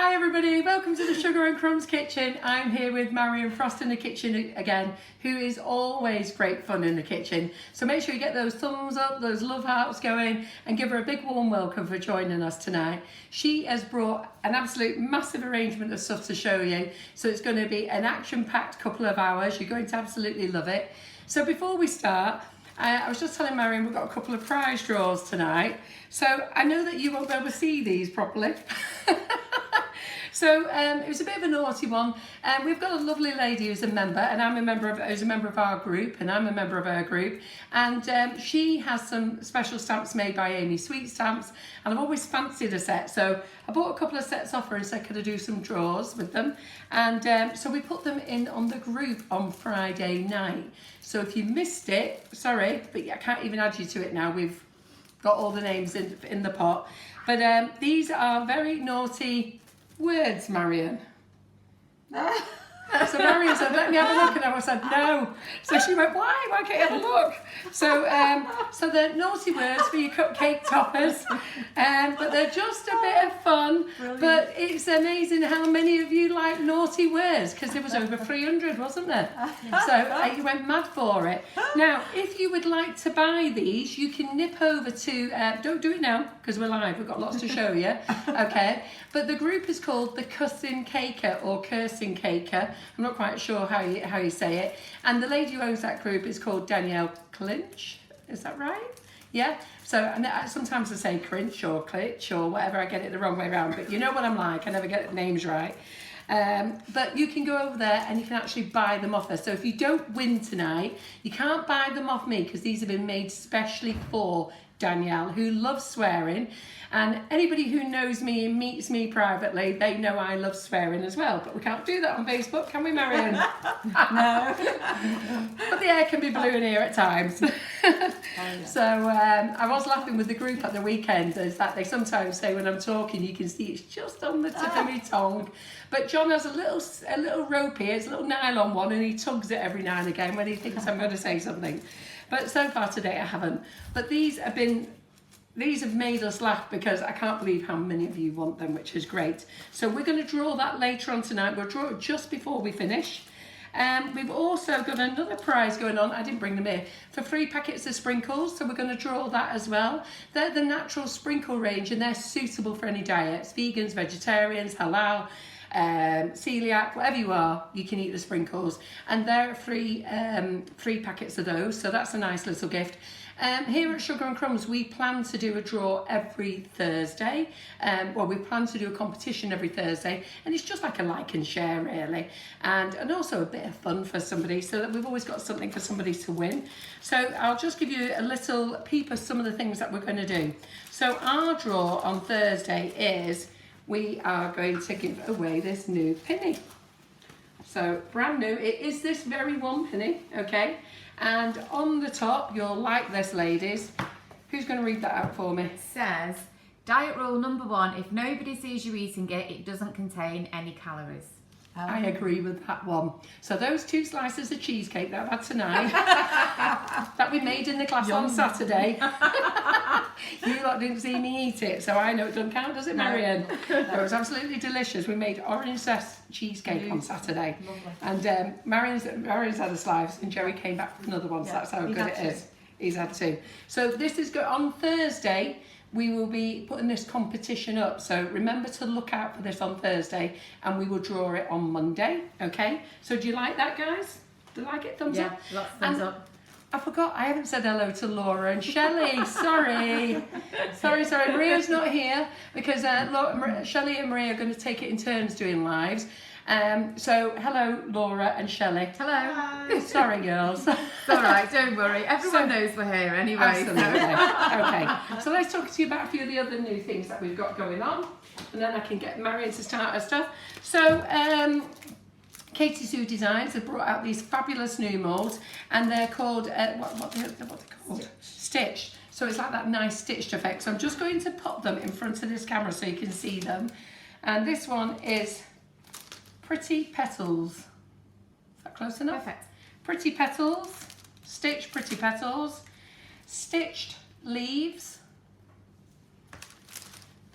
Hi everybody, welcome to the Sugar and Crumbs kitchen. I'm here with Marion Frost in the kitchen again, who is always great fun in the kitchen. So make sure you get those thumbs up, those love hearts going, and give her a big warm welcome for joining us tonight. She has brought an absolute massive arrangement of stuff to show you. So it's going to be an action-packed couple of hours. You're going to absolutely love it. So before we start, I was just telling Marion we've got a couple of prize draws tonight. So I know that you won't be able to see these properly. So it was a bit of a naughty one. We've got a lovely lady who's a member, and I'm a member of our group, and I'm a member of her group. And she has some special stamps made by Amy Sweet Stamps, and I've always fancied a set. So I bought a couple of sets off her and said, could I do some draws with them? And so we put them in on the group on Friday night. So if you missed it, sorry, but I can't even add you to it now. We've got all the names in the pot. But these are very naughty words, Marion. So Marion said, let me have a look, and I said, no. So she went, why? Why can't you have a look? So they're naughty words for your cupcake toppers, but they're just a bit of fun. Brilliant. But it's amazing how many of you like naughty words, because there was over 300, wasn't there? So you went mad for it. Now, if you would like to buy these, you can nip over to, don't do it now, because we're live, we've got lots to show you, okay? But the group is called the Cussing Caker or Cursing Caker. I'm not quite sure how you say it. And the lady who owns that group is called Danielle Clinch. Is that right? Yeah. So and sometimes I say Crinch or Clitch or whatever. I get it the wrong way around. But you know what I'm like. I never get the names right. But you can go over there and you can actually buy them off her. So if you don't win tonight, you can't buy them off me because these have been made specially for Danielle, who loves swearing. And anybody who knows me and meets me privately, they know I love swearing as well. But we can't do that on Facebook, can we, Marion? No. But the air can be blue in here at times. So I was laughing with the group at the weekend, is that they sometimes say when I'm talking, you can see it's just on the tip of my tongue. But John has a little rope here, it's a little nylon one, and he tugs it every now and again when he thinks I'm going to say something. But so far today I haven't. But these have made us laugh because I can't believe how many of you want them, which is great. So we're going to draw that later on tonight. We'll draw it just before we finish. We've also got another prize going on. I didn't bring them here. For 3 packets of sprinkles. So we're going to draw that as well. They're the natural sprinkle range and they're suitable for any diets. Vegans, vegetarians, halal, celiac, whatever you are, you can eat the sprinkles. And there are 3 packets of those. So that's a nice little gift. Here at Sugar and Crumbs, we plan to do a draw every Thursday. We plan to do a competition every Thursday, and it's just like a like and share, really, and also a bit of fun for somebody, so that we've always got something for somebody to win. So I'll just give you a little peep of some of the things that we're going to do. So our draw on Thursday is we are going to give away this new penny. So brand new. It is this very one penny, okay? And on the top, you'll like this, ladies. Who's going to read that out for me? It says, diet rule number 1, if nobody sees you eating it, it doesn't contain any calories. I agree with that one. So those 2 slices of cheesecake that I've had tonight, that we made in the class on Saturday, you lot didn't see me eat it, so I know it doesn't count, does it, Marion? No. It was absolutely delicious. We made orange zest cheesecake on Saturday. Lovely. And Marion's had a slice, and Jerry came back with another one, so that's how good it is. He's had 2. So this is good. On Thursday, we will be putting this competition up, so remember to look out for this on Thursday, and we will draw it on Monday, okay? So do you like that, guys? Do you like it? Thumbs up? Yeah, lots of thumbs up. I forgot, I haven't said hello to Laura and Shelley, sorry. Sorry, Maria's not here, because Shelley and Maria are going to take it in turns doing lives. So hello Laura and Shelley. Hello. Hi. Sorry girls. It's alright, don't worry. Everyone knows we're here anyway. Absolutely. Okay, so let's talk to you about a few of the other new things that we've got going on, and then I can get Marion to start her stuff. So Katie Sue Designs have brought out these fabulous new moulds, and they're called what they're called? Stitched. So it's like that nice stitched effect. So I'm just going to pop them in front of this camera so you can see them. And this one is Pretty Petals. Is that close enough? Perfect. Pretty Petals, stitched Pretty Petals, stitched leaves.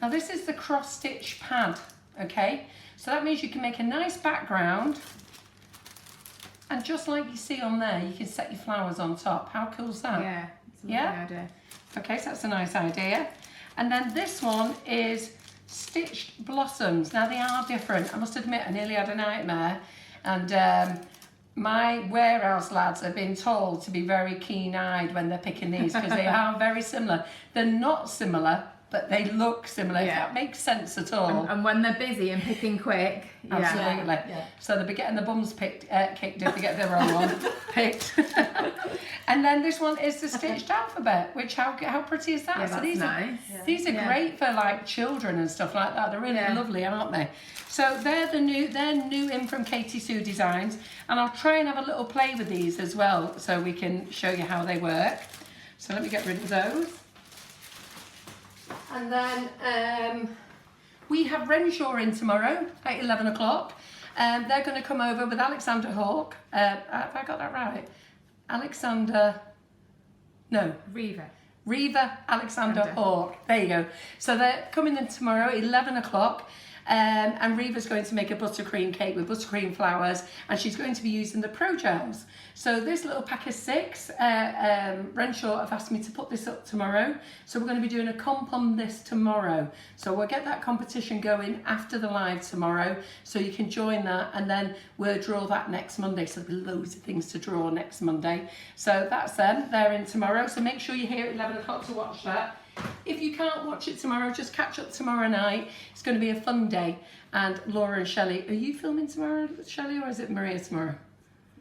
Now this is the cross stitch pad. okay? So that means you can make a nice background, and just like you see on there, you can set your flowers on top. How cool is that? Yeah, it's a lovely Yeah? idea. Okay, so that's a nice idea. And then this one is stitched blossoms. Now they are different. I must admit, I nearly had a nightmare, and my warehouse lads have been told to be very keen-eyed when they're picking these because they are very similar. They're not similar, but they look similar, if that makes sense at all. And when they're busy and picking quick, Absolutely. Yeah. So they'll be getting the bums kicked if they get the wrong one picked. And then this one is the stitched alphabet, which how pretty is that? Yeah, So that's nice. these are great for like children and stuff like that. They're really lovely, aren't they? So they're new in from Katie Sue Designs, and I'll try and have a little play with these as well so we can show you how they work. So let me get rid of those. And then we have Renshaw in tomorrow at 11 o'clock. They're going to come over with Alexander Hawke. Have I got that right? Reva Alexander Hawke. There you go. So they're coming in tomorrow at 11 o'clock. And Reva's going to make a buttercream cake with buttercream flowers, and she's going to be using the Pro Gels. So this little pack of 6, Renshaw have asked me to put this up tomorrow. So we're going to be doing a comp on this tomorrow. So we'll get that competition going after the live tomorrow, so you can join that, and then we'll draw that next Monday. So there'll be loads of things to draw next Monday. So that's them. They're in tomorrow. So make sure you're here at 11 o'clock to watch that. If you can't watch it tomorrow, just catch up tomorrow night. It's going to be a fun day. And Laura and Shelley, are you filming tomorrow, Shelley, or is it Maria tomorrow?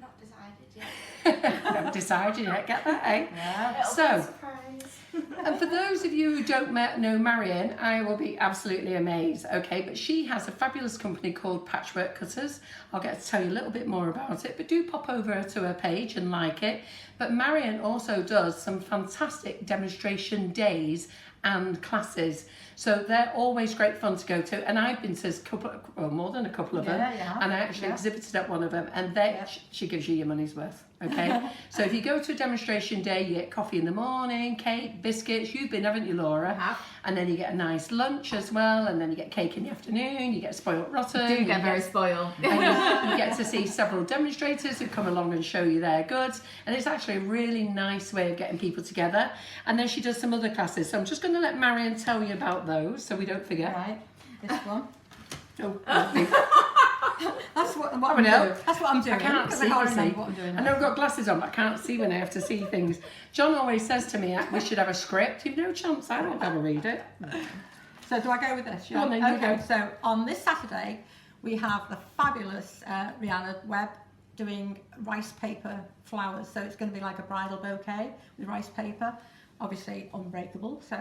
Not decided yet. Haven't decided yet. Get that, eh? Yeah. So, Surprise. and for those of you who don't know Marion, I will be absolutely amazed, okay? But she has a fabulous company called Patchwork Cutters. I'll get to tell you a little bit more about it, but do pop over to her page and like it. But Marion also does some fantastic demonstration days and classes. So they're always great fun to go to. And I've been to more than a couple of them. And I actually exhibited at one of them. And she gives you your money's worth, okay? So if you go to a demonstration day, you get coffee in the morning, cake, biscuits. You've been, haven't you, Laura? I have. And then you get a nice lunch as well. And then you get cake in the afternoon. You get spoiled rotten. Do get very spoiled. And you get to see several demonstrators who come along and show you their goods, and it's actually a really nice way of getting people together. And then she does some other classes, so I'm just going to let Marion tell you about those so we don't forget. Right, this one. Oh, That's what I'm know. doing. That's what I'm doing. I can't because see, I can't you see. remember what I'm doing. I know I've got glasses on, but I can't see when I have to see things. John always says to me, we should have a script. You've no chance, I won't ever read it. So do I go with this? Go on then, you okay, go. so on this Saturday, we have the fabulous Rihanna Webb doing rice paper flowers. So it's going to be like a bridal bouquet with rice paper, obviously unbreakable, so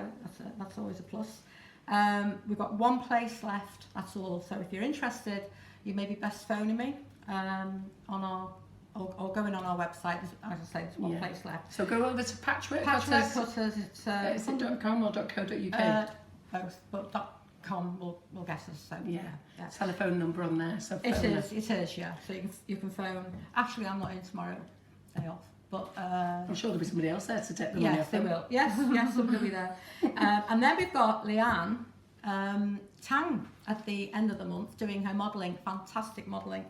that's always a plus. We've got one place left, that's all. So if you're interested, you may be best phoning me on our or going on our website. As I say, there's one place left. So go over to Patchwork Patchwork Cutters. Cutters, it's Is it .com or .co.uk? both, but .com will get us. So Yeah. yeah. Telephone number on there. So It phone is, yeah. So you can phone. Actually, I'm not in tomorrow, day off. But I'm sure there'll be somebody else there to take the money yes, off they them. will. Yes, somebody will be there. And then we've got Leanne Tang at the end of the month doing her modelling, fantastic modelling.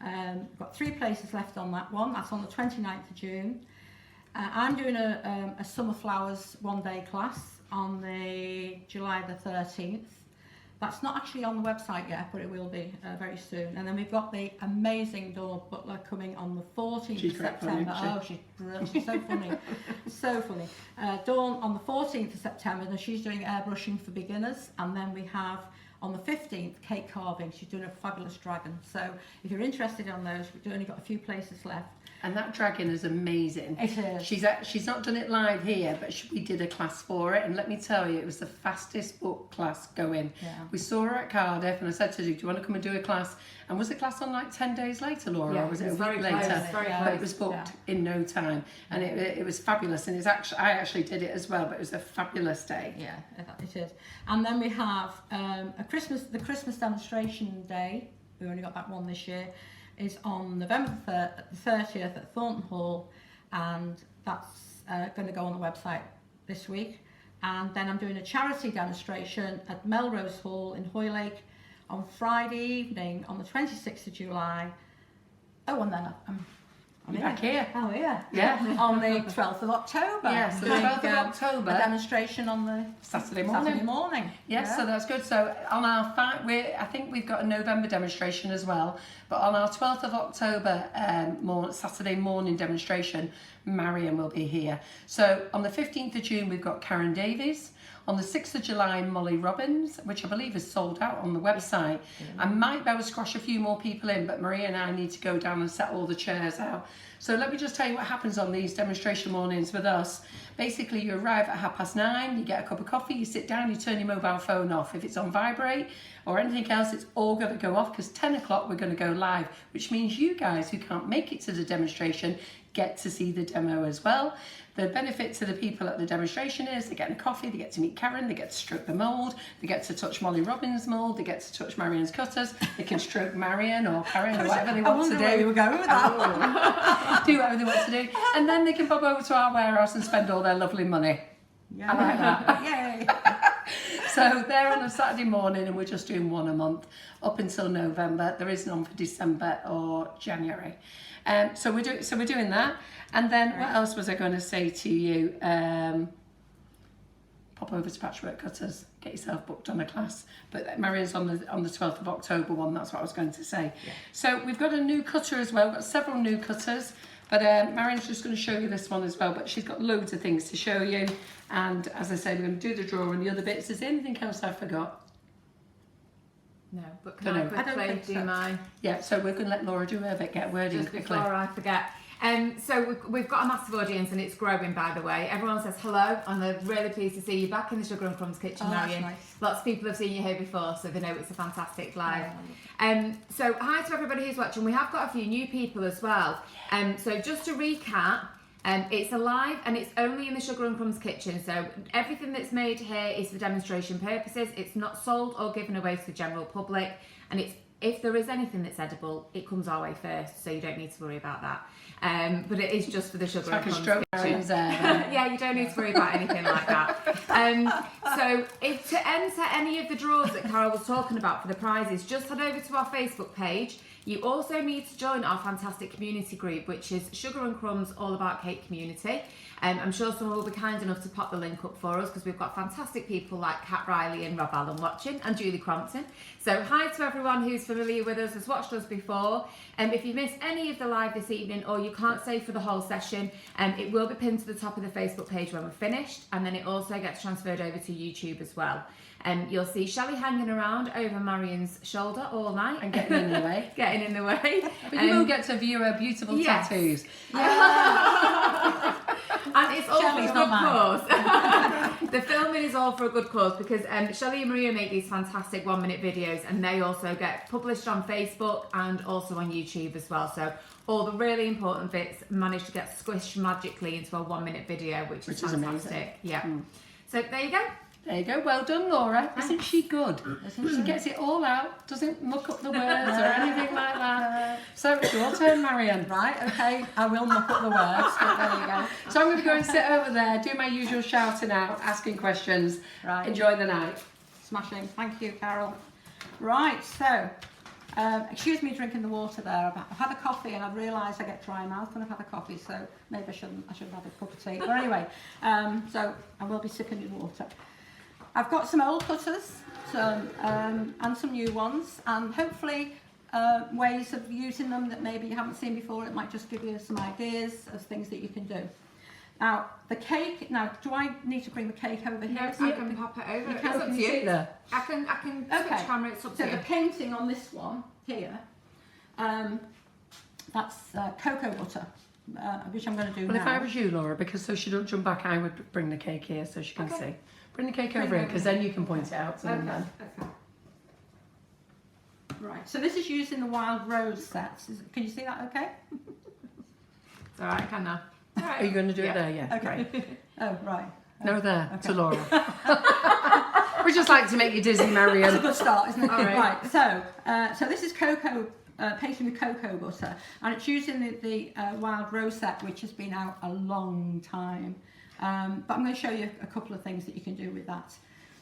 We've got 3 places left on that one. That's on the 29th of June. I'm doing a summer flowers 1-day class on the July the 13th. That's not actually on the website yet, but it will be very soon. And then we've got the amazing Dawn Butler coming on the 14th She's of great September. fun, isn't she? Oh, she's brilliant. She's so funny. So funny. Dawn on the 14th of September, and she's doing airbrushing for beginners. And then we have on the 15th, cake carving. She's doing a fabulous dragon. So if you're interested in those, we've only got a few places left. And that dragon is amazing. It is. She's not done it live here, but we did a class for it, and let me tell you, it was the fastest book class going. Yeah. We saw her at Cardiff, and I said to her, do you want to come and do a class? And was the class on like 10 days later, Laura, Yeah, or was it a it's week very later? close, very But close, it was booked in no time, and it was fabulous. And I actually did it as well, but it was a fabulous day. Yeah, it is. And then we have the Christmas demonstration day. We only got that one this year. Is on November the 30th at Thornton Hall, and that's going to go on the website this week. And then I'm doing a charity demonstration at Melrose Hall in Hoylake on Friday evening on the 26th of July. Oh, and then I'm back here. Oh, yeah. Yeah. On the 12th of October. Yeah, so the Doing, 12th of October. A demonstration on the Saturday morning. Yes, Yeah. so that's good. So on our I think we've got a November demonstration as well, but on our 12th of October Saturday morning demonstration, Marion will be here. So on the 15th of June, we've got Karen Davies. On the 6th of July, Molly Robbins, which I believe is sold out on the website. I might be able to squash a few more people in, but Maria and I need to go down and set all the chairs out. So let me just tell you what happens on these demonstration mornings with us. Basically, you arrive at 9:30, you get a cup of coffee, you sit down, you turn your mobile phone off. If it's on vibrate or anything else, it's all going to go off because 10 o'clock we're going to go live, which means you guys who can't make it to the demonstration get to see the demo as well. The benefit to the people at the demonstration is they get a coffee, they get to meet Karen, they get to stroke the mould, they get to touch Molly Robbins' mould, they get to touch Marion's cutters, they can stroke Marion or Karen or whatever they want to do. I wonder where you were going with that. Do whatever they want to do. And then they can pop over to our warehouse and spend all their lovely money. Yeah. I like that. Yay. So they're on a Saturday morning and we're just doing one a month up until November. There is none for December or January. So we're doing that. And then what else was I going to say to you? Pop over to Patchwork Cutters, get yourself booked on a class. But Marion's on the 12th of October one. That's what I was going to say. Yeah. So we've got a new cutter as well. We've got several new cutters. But Marion's just going to show you this one as well. But she's got loads of things to show you. And as I say, we're going to do the draw and the other bits. Is there anything else I forgot? No, but can I quickly do mine? Yeah, so we're going to let Laura do her bit, get a word in Just quickly. before I forget. So we've got a massive audience and it's growing, by the way. Everyone says hello and they're really pleased to see you back in the Sugar and Crumbs kitchen, Marion. Nice. Lots of people have seen you here before, so they know it's a fantastic live. So hi to everybody who's watching. We have got a few new people as well. So just to recap, it's alive and it's only in the Sugar and Crumbs kitchen. So everything that's made here is for demonstration purposes. It's not sold or given away to the general public. And if there is anything that's edible, it comes our way first. So you don't need to worry about that. But it is just for the Sugar and Crumbs kitchen. Yeah, you don't need to worry about anything like that. So if to enter any of the draws that Carol was talking about for the prizes, just head over to our Facebook page. You also need to join our fantastic community group, which is Sugar and Crumbs All About Cake Community. I'm sure someone will be kind enough to pop the link up for us because we've got fantastic people like Kat Riley and Rob Allen watching and Julie Crompton. So hi to everyone who's familiar with us, has watched us before. If you missed any of the live this evening or you can't stay for the whole session, it will be pinned to the top of the Facebook page when we're finished, and then it also gets transferred over to YouTube as well. You'll see Shelley hanging around over Marion's shoulder all night. And getting in the way. Getting in the way. But you will get to view her beautiful tattoos. And it's all Shelley's for a good not cause. The filming is all for a good cause because Shelley and Maria make these fantastic 1-minute videos and they also get published on Facebook and also on YouTube as well. So all the really important bits manage to get squished magically into a 1-minute video, which is fantastic. Amazing. Yeah. So there you go. There you go. Well done, Laura. Isn't she good? She gets it all out, doesn't muck up the words or anything like that. So it's your turn, Marion. Right, okay, I will muck up the words, but there you go. So I'm going to go and sit over there, do my usual shouting out, asking questions. Right. Enjoy the night. Smashing, thank you, Carol. Right, so, excuse me drinking the water there. I've had a coffee and I've realised I get dry mouth when I've had a coffee, so maybe I shouldn't have a cup of tea. But anyway, so I will be sipping in water. I've got some old cutters and some new ones, and hopefully ways of using them that maybe you haven't seen before. It might just give you some ideas of things that you can do. Now, the cake, do I need to bring the cake over here? No, I can pop it over. You can see it there. I can switch camera, it's up to So you. the painting on this one here, that's cocoa butter, which I'm going to do Well, now. if I was you, Laura, because so she don't jump back, I would bring the cake here so she can see. Bring the cake over here because then you can point it out to them then. Okay. Right, so this is using the wild rose sets. Can you see that okay? It's alright, I can now. Are you going to do it there? Yeah. Okay. Great. Oh, right. No, there, Okay. to Laura. We just like to make you dizzy, Marion. That's a good start, isn't it? All right. Right, so this is cocoa, painting with cocoa butter, and it's using the wild rose set, which has been out a long time. But I'm going to show you a couple of things that you can do with that.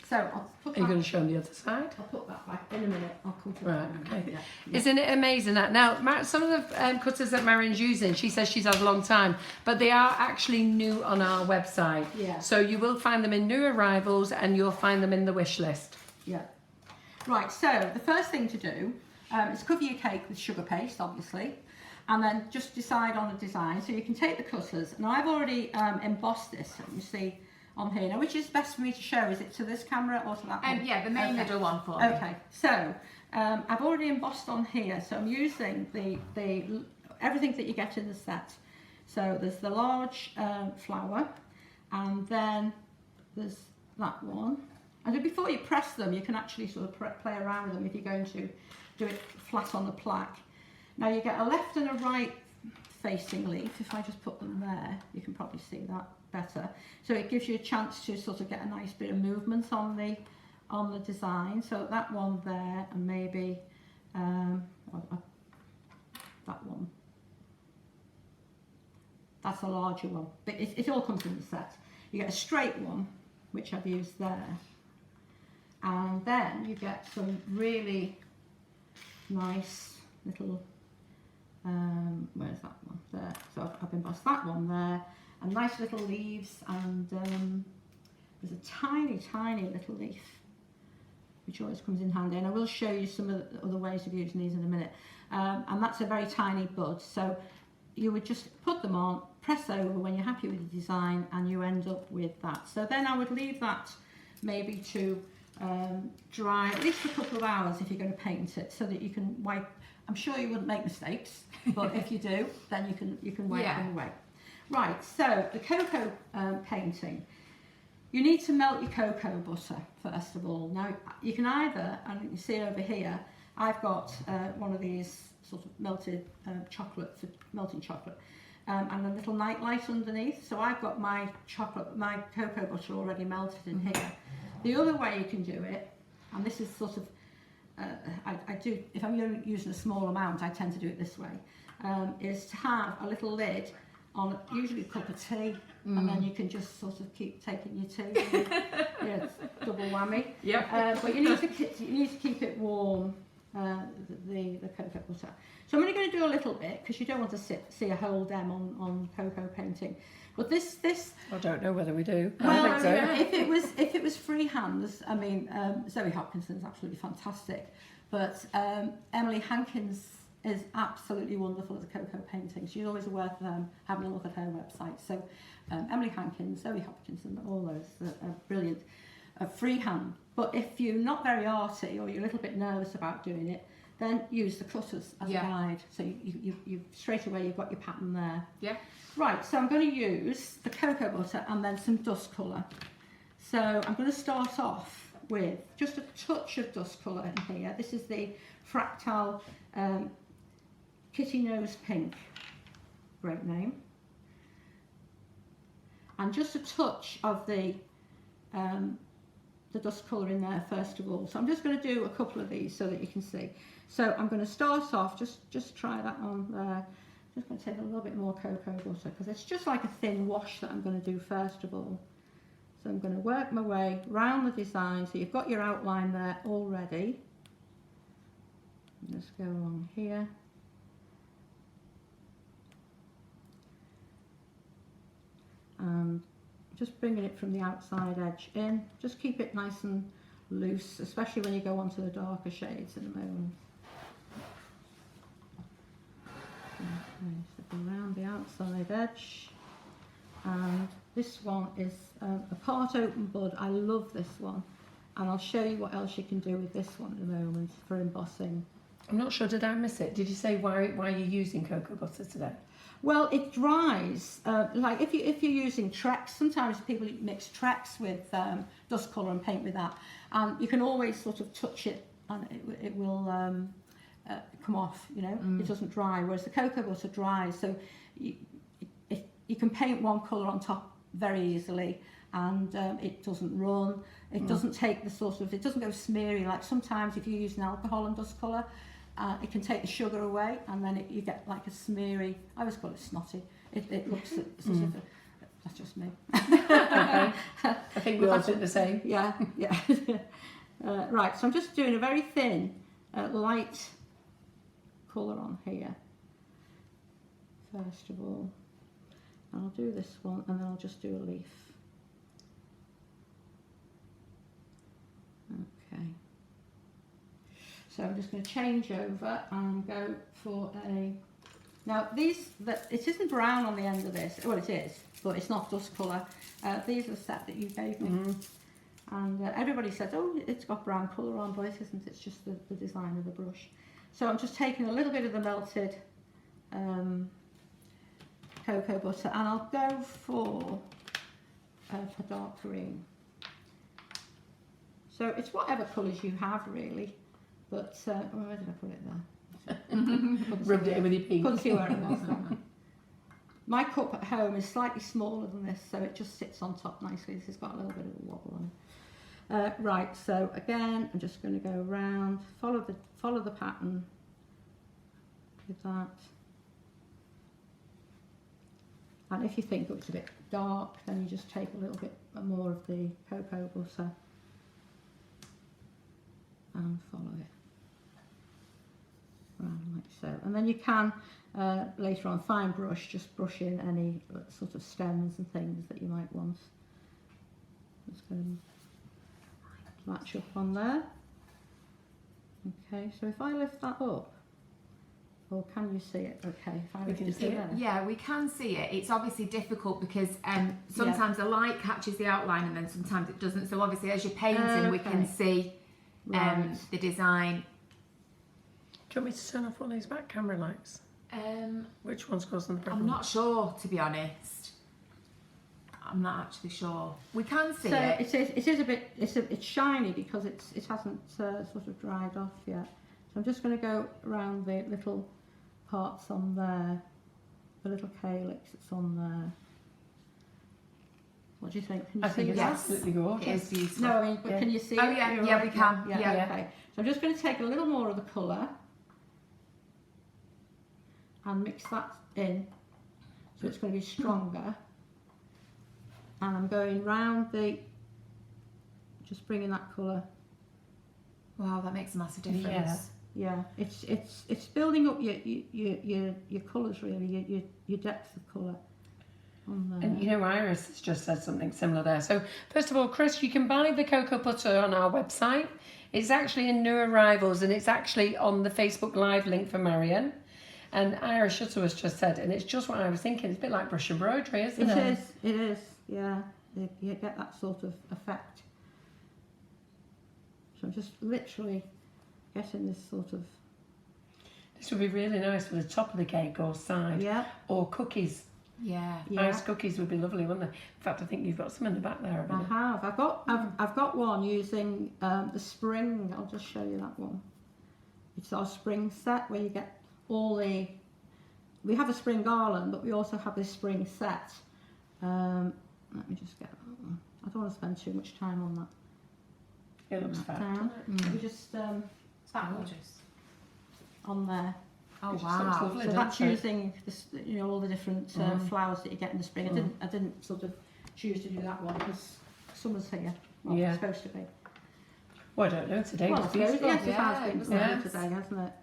So I'll put Are you that, going to show them the other side? I'll put that back in a minute. I'll come to Right, that. in a minute. okay. Yeah. Isn't it amazing that now some of the cutters that Marion's using, she says she's had a long time, but they are actually new on our website. Yeah. So you will find them in new arrivals and you'll find them in the wish list. Yeah. Right, so the first thing to do is cover your cake with sugar paste, obviously, and then just decide on a design. So you can take the cutters, and I've already embossed this, you see on here. Now, which is best for me to show? Is it to this camera or to that one? Yeah, the main Okay. middle one for me. Okay, so I've already embossed on here, so I'm using the everything that you get in the set. So there's the large flower, and then there's that one. And then before you press them, you can actually sort of play around with them if you're going to do it flat on the plaque. Now you get a left and a right facing leaf. If I just put them there, you can probably see that better. So it gives you a chance to sort of get a nice bit of movement on the design. So that one there, and maybe that one. That's a larger one, but it all comes in the set. You get a straight one, which I've used there, and then you get some really nice little where's that one? There. So I've embossed that one there, and nice little leaves, and there's a tiny little leaf which always comes in handy, and I will show you some of the other ways of using these in a minute. And that's a very tiny bud, so you would just put them on, press over when you're happy with the design, and you end up with that. So then I would leave that maybe to dry at least for a couple of hours if you're going to paint it, so that you can wipe. I'm sure you wouldn't make mistakes, but if you do, then you can wipe them away. Right, so the cocoa painting. You need to melt your cocoa butter first of all. Now you can either, and you can see over here, I've got one of these sort of melted chocolate for melting chocolate, and a little nightlight underneath. So I've got my cocoa butter already melted in here. The other way you can do it, and this is sort of, I do, if I'm using a small amount, I tend to do it this way, is to have a little lid on usually a cup of tea, and then you can just sort of keep taking your tea. Yeah, it's double whammy. Yep. But you need to keep it warm, the cocoa butter. So I'm only going to do a little bit because you don't want to see a whole dem on cocoa painting. But this I don't know whether we do. well, I think so. if it was freehands, I mean, Zoe Hopkinson's absolutely fantastic, but Emily Hankins is absolutely wonderful at the cocoa painting. She's always worth having a look at her website. So Emily Hankins, Zoe Hopkinson, all those are brilliant. Freehand. But if you're not very arty or you're a little bit nervous about doing it, then use the cutters as a guide. So you straight away you've got your pattern there. Yeah. Right, so I'm going to use the cocoa butter and then some dust colour. So I'm going to start off with just a touch of dust colour in here. This is the Fractal Kitty Nose Pink. Great name. And just a touch of the dust colour in there first of all. So I'm just going to do a couple of these so that you can see. So I'm going to start off, just try that on there. Just going to take a little bit more cocoa butter because it's just like a thin wash that I'm going to do first of all. So I'm going to work my way round the design. So you've got your outline there already. Let's go along here. And just bringing it from the outside edge in. Just keep it nice and loose, especially when you go on to the darker shades in a moment. Okay, so around the outside edge, and this one is a part open bud. I love this one, and I'll show you what else you can do with this one in a moment for embossing. I'm not sure, did I miss it? Did you say why you're using cocoa butter today? Well, it dries, like if you're using Trex, sometimes people mix Trex with dust colour and paint with that, and you can always sort of touch it and it will come off, you know, it doesn't dry, whereas the cocoa butter dries, so you can paint one colour on top very easily, and it doesn't run, it doesn't take the sort of, it doesn't go smeary, like sometimes if you use an alcohol and dust colour, it can take the sugar away, and then you get like a smeary, I always call it snotty, it looks sort of That's just me. Okay. I think we all think the same. Yeah, yeah. Right, so I'm just doing a very thin, light colour on here. First of all, and I'll do this one, and then I'll just do a leaf. Okay. So I'm just going to change over and go for a. Now it isn't brown on the end of this. Well, it is, but it's not dust colour. These are the set that you gave me, and everybody said, "Oh, it's got brown colour on," but it isn't. It's just the design of the brush. So I'm just taking a little bit of the melted cocoa butter, and I'll go for a dark green. So it's whatever colours you have really, but where did I put it there? Rubbed it in with your pink. Couldn't see where it was. My cup at home is slightly smaller than this, so it just sits on top nicely. This has got a little bit of a wobble on it. Right, so again, I'm just going to go around, follow the pattern with that. And if you think it's a bit dark, then you just take a little bit more of the cocoa butter and follow it around like so. And then you can later on fine brush, just brush in any sort of stems and things that you might want. Just going to match up on there. Okay, so if I lift that up, or can you see it? Okay, if I lift it there. Yeah, we can see it. It's obviously difficult because sometimes the light catches the outline and then sometimes it doesn't. So obviously as you're painting, we can see the design. Do you want me to turn off all these back camera lights? Which one's causing the problem? I'm not sure, to be honest. I'm not actually sure. We can see so it. It is a bit. It's shiny because it hasn't sort of dried off yet. So I'm just going to go around the little parts on there, the little calyx that's on there. What do you think? Can you I think see it's that? absolutely gorgeous. It is beautiful. No, I mean, but can you see Oh, it? yeah, You're yeah, right. we can. Yeah, Yeah. okay. So I'm just going to take a little more of the colour and mix that in, so it's going to be stronger. And I'm going round just bringing that colour. Wow, that makes a massive difference. Yeah, it's building up your colours really, your depth of colour on there. And you know, Iris has just said something similar there. So first of all, Chris, you can buy the cocoa butter on our website. It's actually in new arrivals, and it's actually on the Facebook Live link for Marion. And Iris Shutterworth just said, and it's just what I was thinking. It's a bit like brush embroidery, isn't it? It is. Yeah, you get that sort of effect. So I'm just literally getting this sort of. This would be really nice for the top of the cake or side. Yeah. Or cookies. Yeah. Iris cookies would be lovely, wouldn't they? In fact, I think you've got some in the back there. I have. I've got one using the spring. I'll just show you that one. It's our spring set where you get all the. We have a spring garland, but we also have this spring set. Let me just get that one. I don't want to spend too much time on that. It looks fab, doesn't it? Let me just Gorgeous. on there. Oh, It just looks wow. lovely, So doesn't that's it? using this, all the different flowers that you get in the spring. I didn't sort of choose to do that one because summer's here. Well, Yeah. it's supposed to be. Well, I don't know. Today Well, I was suppose, beautiful. yes, it Yeah, has it been was lovely nice. today, hasn't it?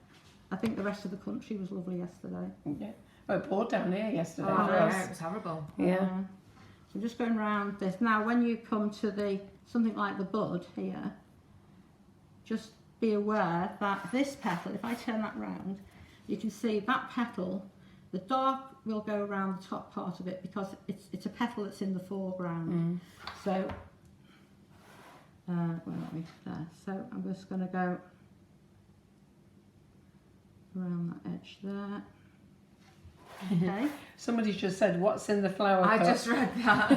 I think the rest of the country was lovely yesterday. Yeah. Oh, it poured down here yesterday. Oh, for yeah, us. it was horrible. Yeah. So I'm just going round this. Now, when you come to something like the bud here, just be aware that this petal, if I turn that round, you can see that petal, the dark will go around the top part of it because it's a petal that's in the foreground. So, where are we? There. So I'm just going to go around that edge there. Okay. Somebody just said, "What's in the flower I cup?" just read that.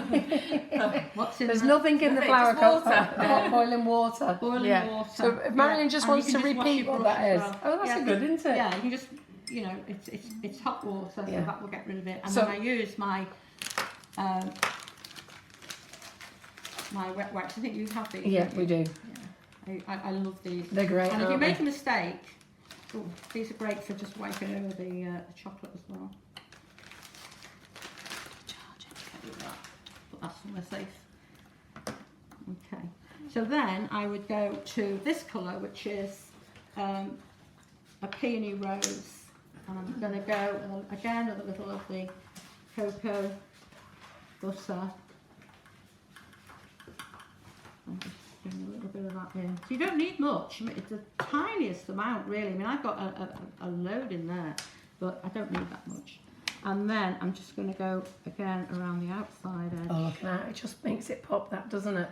What's in There's there? nothing in the Nothing, flower just cup. water. Hot boiling water. Boiling Yeah. water. So if Marion just And wants you to can just wash repeat your what brush that as is. well. Oh, that's good, isn't it? Yeah, you can just, it's hot water, so Yeah. that will get rid of it. And So- then I use my my wet wax. I think you have these. Yeah, don't we you? do. Yeah. I love these. They're great. And if you aren't make they? a mistake, these are great for just wiping over the chocolate as well. that's somewhere safe. Okay, so then I would go to this colour, which is a peony rose. And I'm going to go again with a little of the cocoa butter. I'm just putting a little bit of that in. So you don't need much. I mean, it's the tiniest amount, really. I mean, I've got a load in there, but I don't need that much. And then I'm just going to go again around the outside edge. Oh, look at that. It just makes it pop, that, doesn't it?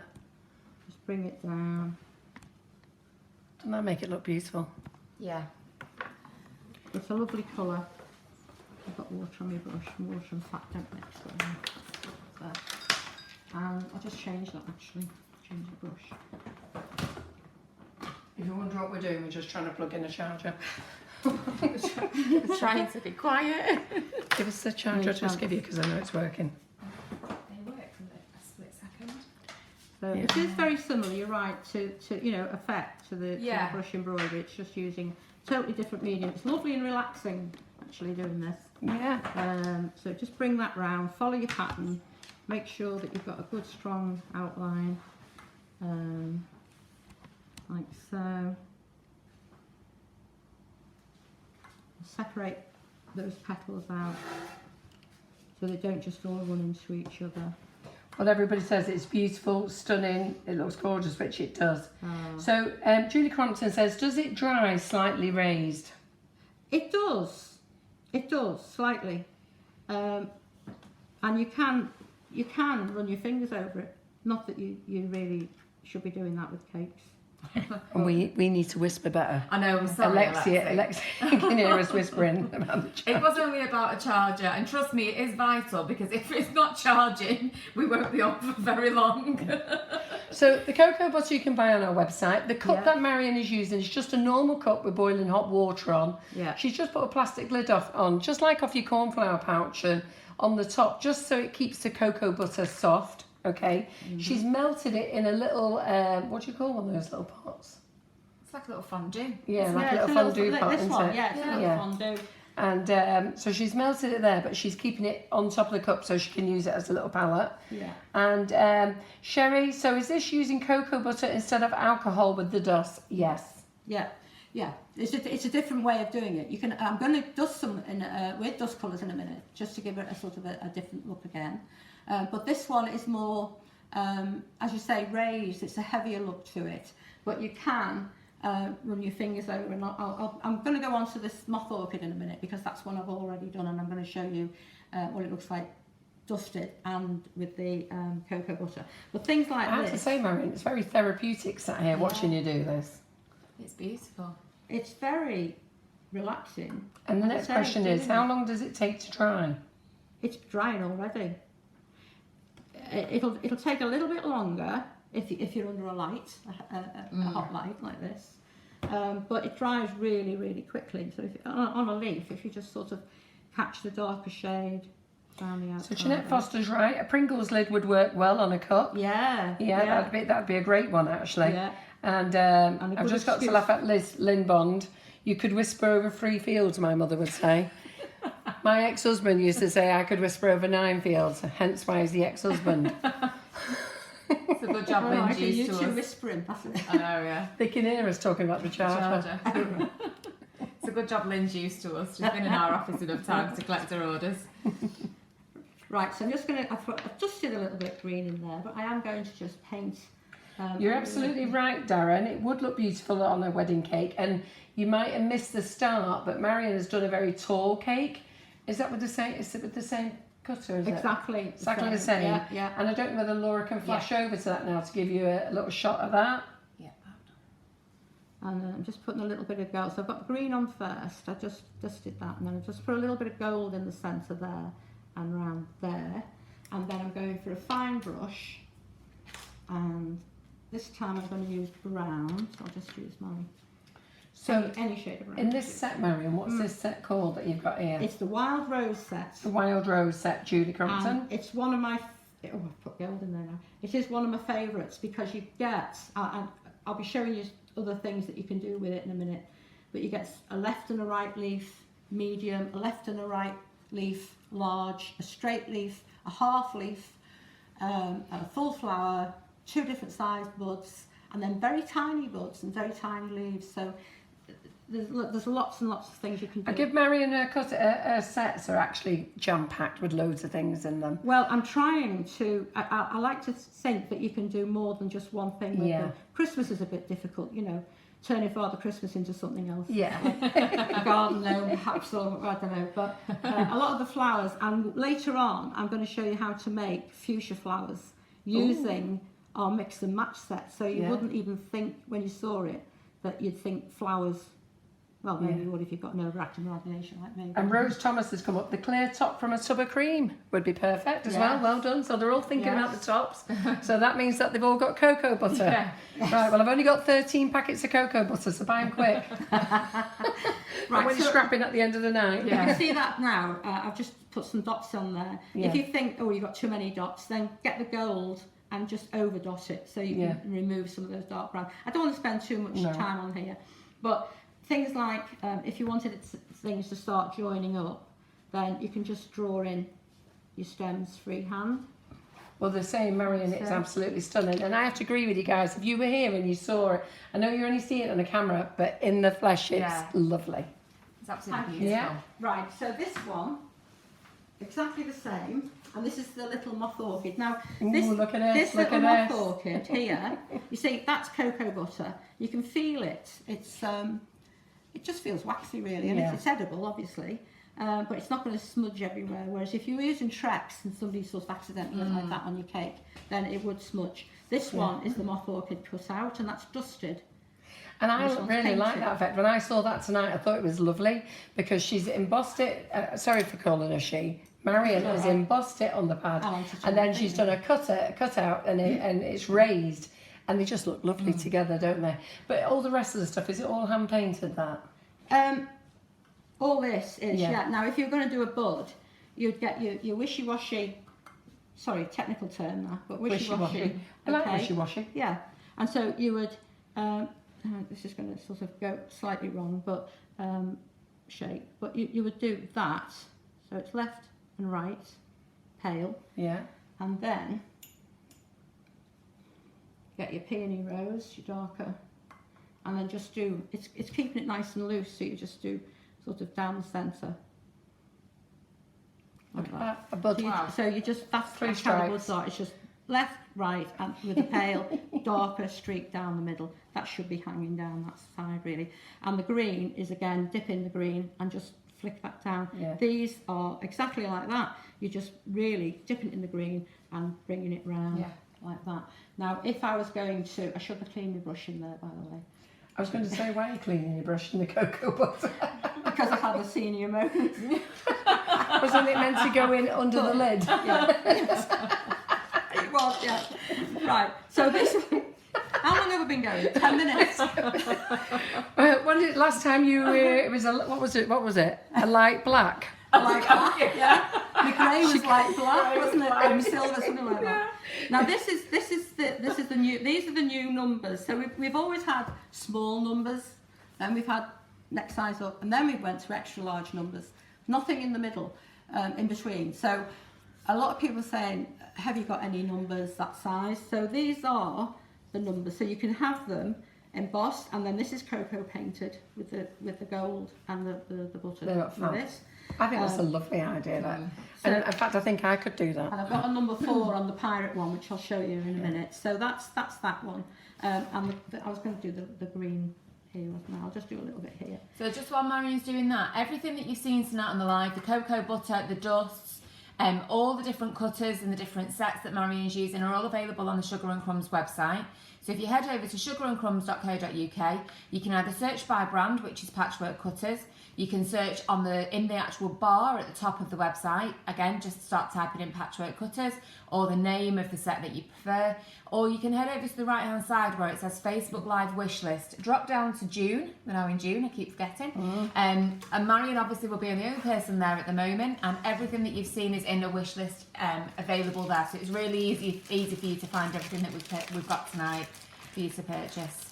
Just bring it down. Doesn't that make it look beautiful? Yeah. It's a lovely colour. I've got water on my brush, and water and fat don't mix well. So, and I'll just change that actually. Change the brush. If you wonder what we're doing, we're just trying to plug in a charger. Trying to be quiet. Give us the charger I just give you because I know it's working. They work for a split second. So Yeah. it is very similar, you're right, to effect to the Yeah. brush embroidery. It's just using totally different medium. It's lovely and relaxing actually doing this. Yeah. So just bring that round, follow your pattern, make sure that you've got a good strong outline, like so. Separate those petals out so they don't just all run into each other. Well, everybody says it's beautiful, stunning, it looks gorgeous, which it does. Oh. So, Julie Crompton says, does it dry slightly raised? It does slightly, and you can run your fingers over it. Not that you really should be doing that with cakes. And we need to whisper better. I know, I'm sorry, Alexia can hear us whispering about the charger. It was only about a charger, and trust me, it is vital, because if it's not charging, we won't be on for very long. So the cocoa butter you can buy on our website. The cup Yeah. that Marion is using is just a normal cup with boiling hot water on. Yeah. She's just put a plastic lid on, just like off your cornflour pouch, on the top, just so it keeps the cocoa butter soft. Okay. Mm-hmm. She's melted it in a little, what do you call one of those little pots? It's like a little fondue. Yeah, like Yeah, a it's little fondue like pot, this isn't one, it? yeah, it's a little Yeah. fondue. And so she's melted it there, but she's keeping it on top of the cup so she can use it as a little palette. Yeah. And Sherry, so is this using cocoa butter instead of alcohol with the dust? Yes. Yeah, yeah. It's a different way of doing it. You can. I'm going to dust some with dust colours in a minute, just to give it a sort of a different look again. But this one is more, as you say, raised. It's a heavier look to it. But you can run your fingers over, and I'm going to go on to this moth orchid in a minute, because that's one I've already done, and I'm going to show you what it looks like dusted and with the cocoa butter. But things like I have to this, say, Marion, it's very therapeutic sat here watching you do this. It's beautiful. it's very relaxing. And the As I next say, question is, doing how it. long does it take to dry? It's drying already. It'll take a little bit longer if you're under a light, a hot light like this. But it dries really, really quickly. So if on a leaf, if you just sort of catch the darker shade down the outside. So Jeanette Foster's right. A Pringles lid would work well on a cup. Yeah. Yeah, that'd be a great one actually. Yeah. And a I've good just got to excuse. laugh at Liz Lindbond. You could whisper over 3 fields, my mother would say. My ex-husband used to say I could whisper over 9 fields, hence why he's the ex-husband. It's a good job Well, I Lynn's can used use to two us. whispering. That's it. I know, yeah. They can hear us talking about the charger. Charger. It's a good job Lynn's used to us. She's been in our office enough times to collect her orders. Right, so I'm just going to, I've just did a little bit of green in there, but I am going to just paint. You're absolutely right, Darren. It would look beautiful on a wedding cake, and you might have missed the start, but Marion has done a very tall cake. Is that with the same? Is it with the same cutter? Is Exactly. it? Exactly the same. Yeah, yeah. And I don't know whether Laura can flash over to that now to give you a little shot of that. Yeah. And I'm just putting a little bit of gold. So I've got the green on first. I just did that, and then I just put a little bit of gold in the centre there and around there. And then I'm going for a fine brush, and this time I'm going to use brown. So I'll just use my any shade of brown. In this set, Marion, what's this set called that you've got here? It's the Wild Rose set. The Wild Rose set, Julie Crompton. And it's one of my, oh, I've put gold in there now. It is one of my favourites because you get, and I'll be showing you other things that you can do with it in a minute, but you get a left and a right leaf, medium, a left and a right leaf, large, a straight leaf, a half leaf, a full flower, 2 different sized buds, and then very tiny buds and very tiny leaves. So there's lots and lots of things you can do. I give Marion her sets are actually jam-packed with loads of things in them. Well, I'm trying to, I like to think that you can do more than just one thing with them. Christmas is a bit difficult, you know, turning Father Christmas into something else. Yeah. A garden gnome perhaps, or I don't know, but a lot of the flowers, and later on I'm going to show you how to make fuchsia flowers using our mix and match set. So you wouldn't even think when you saw it that you'd think flowers. Well, maybe you would if you've got an overactive imagination like me. And Rose Thomas has come up. The clear top from a tub of cream would be perfect as well. Well done. So they're all thinking about the tops. So that means that they've all got cocoa butter. Right, well, I've only got 13 packets of cocoa butter, so buy them quick. Right, when you're scrapping at the end of the night. You can see that now. I've just put some dots on there. If you think, oh, you've got too many dots, then get the gold and just over dot it so you can remove some of those dark brown. I don't want to spend too much time on here, but things like if you wanted things to start joining up, then you can just draw in your stems freehand. Well, they're saying, Marion, it's absolutely stunning. And I have to agree with you guys. If you were here and you saw it, I know you only see it on the camera, but in the flesh, it's lovely. It's absolutely beautiful. Yeah. Right, so this one, exactly the same. And this is the little moth orchid. Now, this little moth orchid here, you see, that's cocoa butter. You can feel it. It just feels waxy, really, and it's edible, obviously. But it's not going to smudge everywhere. Whereas if you were using Trex and somebody sort of accidentally like that on your cake, then it would smudge. This one is the moth orchid cut out, and that's dusted. And I really like that effect. When I saw that tonight, I thought it was lovely because she's embossed it. Sorry for calling her she. Marion has embossed it on the pad, and then she's done a cut out, and it's raised. And they just look lovely together, don't they? But all the rest of the stuff, is it all hand painted, that? All this is, Now, if you're going to do a bud, you'd get your wishy-washy, sorry, technical term now, but wishy-washy. I like wishy-washy. Yeah. And so you would, this is going to sort of go slightly wrong, but shape. But you would do that. So it's left and right, pale. Yeah. And then get your peony rose, your darker, and then just do, it's keeping it nice and loose, so you just do sort of down the centre. Like that. A bud. So you just, that's how the buds are. It's just left, right, and with a pale, darker streak down the middle. That should be hanging down that side, really. And the green is, again, dip in the green and just flick that down. Yeah. These are exactly like that. You're just really dipping it in the green and bringing it round like that. Now, if I was going to, I should have cleaned my brush in there, by the way. I was going to say, why are you cleaning your brush in the cocoa butter? Because I had a senior moment. Wasn't it meant to go in under the lid? Yeah. It was, yeah. Right, so this one, how long have we been going? 10 minutes. When did last time you it was a, what was it? A light black. Like that, yeah. The grey was like black, wasn't it? And silver, something like that. Now this is the new. These are the new numbers. So we've always had small numbers, then we've had next size up, and then we went to extra large numbers. Nothing in the middle, in between. So a lot of people are saying, have you got any numbers that size? So these are the numbers. So you can have them embossed, and then this is cocoa painted with the gold and the butter. They're not fun. I think that's a lovely idea. That. So, and in fact, I think I could do that. And I've got a number 4 on the pirate one, which I'll show you in a minute. So that's that one. And I was going to do the green here, wasn't I? I'll just do a little bit here. So just while Marion's doing that, everything that you've seen tonight on the live, the cocoa butter, the dusts, all the different cutters and the different sets that Marion's using are all available on the Sugar and Crumbs website. So if you head over to sugarandcrumbs.co.uk, you can either search by brand, which is Patchwork Cutters. You can search in the actual bar at the top of the website. Again, just start typing in Patchwork Cutters or the name of the set that you prefer. Or you can head over to the right hand side where it says Facebook Live wish list. Drop down to June. We're now in June, I keep forgetting. And Marion obviously will be the only person there at the moment, and everything that you've seen is in a wish list available there. So it's really easy for you to find everything that we've got tonight for you to purchase.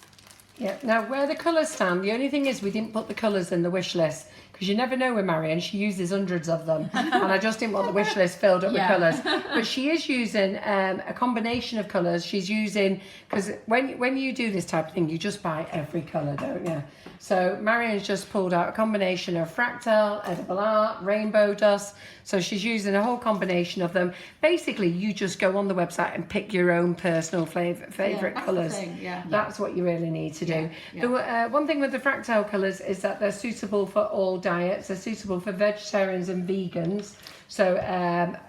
Yeah. Now, where the colours stand, the only thing is we didn't put the colours in the wish list because you never know with Marion, she uses hundreds of them, and I just didn't want the wish list filled up with colours. But she is using a combination of colours. She's using, because when you do this type of thing, you just buy every colour, don't you? So Marion's just pulled out a combination of fractal, edible art, rainbow dust. So she's using a whole combination of them. Basically, you just go on the website and pick your own personal favourite colours. That's what you really need to do. The one thing with the fractal colours is that they're suitable for all diets. They're suitable for vegetarians and vegans. So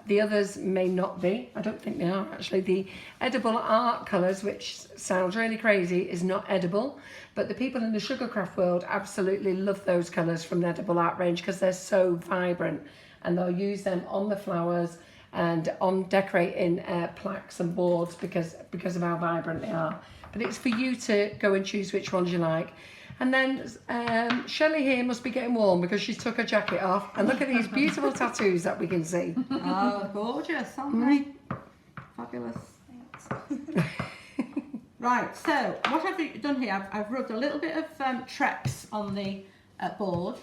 the others may not be. I don't think they are actually. The edible art colours, which sounds really crazy, is not edible. But the people in the sugarcraft world absolutely love those colours from the edible art range because they're so vibrant, and they'll use them on the flowers and on decorating plaques and boards because of how vibrant they are. But it's for you to go and choose which ones you like. And then Shelley here must be getting warm because she's took her jacket off. And look at these beautiful tattoos that we can see. Oh, gorgeous, aren't they? Fabulous. Right, so what I've done here, I've rubbed a little bit of Trex on the board,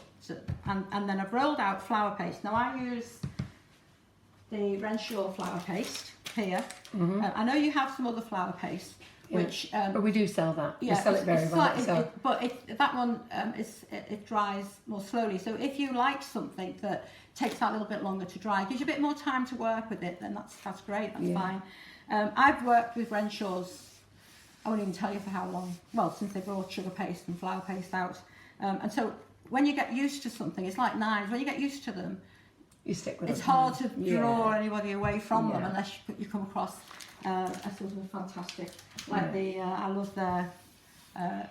and then I've rolled out flower paste. Now I use the Renshaw flower paste here. I know you have some other flower paste, which but we do sell that. We sell it very well. That one it dries more slowly. So if you like something that takes that little bit longer to dry, gives you a bit more time to work with it, then that's great. That's fine. I've worked with Renshaws. I won't even tell you for how long. Well, since they brought sugar paste and flower paste out, and so when you get used to something, it's like knives. When you get used to them, you stick with it's hard to draw anybody away from them unless you come across a sort of fantastic, like I love their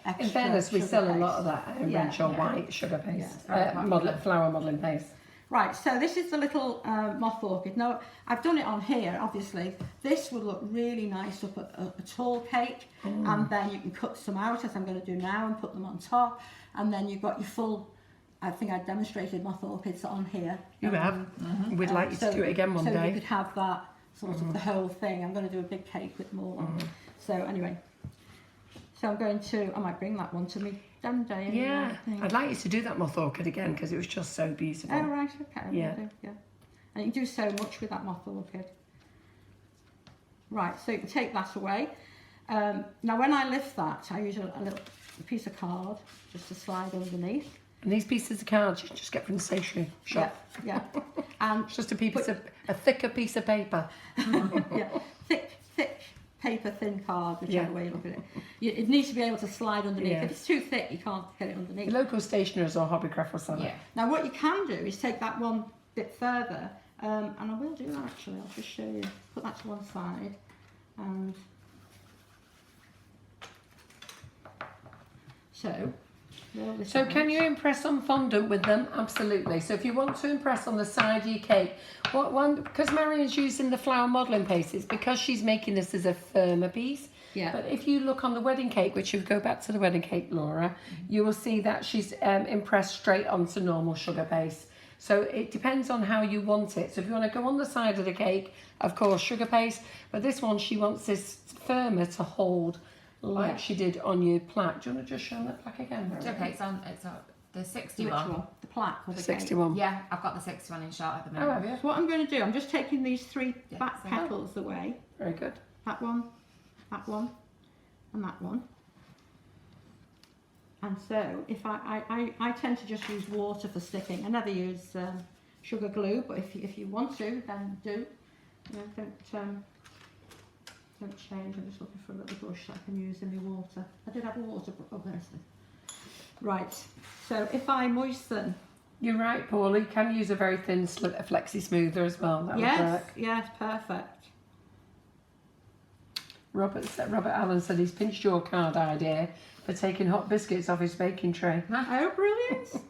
extra. In fairness, we sell paste. a lot of that Renshaw white sugar paste, flower modelling paste. Right, so this is the little moth orchid. Now, I've done it on here, obviously. This would look really nice up a tall cake, and then you can cut some out, as I'm going to do now, and put them on top. And then you've got your full, I think I demonstrated moth orchids on here. You have. We'd like you to do it again one day. So you could have that sort of the whole thing. I'm going to do a big cake with more on. So anyway, so I'm going to, I might bring that one to me. Yeah, I'd like you to do that moth orchid again because it was just so beautiful. Oh right, okay. Yeah. And you can do so much with that moth orchid. Right, so you can take that away. Now when I lift that, I use a little piece of card just to slide underneath. And these pieces of cards you just get from the stationery shop. Yeah. And it's just a thicker piece of paper. thick paper, thin card, whichever way you look at it. It needs to be able to slide underneath. If it's too thick, you can't get it underneath. Local stationers or hobbycraft will sell it. Now what you can do is take that one bit further, and I will do that actually. I'll just show you. Put that to one side, and so can you impress on fondant with them? Absolutely. So if you want to impress on the side of your cake, because Marion's using the flower modelling paste, it's because she's making this as a firmer piece. Yeah. But if you look on the wedding cake, which you go back to the wedding cake, Laura, you will see that she's impressed straight onto normal sugar paste. So it depends on how you want it. So if you want to go on the side of the cake, of course, sugar paste. But this one, she wants this firmer to hold like she did on your plaque. Do you want to just show that plaque again? Okay, it's on the 61. Which one? The plaque or the 61. Cake? Yeah, I've got the 61 in shot at the moment. Oh, have you? So what I'm going to do, I'm just taking these three back petals away. Very good. That one, and that one. And so if I tend to just use water for sticking. I never use sugar glue, but if you want to, then do. Don't change. I'm just looking for a little brush that I can use in my water. I did have a water brush. Oh, there's it. Right. So if I moisten. You're right, Paul. You can use a very thin flexi smoother as well. That would work. Yes, perfect. Robert Allen said he's pinched your card idea for taking hot biscuits off his baking tray. Oh, brilliant.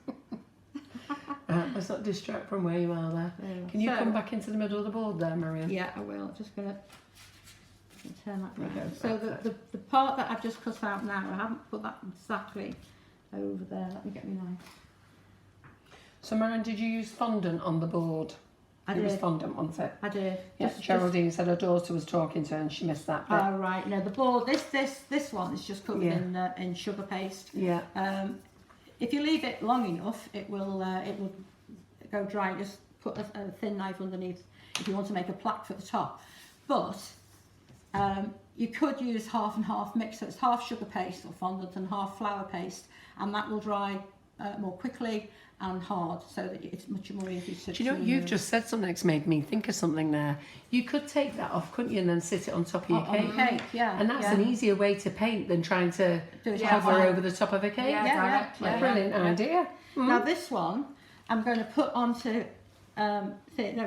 Let's not distract from where you are there. Can you come back into the middle of the board there, Marion? Yeah, I will. Just going to turn that round. So the part that I've just cut out now, I haven't put that exactly over there. Let me get my knife. So Marion, did you use fondant on the board? It was fondant, wasn't it? I did. Yeah, Geraldine said her daughter was talking to her and she missed that bit. Oh right, no, the board. This one is just covered in sugar paste. Yeah. If you leave it long enough, it will go dry. Just put a thin knife underneath if you want to make a plaque for the top. But you could use half and half mix, so it's half sugar paste or fondant and half flour paste, and that will dry more quickly and hard, so that it's much more easy to. Do you know what you've just said? Something that's made me think of something there. You could take that off, couldn't you, and then sit it on top of your cake? On the cake, yeah. And that's an easier way to paint than trying to Do it hover outside. over the top of a cake. directly. Brilliant idea. Now this one, I'm going to put onto. Now,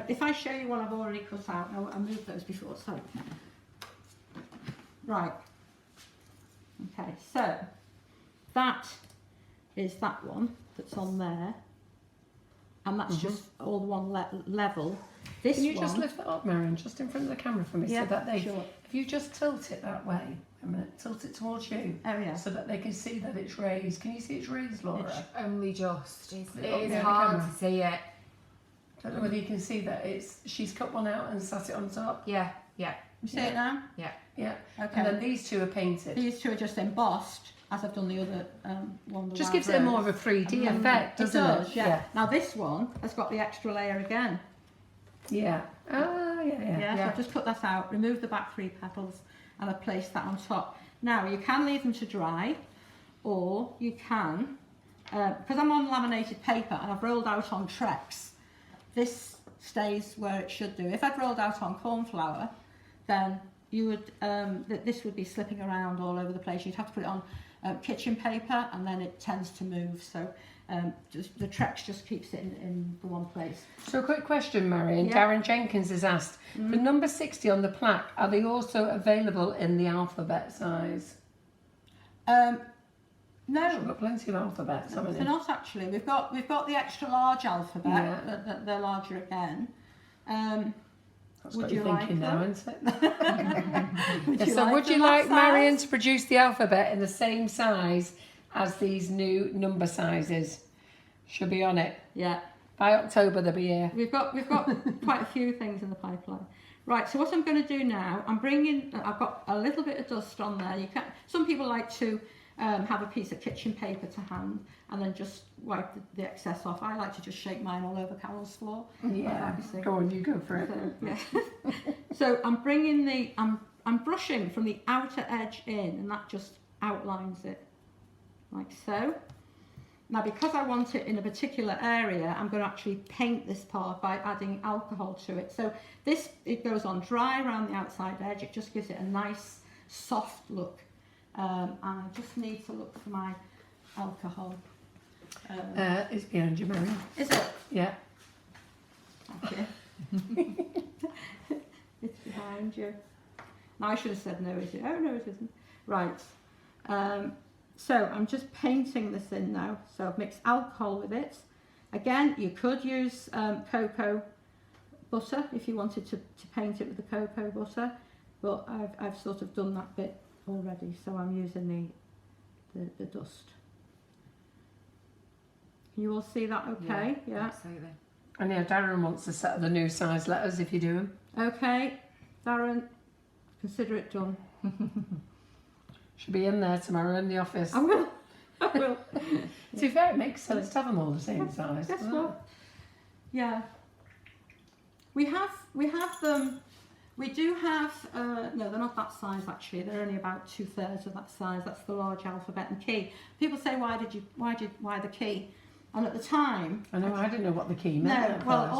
if I show you one I've already cut out, I moved those before. Sorry. Right. Okay, so that is that one that's on there, and that's just all one level. This Can you one, just lift that up, Marion, just in front of the camera for me, Yeah, so that they, sure. if you just tilt it that way, a minute, tilt it towards you, Oh yeah. so that they can see that it's raised. Can you see it's raised, Laura? It's only just. It it up is there, the hard camera? to see it. Don't know whether you can see that she's cut one out and sat it on top. Yeah. You see it now? Yeah. Okay. And then these two are painted. These two are just embossed, as I've done the other one. The Just wild gives it more of rose. a 3D effect, It doesn't does, it? yeah. Now this one has got the extra layer again. Yeah. Oh, yeah. Yeah, so Yeah. I've just put that out, remove the back 3 petals, and I've placed that on top. Now you can leave them to dry, or you can, because I'm on laminated paper and I've rolled out on Trex, this stays where it should do. If I'd rolled out on corn flour, then you would, this would be slipping around all over the place. You'd have to put it on kitchen paper, and then it tends to move. So just the Trex just keeps it in the one place. So a quick question, Marion. Yeah. Darren Jenkins has asked, the number 60 on the plaque, are they also available in the alphabet size? No, We've got plenty of alphabets, haven't they're we? not actually. We've got the extra large alphabet. Yeah. They're larger again. That's Would got you you like thinking now, them? isn't it? Would So would you them like that Marion size? to produce the alphabet in the same size as these new number sizes? She'll be on it. Yeah, By October they'll be here. we've got quite a few things in the pipeline. Right, so what I'm going to do now, I've got a little bit of dust on there. Some people like to have a piece of kitchen paper to hand and then just wipe the excess off. I like to just shake mine all over Carol's floor. Yeah. Obviously. Go on, you go for it. So, yeah. So I'm brushing from the outer edge in, and that just outlines it like so. Now, because I want it in a particular area, I'm going to actually paint this part by adding alcohol to it. So it goes on dry around the outside edge. It just gives it a nice soft look. And I just need to look for my alcohol. It's behind you, Marion. Is it? Yeah. Thank you. It's behind you. Now, I should have said no, is it? Oh, no, it isn't. Right. So I'm just painting this in now. So I've mixed alcohol with it. Again, you could use cocoa butter if you wanted to paint it with the cocoa butter, but I've sort of done that bit already, so I'm using the dust. Can you all see that okay? Yeah. Absolutely. And yeah, Darren wants a set of the new size letters if you do them. Okay, Darren, consider it done. Should be in there tomorrow in the office. I will. I will. To be fair, it makes sense to have them all the same size. Guess doesn't it? what? Yeah. We have them. We do have. No, they're not that size actually. They're only about 2/3 of that size. That's the large alphabet and key. People say, why the key? And at the time, I know, I didn't know what the key meant. no. at Well, first.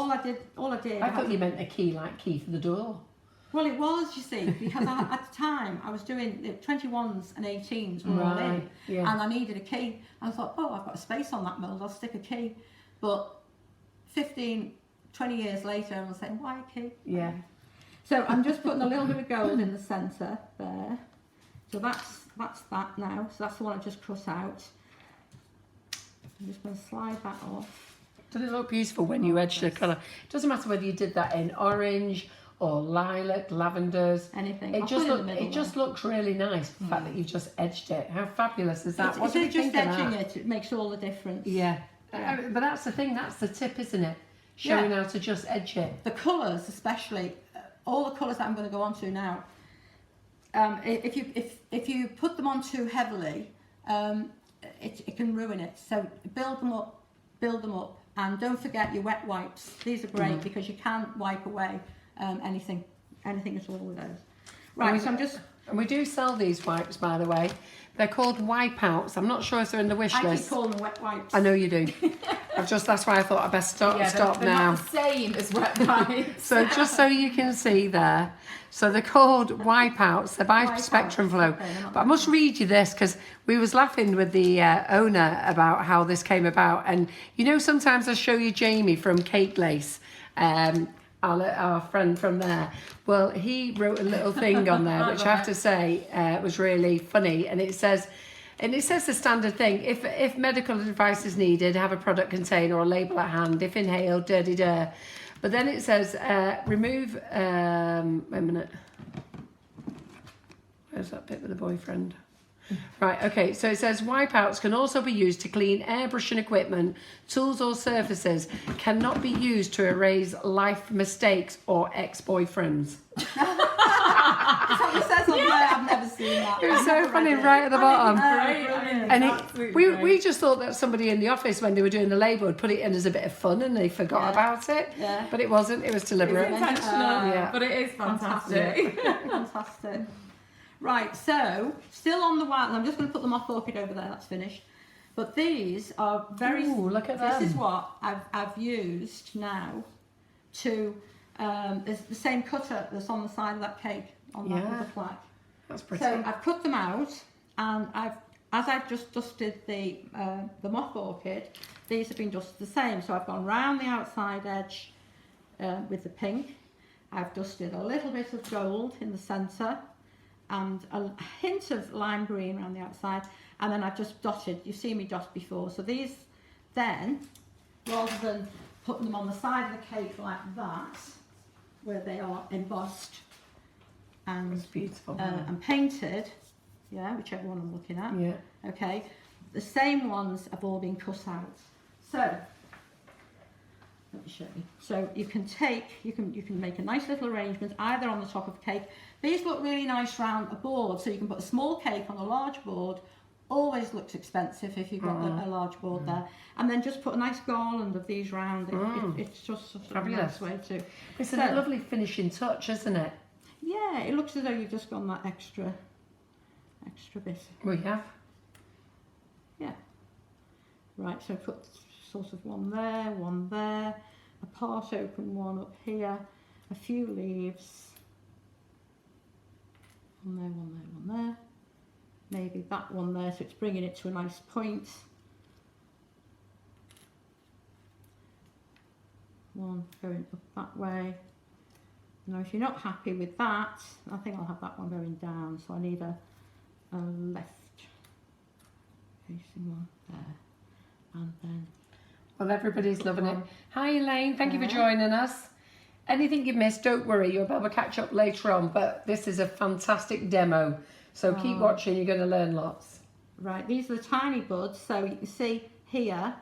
all I did. I thought you meant a key like key for the door. Well, it was, you see, because at the time I was doing 21s and 18s were all in, Right, yeah. and I needed a key. I thought, oh, I've got a space on that mould, I'll stick a key. But 15, 20 years later, I was saying, why a key? Yeah. So I'm just putting a little bit of gold in the centre there. So that's that now. So that's the one I just cut out. I'm just going to slide that off. Doesn't it look beautiful when you edge the colour? It doesn't matter whether you did that in orange or lilac, lavenders. Anything. It I'll just put it in the middle it just looks really nice. The fact that you've just edged it. How fabulous is that? What do you It's just think of edging that? it makes all the difference. Yeah. Yeah. But that's the thing. That's the tip, isn't it? Showing Yeah. how to just edge it. The colours, especially, all the colours that I'm going to go on to now. If you put them on too heavily, it can ruin it. So build them up, and don't forget your wet wipes. These are great because you can't wipe away anything at all with those. Right, so I'm just... And we do sell these wipes, by the way. They're called wipeouts. I'm not sure if they're in the wish I list. keep calling them wet wipes. I know you do. That's why I thought I'd best stop they're now. not the same as wet wipes. So just so you can see there. So they're called wipeouts. They're by Wipeouts, Spectrum Flow. okay, they're not But I must read you this because we was laughing with the owner about how this came about. And you know, sometimes I show you Jamie from Cake Lace. Our friend from there. Well, he wrote a little thing on there, which I have to say was really funny. And it says the standard thing: if medical advice is needed, have a product container or a label at hand. If inhaled, da. But then it says remove. Wait a minute. Where's that bit with the boyfriend? Right, okay, so it says wipeouts can also be used to clean airbrushing equipment, tools or surfaces, cannot be used to erase life mistakes or ex-boyfriends. That's what it says on there. I've never seen that. It was so funny, right at the bottom. Brilliant. And we just thought that somebody in the office, when they were doing the label, would put it in as a bit of fun and they forgot about it. Yeah. But it wasn't, it was deliberate. It's intentional, Yeah. but it is fantastic. Fantastic. Right, so still on the wild. I'm just going to put them off Orchid over there. That's finished. But these are very. Ooh, look at this them. is what I've used now to. There's the same cutter that's on the side of that cake on that Yeah. little plaque. That's pretty. So I've cut them out, and as I've just dusted the moth orchid, these have been dusted the same. So I've gone round the outside edge with the pink. I've dusted a little bit of gold in the centre, and a hint of lime green around the outside, and then I've just dotted. You've seen me dot before. So these, then, rather than putting them on the side of the cake like that, where they are embossed and It's beautiful. and painted, yeah, whichever one I'm looking at. Yeah. Okay, the same ones have all been cut out. So let me show you. So you can make a nice little arrangement either on the top of a cake. These look really nice round a board, so you can put a small cake on a large board. Always looks expensive if you've got a large board there. And then just put a nice garland of these round. It's just sort of a nice way to. It's a lovely finishing touch, isn't it? Yeah, it looks as though you've just gone that extra bit. We have. Yeah. Right, so put sort of one there, a part open one up here, a few leaves. One there. Maybe that one there, so it's bringing it to a nice point. One going up that way. Now if you're not happy with that, I think I'll have that one going down, so I need a left facing one there. And then... Well, everybody's loving it. Hi Elaine, thank you for joining us. Anything you've missed, don't worry, you'll be able to catch up later on, but this is a fantastic demo. So keep watching, you're going to learn lots. Right, these are the tiny buds, so you can see here,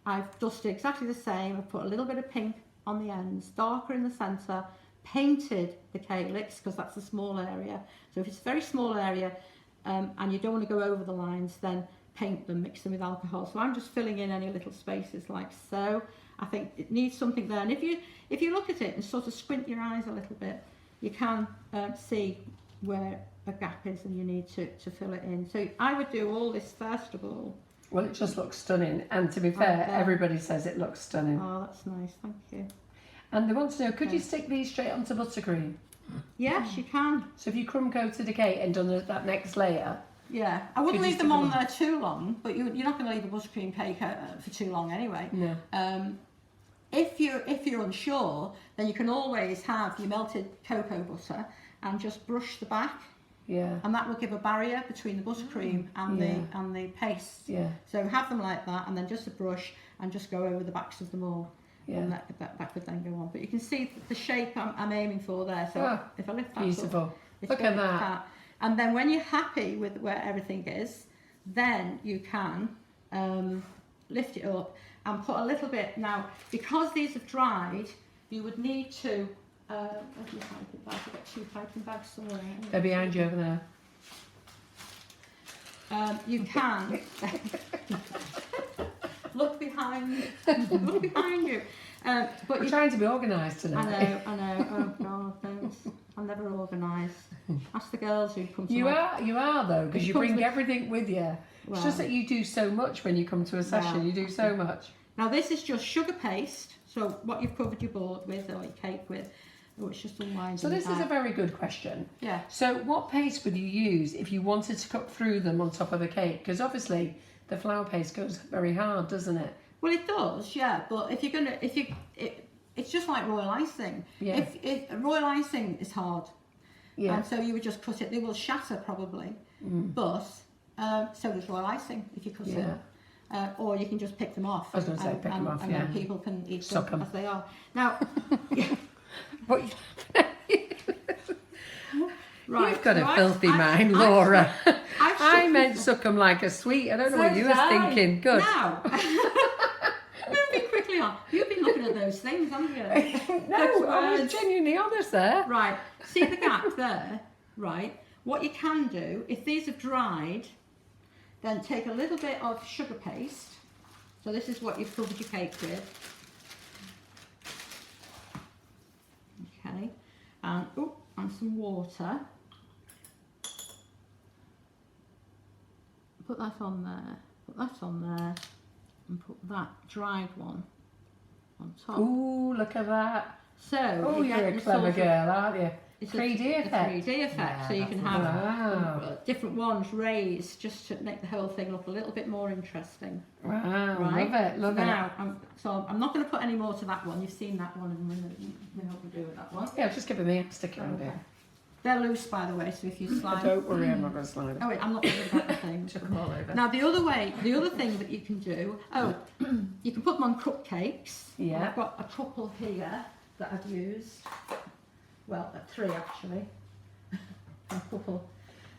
I've dusted exactly the same. I've put a little bit of pink on the ends, darker in the centre, painted the calyx, because that's a small area. So if it's a very small area and you don't want to go over the lines, then paint them, mix them with alcohol. So I'm just filling in any little spaces like so. I think it needs something there. And if you look at it and sort of squint your eyes a little bit, you can see where a gap is and you need to fill it in. So I would do all this first of all. Well, it just looks stunning. And to be fair, everybody says it looks stunning. Oh, that's nice, thank you. And they want to know, could you stick these straight onto buttercream? Yes, you can. So if you crumb coated a cake and done that next layer. Yeah, I wouldn't Could you leave them stick on them there too long, but you're not going to leave a buttercream cake for too long anyway. No. If you're unsure, then you can always have your melted cocoa butter and just brush the back. Yeah. And that will give a barrier between the buttercream and the paste. Yeah. So have them like that, and then just a brush and just go over the backs of them all. Yeah. And that could then go on. But you can see the shape I'm aiming for there. So if I lift that beautiful. up, it's Look at that. And then when you're happy with where everything is, then you can lift it up and put a little bit. Now, because these have dried, you would need to. Where's my piping bag? I've got 2 piping bags somewhere. They're behind you over there. you can look behind you. But We're you, trying to be organised tonight. I know. Oh God, thanks. I'm never organised. Ask the girls who come to You my... are though, because you comes bring with- everything with you. It's Well, just that you do so much when you come to a session. Well, You do so much. now this is just sugar paste. So what you've covered your board with or your cake with, oh, it's just unwinding. So this is a very good question. Yeah. So what paste would you use if you wanted to cut through them on top of a cake? Because obviously the flour paste goes very hard, doesn't it? Well, it does, yeah. But if you're gonna, it's just like royal icing. Yeah. If royal icing is hard, Yeah. and so you would just cut it. They will shatter probably, but so does royal icing if you cut it. Or you can just pick them off. I was going to say pick them off, and yeah. then people can eat Suck them 'em. as they are. Now, But right, you've got a so filthy I've- mind, I've- Laura. I've I shook meant them. suck 'em like a sweet. I don't know So what you did was I. thinking. Good. Now, moving quickly on. You've been looking at those things, haven't you? No, I was words. genuinely honest there. Right, see the gap there? Right. What you can do, if these have dried, then take a little bit of sugar paste. So this is what you've covered your cake with. Okay. And, and some water. Put that on there. Put that on there. And put that dried one on top. Ooh, look at that. So Oh, you you're get a the clever sort of- girl, aren't you? It's 3D a effect. 3D effect, Yeah, so you can that's have Wow. different ones raised just to make the whole thing look a little bit more interesting. Wow, Right. love it, love it. Now, I'm not going to put any more to that one. You've seen that one, and we know what we do with that one. Yeah, just give me a stick around Okay. here. They're loose, by the way, so if you slide. Don't worry, I'm not going to slide it. Oh wait, I'm not worried about the things. Chuck 'em all over. Now the other thing that you can do. Oh, you can put them on cupcakes. Yeah. I've got a couple here that I've used. Well, 3 actually. A couple.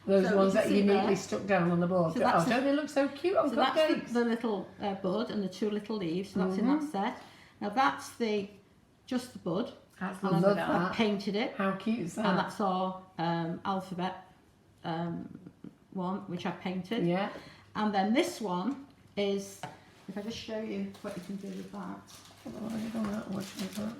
Those So ones you that see you neatly there? stuck down on the board. So Oh, that's don't they look so cute on So that's cupcakes? the little bud and the 2 little leaves. So that's in that set. Now that's just the bud. That's And love I've that. painted it. How cute is And that? that's our alphabet one, which I painted. Yeah. And then this one is, if I just show you what you can do with that. Oh, I don't know what you've got.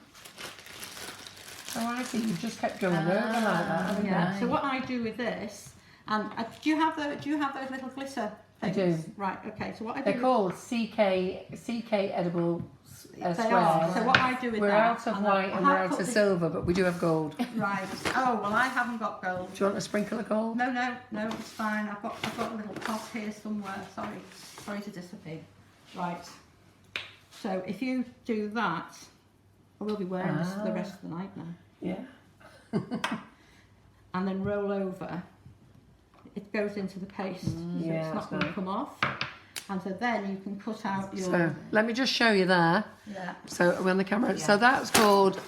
Oh, I see. You've just kept going over like that, haven't you? Yeah. So what I do with this, and do you have those little glitter I things? do. Right. Okay. So what I do. They're called CK edible They squares. are. So what I do with We're that. out of and white I and we're have out put of the- silver, but we do have gold. Do Right. Oh well, I haven't got gold. you want a sprinkle of gold? No, it's fine. I've got a little pot here somewhere. Sorry to disappear. Right. So if you do that, I will be wearing this for the rest of the night now. Yeah. And then roll over. It goes into the paste, so yeah, it's that's not going to nice. come off. And so then you can cut out your. So let me just show you there. Yeah. So we're on the camera. Yeah. So that's called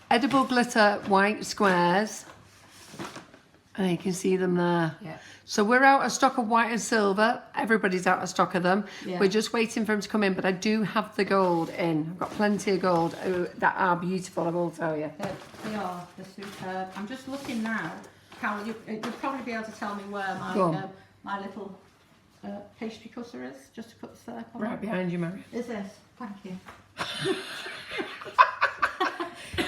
edible glitter white squares. And you can see them there. Yeah. So we're out of stock of white and silver. Everybody's out of stock of them. Yeah. We're just waiting for them to come in, but I do have the gold in. I've got plenty of gold that are beautiful, I will tell you. They are. They're superb. I'm just looking now. Carol, you'll probably be able to tell me where Go on. my little pastry cutter is, just to cut the circle. Right behind you, Marion. Is this? Thank you.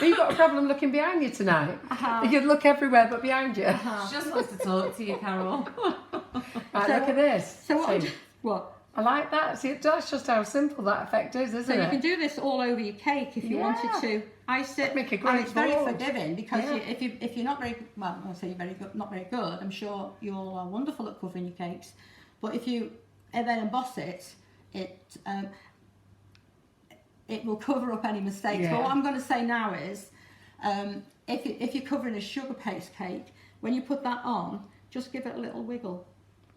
You've got a problem looking behind you tonight. You could look everywhere but behind you. She just wants to talk to you, Carol. Right, So- look at this. So what? See, What? I like that. See, that's just how simple that effect is, isn't So you it? can do this all over your cake if you wanted Yeah. to. Ice it. Make a And great it's very board. forgiving because Yeah. if you're not very well, I'll say you're very good, not very good. I'm sure you all are wonderful at covering your cakes, but if you then emboss it, it will cover up any mistakes. Yeah. But what I'm going to say now is, if you're covering a sugar paste cake, when you put that on, just give it a little wiggle.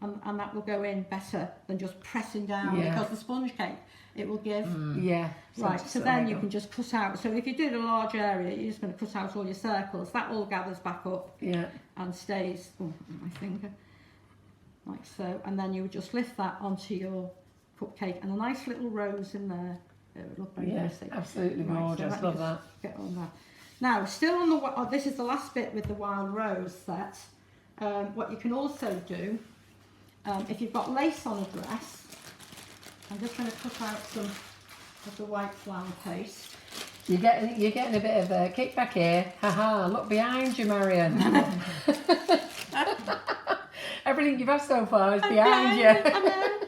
And that will go in better than just pressing down, Yeah. because the sponge cake, it will give. Yeah. Right, so just then like you can just cut out. So if you did a large area, you're just going to cut out all your circles. That all gathers back up Yeah. and stays, my finger, like so. And then you would just lift that onto your cupcake, and a nice little rose in there. It would look very Yeah, pretty. absolutely Right, so gorgeous. let me Love just that. Get on that. Now, still on the, this is the last bit with the wild rose set. What you can also do if you've got lace on a dress, I'm just going to cut out some of the white flower paste. You're getting a bit of a kick back here. Haha, look behind you, Marion. Everything you've had so far is behind you.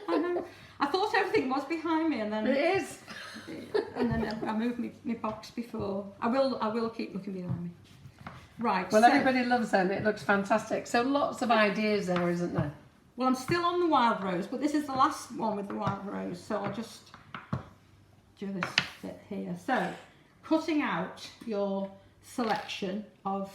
I know. I thought everything was behind me, and then It is. and then I moved my box before. I will keep looking behind me. Right. Well, so, everybody loves them. It looks fantastic. So lots of ideas there, isn't there? well, I'm still on the wild rose, but this is the last one with the wild rose, so I'll just do this bit here. So, cutting out your selection of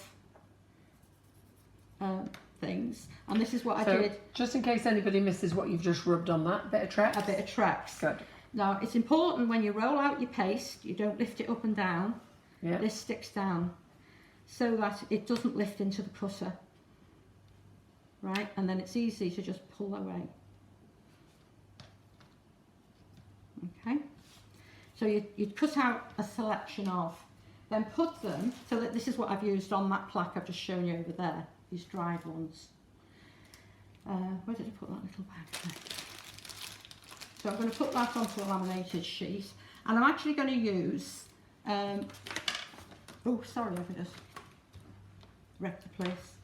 things, and this is what I did. Just in case anybody misses what you've just rubbed on that bit of Trex. A bit of Trex. Good. Now, it's important when you roll out your paste, you don't lift it up and down. Yeah. This sticks down so that it doesn't lift into the cutter. Right, and then it's easy to just pull away. Okay, so you'd cut out a selection of, then put them, so that this is what I've used on that plaque I've just shown you over there, these dried ones. Where did I put that little bag there? So I'm going to put that onto a laminated sheet, and I'm actually going to use, oh sorry, I've just wrecked the place.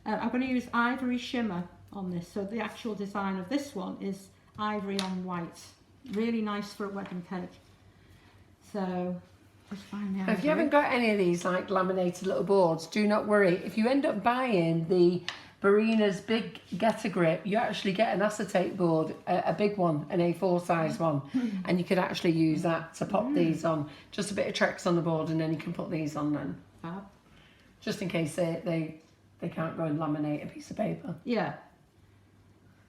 I'm going to use ivory shimmer on this, so the actual design of this one is ivory on white. Really nice for a wedding cake. So, just find the ivory. If you haven't got any of these like laminated little boards, do not worry. If you end up buying the Barina's big Getter Grip, you actually get an acetate board, a big one, an A4 size one, and you could actually use that to pop these on. Just a bit of Trex on the board, and then you can put these on then. Fab. Just in case they can't go and laminate a piece of paper. Yeah.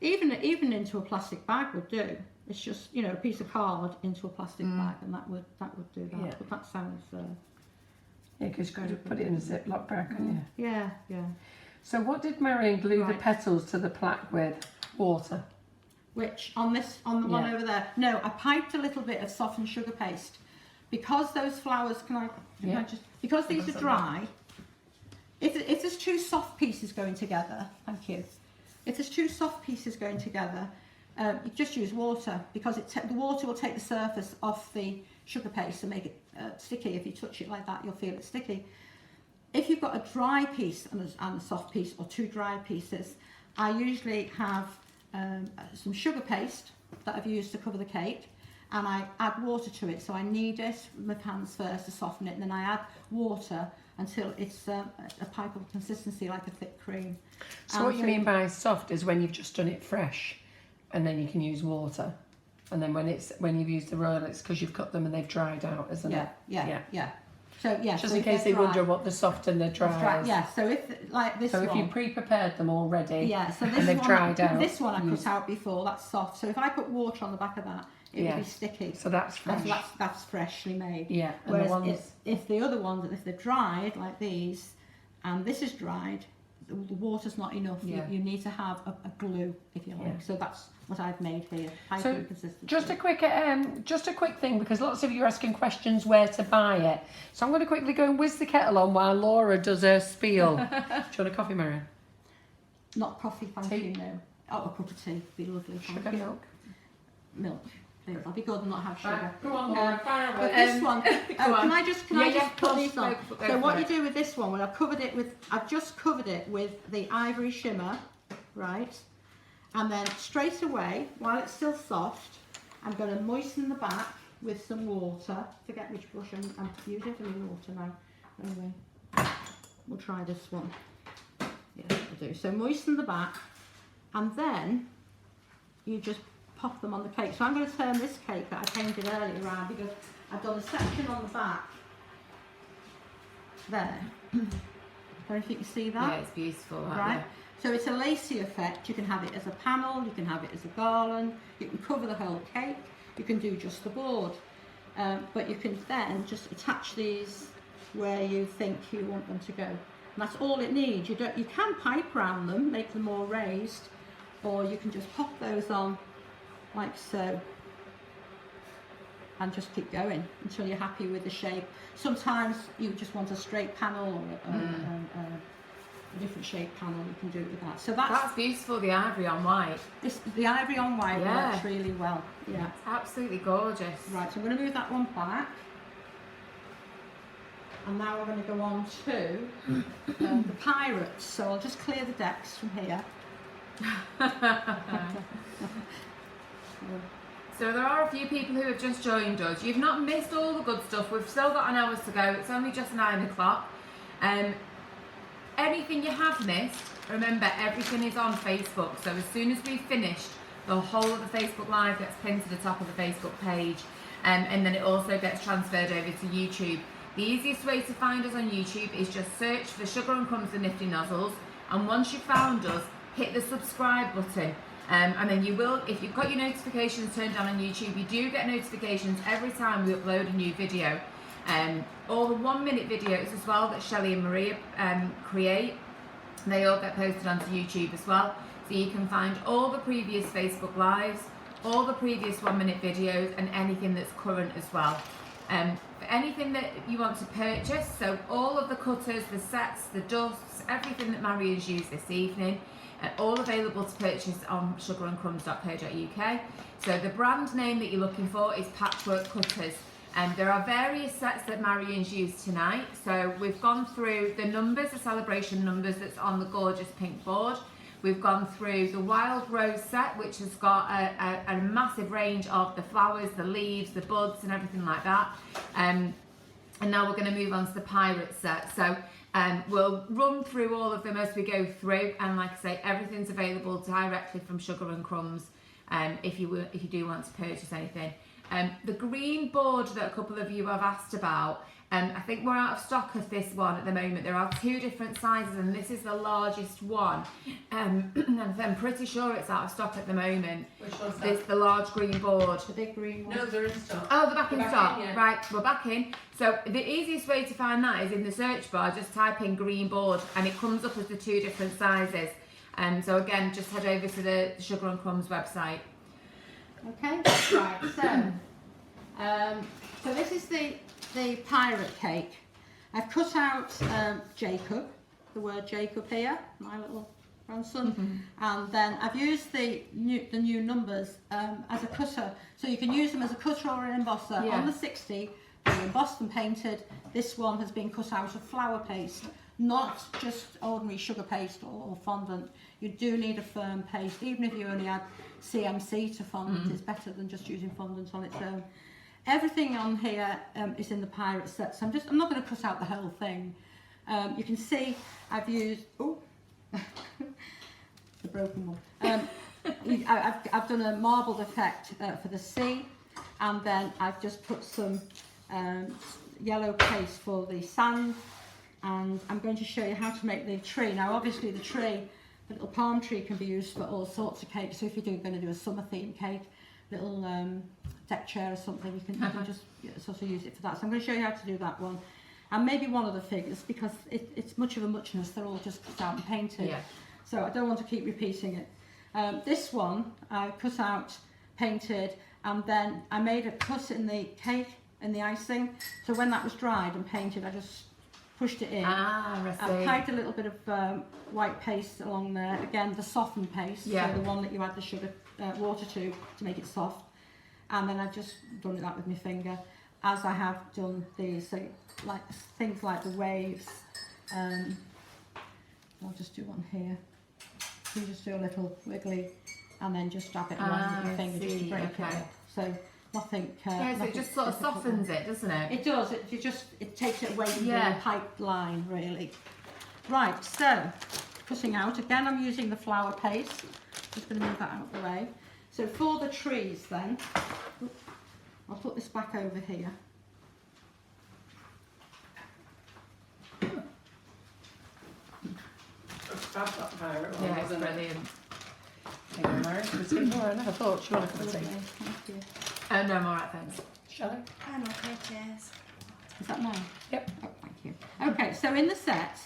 Even into a plastic bag would do. It's just, you know, a piece of card into a plastic bag, and that would do that. Yeah. But that sounds. Yeah, because you could put it in a Ziploc bag, couldn't you? Yeah, yeah. So what did Marion glue the Right. petals to the plaque with? Water. Which on the one over there? No, I piped a little bit of softened sugar paste because those flowers. Can I just because these are dry. If there's two soft pieces going together, thank you. If there's two soft pieces going together, you just use water because the water will take the surface off the sugar paste and make it sticky. If you touch it like that, you'll feel it sticky. If you've got a dry piece and a soft piece, or two dry pieces, I usually have some sugar paste that I've used to cover the cake, and I add water to it. So I knead it with my hands first to soften it, and then I add water until it's a pipeable consistency, like a thick cream. So what you mean by soft is when you've just done it fresh, and then you can use water, and then when you've used the roller, it's because you've cut them and they've dried out, isn't it? Yeah. So yeah. Just so in case they wonder what the soft and the dry is. Yeah. So if like this. So one, if you pre-prepared them already, yeah. So this and they've one, dried out. This one I cut out before. That's soft. So if I put water on the back of that, it would be sticky. So that's fresh. That's freshly made. Yeah. And Whereas the ones... if the other ones, if they're dried like these, and this is dried, the water's not enough. Yeah. You need to have a glue, if you like. Yeah. So that's what I've made here. So Consistency. just a quick thing, because lots of you are asking questions where to buy it. So I'm going to quickly go and whiz the kettle on while Laura does her spiel. Do you want a coffee, Marion? Not coffee, thank you. No. Oh, a cup of tea, be lovely. Thank Sugar, you. milk. Milk. Please. I'll be good and not have sugar. Right, go on, Laura, fire But away. this one, can I just put these on? Go So for what it. you do with this one, I've just covered it with the ivory shimmer, right? And then straight away, while it's still soft, I'm going to moisten the back with some water. Forget which brush I'm using for my water now. Anyway, we'll try this one. Yeah, we'll do. So moisten the back, and then you just pop them on the cake. So I'm going to turn this cake that I painted earlier around, because I've done a section on the back there. I don't know if you can see that. Yeah, it's beautiful. Right. So it's a Lacy effect. You can have it as a panel, you can have it as a garland, you can cover the whole cake, you can do just the board. But you can then just attach these where you think you want them to go. And that's all it needs. You can pipe round them, make them more raised, or you can just pop those on like so, and just keep going until you're happy with the shape. Sometimes you just want a straight panel, or a different shape panel, you can do it with that. So that's That's beautiful, the ivory on white. the ivory on white Yeah. works really well. Yeah. It's absolutely gorgeous. Right, so I'm going to move that one back. And now we're going to go on to the pirates. So I'll just clear the decks from here. So there are a few people who have just joined us. You've not missed all the good stuff. We've still got an hour to go. It's only just 9 o'clock. Anything you have missed, remember everything is on Facebook. So as soon as we've finished, the whole of the Facebook Live gets pinned to the top of the Facebook page. And then it also gets transferred over to YouTube. The easiest way to find us on YouTube is just search for Sugar and Crumbs and Nifty Nozzles. And once you've found us, hit the subscribe button. And then you will, if you've got your notifications turned on YouTube, you do get notifications every time we upload a new video. All the 1-minute videos as well that Shelley and Maria create, they all get posted onto YouTube as well. So you can find all the previous Facebook Lives, all the previous 1-minute videos, and anything that's current as well. For anything that you want to purchase, so all of the cutters, the sets, the dusts, everything that Marion's used this evening, all available to purchase on sugarandcrumbs.co.uk. So the brand name that you're looking for is Patchwork Cutters. There are various sets that Marion's used tonight. So we've gone through the numbers, the celebration numbers that's on the gorgeous pink board. We've gone through the Wild Rose set, which has got a massive range of the flowers, the leaves, the buds and everything like that. And now we're going to move on to the Pirate set. So we'll run through all of them as we go through. And like I say, everything's available directly from Sugar and Crumbs if you do want to purchase anything. The green board that a couple of you have asked about, I think we're out of stock of this one at the moment. There are 2 different sizes and this is the largest one. And I'm pretty sure it's out of stock at the moment. Which one's that? This, the large green board. The big green one. No, they're in stock. Oh, they're back in stock. yeah. Right, we're back in. So the easiest way to find that is in the search bar, just type in green board and it comes up as the 2 different sizes. So again, just head over to the Sugar and Crumbs website. Okay, right, so this is the pirate cake. I've cut out Jacob, the word Jacob here, my little grandson, and then I've used the new numbers as a cutter, so you can use them as a cutter or an embosser. Yeah. On the 60, they're embossed and painted. This one has been cut out of flour paste, not just ordinary sugar paste or fondant. You do need a firm paste, even if you only add CMC to fondant, it's better than just using fondant on its own. Everything on here is in the pirate set, so I'm not going to cut out the whole thing. You can see I've used the broken one. I've done a marbled effect for the sea, and then I've just put some yellow paste for the sand, and I'm going to show you how to make the tree. Now obviously the tree, the little palm tree, can be used for all sorts of cakes, so if you're going to do a summer themed cake, little deck chair or something, you can just sort of use it for that. So I'm going to show you how to do that one, and maybe one of the figures, because it's much of a muchness. They're all just cut out and painted, so I don't want to keep repeating it. This one I cut out, painted, and then I made a cut in the cake, in the icing, so when that was dried and painted, I just pushed it in. I applied a little bit of white paste along there, again the softened paste, so the one that you add the sugar water to make it soft, and then I've just done that with my finger, as I have done these, so like things like the waves. I'll just do one here. You just do a little wiggly and then just dab it around with your finger just to break it up. So nothing. So it just sort of softens it, doesn't it? It does. It takes it away from the pipeline, really. Right. So cutting out again. I'm using the flour paste. Just going to move that out of the way. So for the trees, then I'll put this back over here. That pirate one, Yeah, it's wasn't it? brilliant. Thank you, Marion. Can we take more? I never thought she wanted a cup of tea. Thank you. Oh no, I'm alright, thanks. Shall I? I'm okay, cheers. Is that mine? Yep. Oh, thank you. Okay, so in the set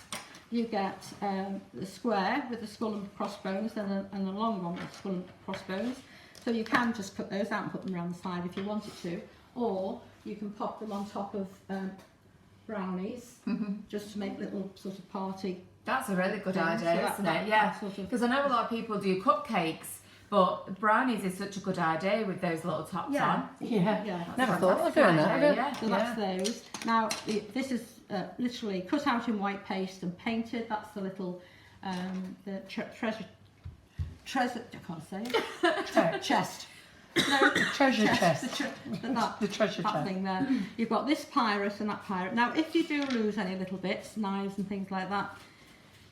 you get the square with the skull and crossbones, and the long one with the skull and crossbones. So you can just cut those out and put them around the side if you wanted to, or you can pop them on top of brownies, just to make little sort of party That's a really good So idea, that- isn't that- it? Yeah, that sort of- because I know a lot of people do cupcakes, but brownies is such a good idea with those little tops Yeah. on. Yeah. Yeah. Never That's thought of doing that. idea, have you? yeah. So that's those. Now, this is literally cut out in white paste and painted. That's the little, the treasure, I can't say it. Chest. No, Treasure chest. That The treasure that chest. thing there. You've got this pirate and that pirate. Now, if you do lose any little bits, knives and things like that,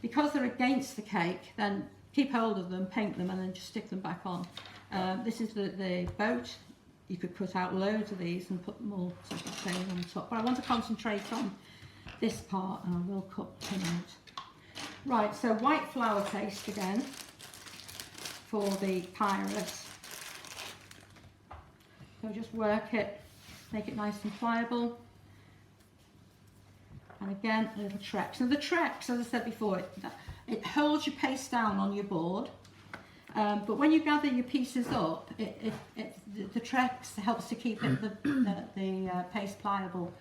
because they're against the cake, then keep hold of them, paint them, and then just stick them back on. This is the boat. You could cut out loads of these and put them all sort of thing on top. But I want to concentrate on this part, and I will cut him out. Right, so white flour paste again for the pirate. So just work it, make it nice and pliable. And again, a little trex. Now the trex, as I said before, it holds your paste down on your board. But when you gather your pieces up, the trex helps to keep it, the paste pliable,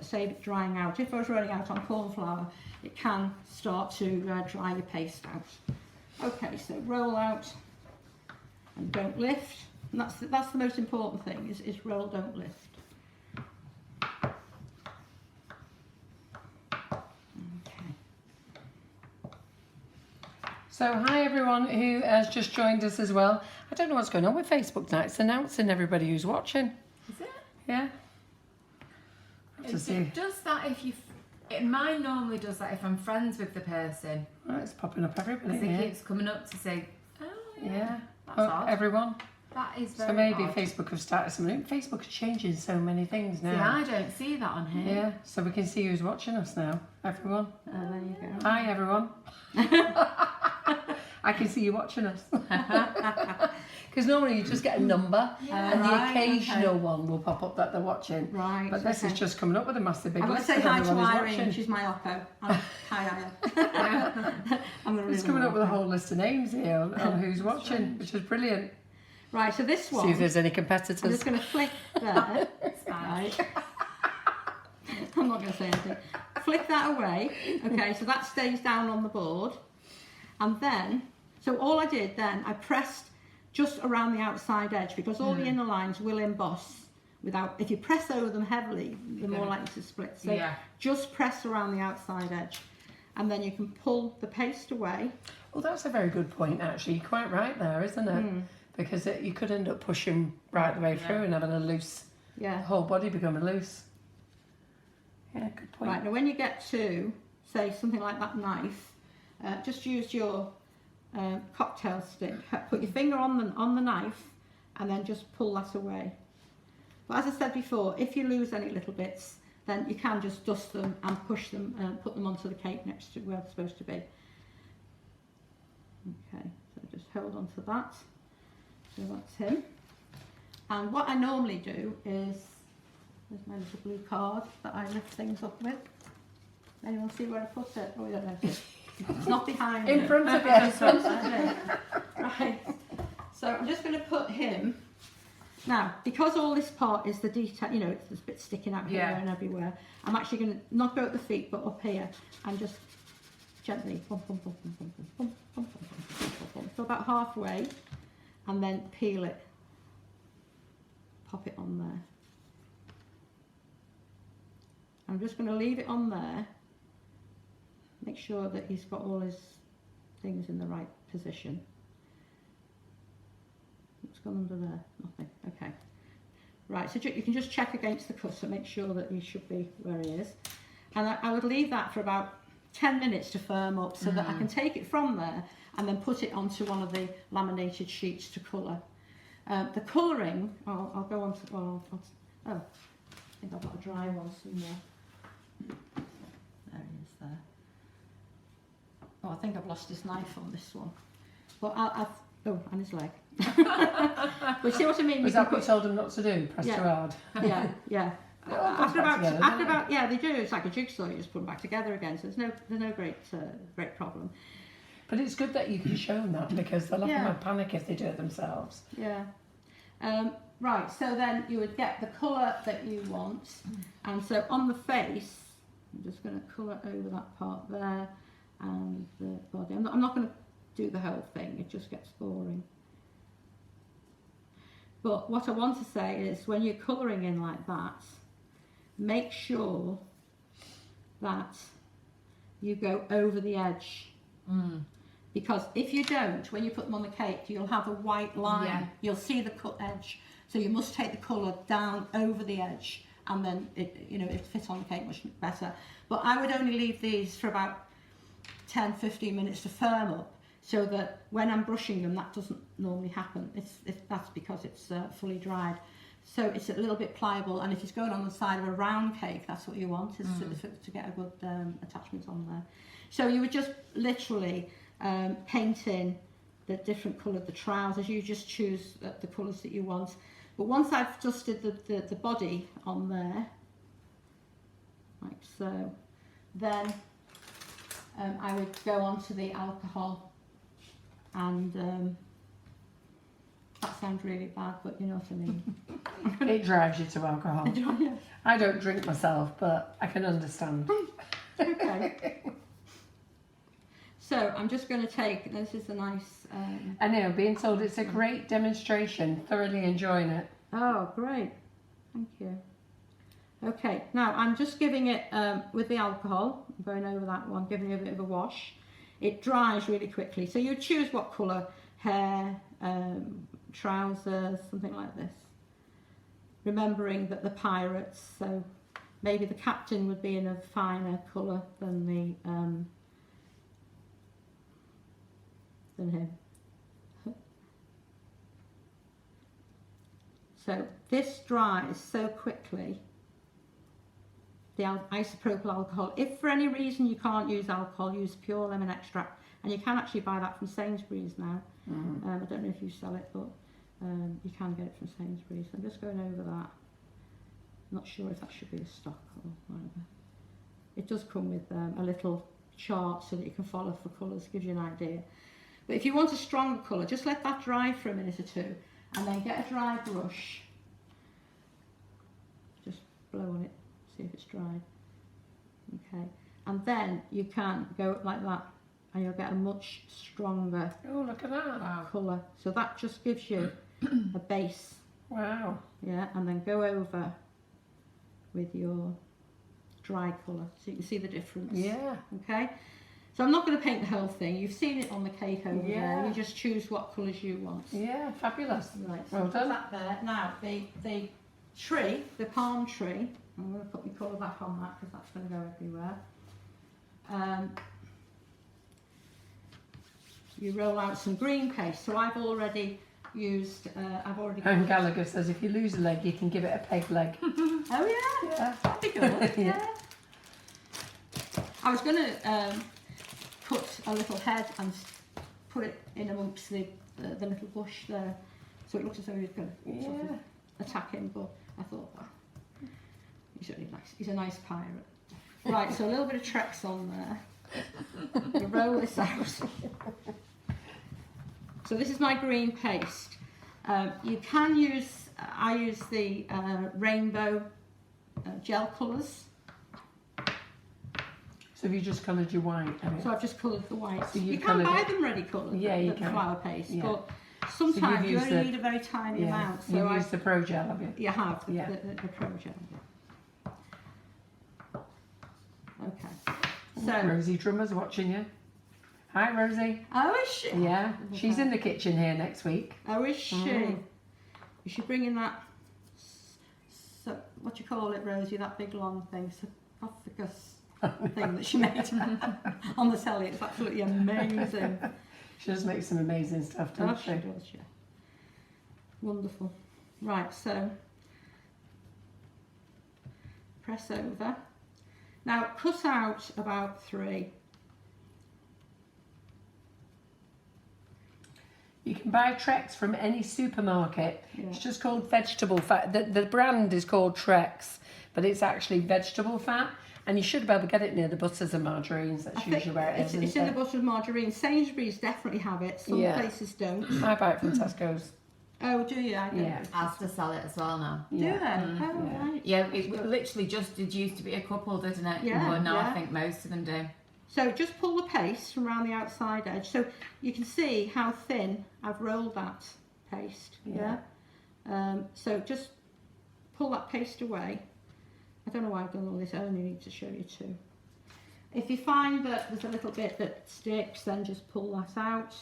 save it drying out. If I was rolling out on corn flour, it can start to dry your paste out. Okay, so roll out and don't lift. And that's the most important thing, is roll, don't lift. Okay. So hi everyone who has just joined us as well. I don't know what's going on with Facebook now. It's announcing everybody who's watching. Is it? Yeah. Have to see. It does that if you. Mine normally does that if I'm friends with the person. Right, it's popping up everybody. Because it Yeah. keeps coming up to say, oh yeah, Yeah. that's Oh, odd. everyone. That is very So maybe odd. Facebook have started something. Facebook's changing so many things See, now. I don't see that on here. Yeah, so we can see who's watching us now. Everyone. There you go. Hi everyone. I can see you watching us. Because normally you just get a number and the Right, occasional okay. one will pop up that they're watching. Right. But this is just coming up with a massive big I'm going to list say of hi to everyone who's Irene, watching. she's my oppo. Hi, Irene. I'm gonna It's read coming them up with a out. whole list of names here on who's watching, which is brilliant. Right, so this See one, if there's any I'm competitors. just going to flick there. It's fine. Right. I'm not going to say anything. Flick that away. Okay, so that stays down on the board. And then, so all I did then, I pressed just around the outside edge, because all the inner lines will emboss without, if you press over them heavily, they're more likely to split. So Yeah. just press around the outside edge. And then you can pull the paste away. Well, that's a very good point, actually. You're quite right there, isn't it? Because you could end up pushing right the way through and having a loose, Yeah. whole body becoming loose. Yeah, good point. Right, now when you get to, say, something like that knife, just use your cocktail stick. Put your finger on the knife and then just pull that away. But as I said before, if you lose any little bits, then you can just dust them and push them and put them onto the cake next to where they're supposed to be. Okay, so just hold on to that. So that's him. And what I normally do is, there's my little blue card that I lift things up with. Anyone see where I put it? Oh, we don't notice. It's not behind me. In front of you. It's in front of me. Right. So I'm just going to put him. Now, because all this part is the detail, you know, there's bits sticking out here and everywhere, I'm actually going to not go at the feet, but up here, and just gently bump, bump, bump, bump, bump, bump, bump, bump, bump, bump, bump. So about halfway, and then peel it. Pop it on there. I'm just going to leave it on there. Make sure that he's got all his things in the right position. What's gone under there? Nothing. Okay. Right, so you can just check against the cutter, make sure that he should be where he is. And I would leave that for about 10 minutes to firm up, so that I can take it from there and then put it onto one of the laminated sheets to colour. The colouring, I'll go on to, oh, I think I've got a dry one somewhere. There he is there. Oh, I think I've lost his knife on this one. But oh, and his leg. But see what I mean? Was that what you told them not to do? Press Yeah. too hard? Yeah. It all goes back together, Yeah, they do. It's like a jigsaw. You just put them back together again. So there's no great problem. But it's good that you can show them that, because they'll often Yeah. have panic if they do it themselves. Yeah. Right. So then you would get the colour that you want, and so on the face, I'm just going to colour over that part there, and the body. I'm not going to do the whole thing, it just gets boring. But what I want to say is when you're colouring in like that, make sure that you go over the edge. Because if you don't, when you put them on the cake, you'll have a white line. Yeah. You'll see the cut edge. So you must take the colour down over the edge, and then it fit on the cake much better. But I would only leave these for about 10-15 minutes to firm up, so that when I'm brushing them, that doesn't normally happen. That's because it's fully dried. So it's a little bit pliable, and if it's going on the side of a round cake, that's what you want, is to get a good attachment on there. So you would just literally paint in the different colour of the trousers. You just choose the colours that you want. But once I've dusted the body on there, like so, then I would go on to the alcohol, and that sounds really bad, but you know what I mean. It drives you to alcohol. Yeah. I don't drink myself, but I can understand. Okay. So I'm just going to take, this is a nice... I know, being told it's a great demonstration, thoroughly enjoying it. Oh, great. Thank you. Okay, now I'm just giving it, with the alcohol, I'm going over that one, giving it a bit of a wash. It dries really quickly, so you choose what colour, hair, trousers, something like this. Remembering that the pirates, so maybe the captain would be in a finer colour than him. So this dries so quickly, the isopropyl alcohol. If for any reason you can't use alcohol, use pure lemon extract, and you can actually buy that from Sainsbury's now. I don't know if you sell it, but you can get it from Sainsbury's. I'm just going over that. Not sure if that should be a stock or whatever. It does come with a little chart so that you can follow for colours, gives you an idea. But if you want a stronger colour, just let that dry for a minute or two, and then get a dry brush. Just blow on it, see if it's dried. Okay, and then you can go like that, and you'll get a much stronger Look at that. colour. So that just gives you a base. Wow. Yeah, and then go over with your dry colour so you can see the difference. Yeah. Okay, so I'm not going to paint the whole thing. You've seen it on the cake over there. You just choose what colours you want. Yeah, fabulous. Right, so Well put done. that there. Now the tree, the palm tree, I'm going to put my colour back on that because that's going to go everywhere. You roll out some green paste. So I've already used, And Gallagher says if you lose a leg, you can give it a peg leg. Oh yeah, Yeah. that'd be good. Yeah. I was going to cut a little head and put it in amongst the little bush there, so it looks as though he was going to sort of attack him. But I thought, well, he's really nice. He's a nice pirate. Right, so a little bit of Trex on there. You roll this out. So this is my green paste. You can use, I use the rainbow gel colours. So have you just coloured your white? So I've just coloured the white. So you you've can buy coloured them ready coloured, Yeah, you the can. flower paste, Yeah. but sometimes you used only the- need a very tiny amount. So You've used the Pro Gel, have you? you have the, Yeah. the Pro Gel. Okay. So, Rosie Drummer's watching you. Hi, Rosie. oh, is she? Yeah, she's in the kitchen here next week. Oh, is she? Mm. Is she bringing that, what do you call it, Rosie, that big long thing, sarcophagus thing that she made on the telly? It's absolutely amazing. She does make some amazing stuff, Oh, doesn't she she? does, yeah. Wonderful. Right, so press over. Now cut out about 3. You can buy Trex from any supermarket. Yeah. It's just called vegetable fat. The brand is called Trex, but it's actually vegetable fat. And you should be able to get it near the butters and margarines. That's I think usually where it is. it's in the butter and margarine. Sainsbury's definitely have it. Some Yeah. places don't. I buy it from Tesco's. Oh, do you? I don't. Yeah. Asda sell it as well now. Do Yeah. they? Oh, Yeah. right. Yeah, it literally just did used to be a couple, didn't it? Yeah, But now yeah. I think most of them do. So just pull the paste from around the outside edge. So you can see how thin I've rolled that paste. Yeah. So just pull that paste away. I don't know why I've done all this. I only need to show you two. If you find that there's a little bit that sticks, then just pull that out.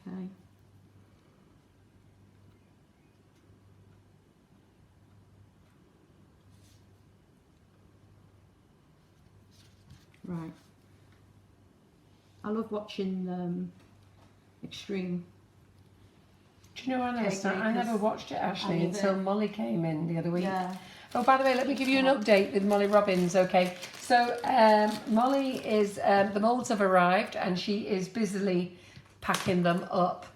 Okay. Right. I love watching Extreme. Do you know what I never watched it actually I until Molly came in the other week. Yeah. Oh, by the way, let me give you an update with Molly Robbins, okay? So, Molly is, the moulds have arrived and she is busily packing them up.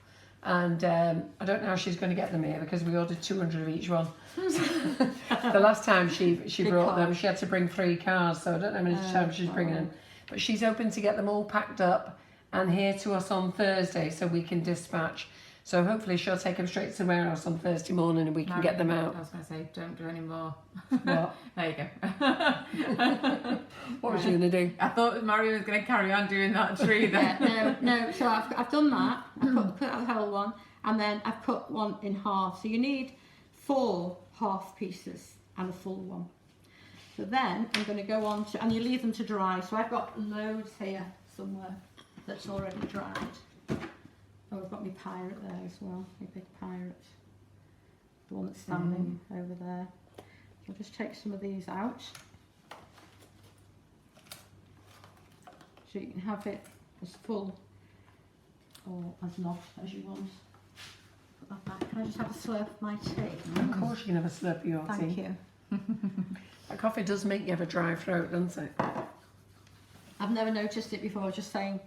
And I don't know how she's going to get them here because we ordered 200 of each one. The last time she brought them, she had to bring 3 cars, so I don't know how many times she's bringing them. But she's hoping to get them all packed up and here to us on Thursday so we can dispatch. So hopefully she'll take them straight to the warehouse on Thursday morning and we can get them out. I was going to say, don't do any more. What? There you go. What was you going to do? I thought Marion was going to carry on doing that tree then. Yeah, no. So I've done that. I put out the whole one, and then I've cut one in half. So you need 4 half pieces and a full one. So then I'm going to go on to, and you leave them to dry. So I've got loads here somewhere that's already dried. Oh, I've got my pirate there as well, my big pirate. The one that's standing over there. I'll just take some of these out. So you can have it as full or as not as you want. Put that back. Can I just have a slurp of my tea? Of course you can have a slurp of your tea. Thank you. That coffee does make you have a dry throat, doesn't it? I've never noticed it before, just saying,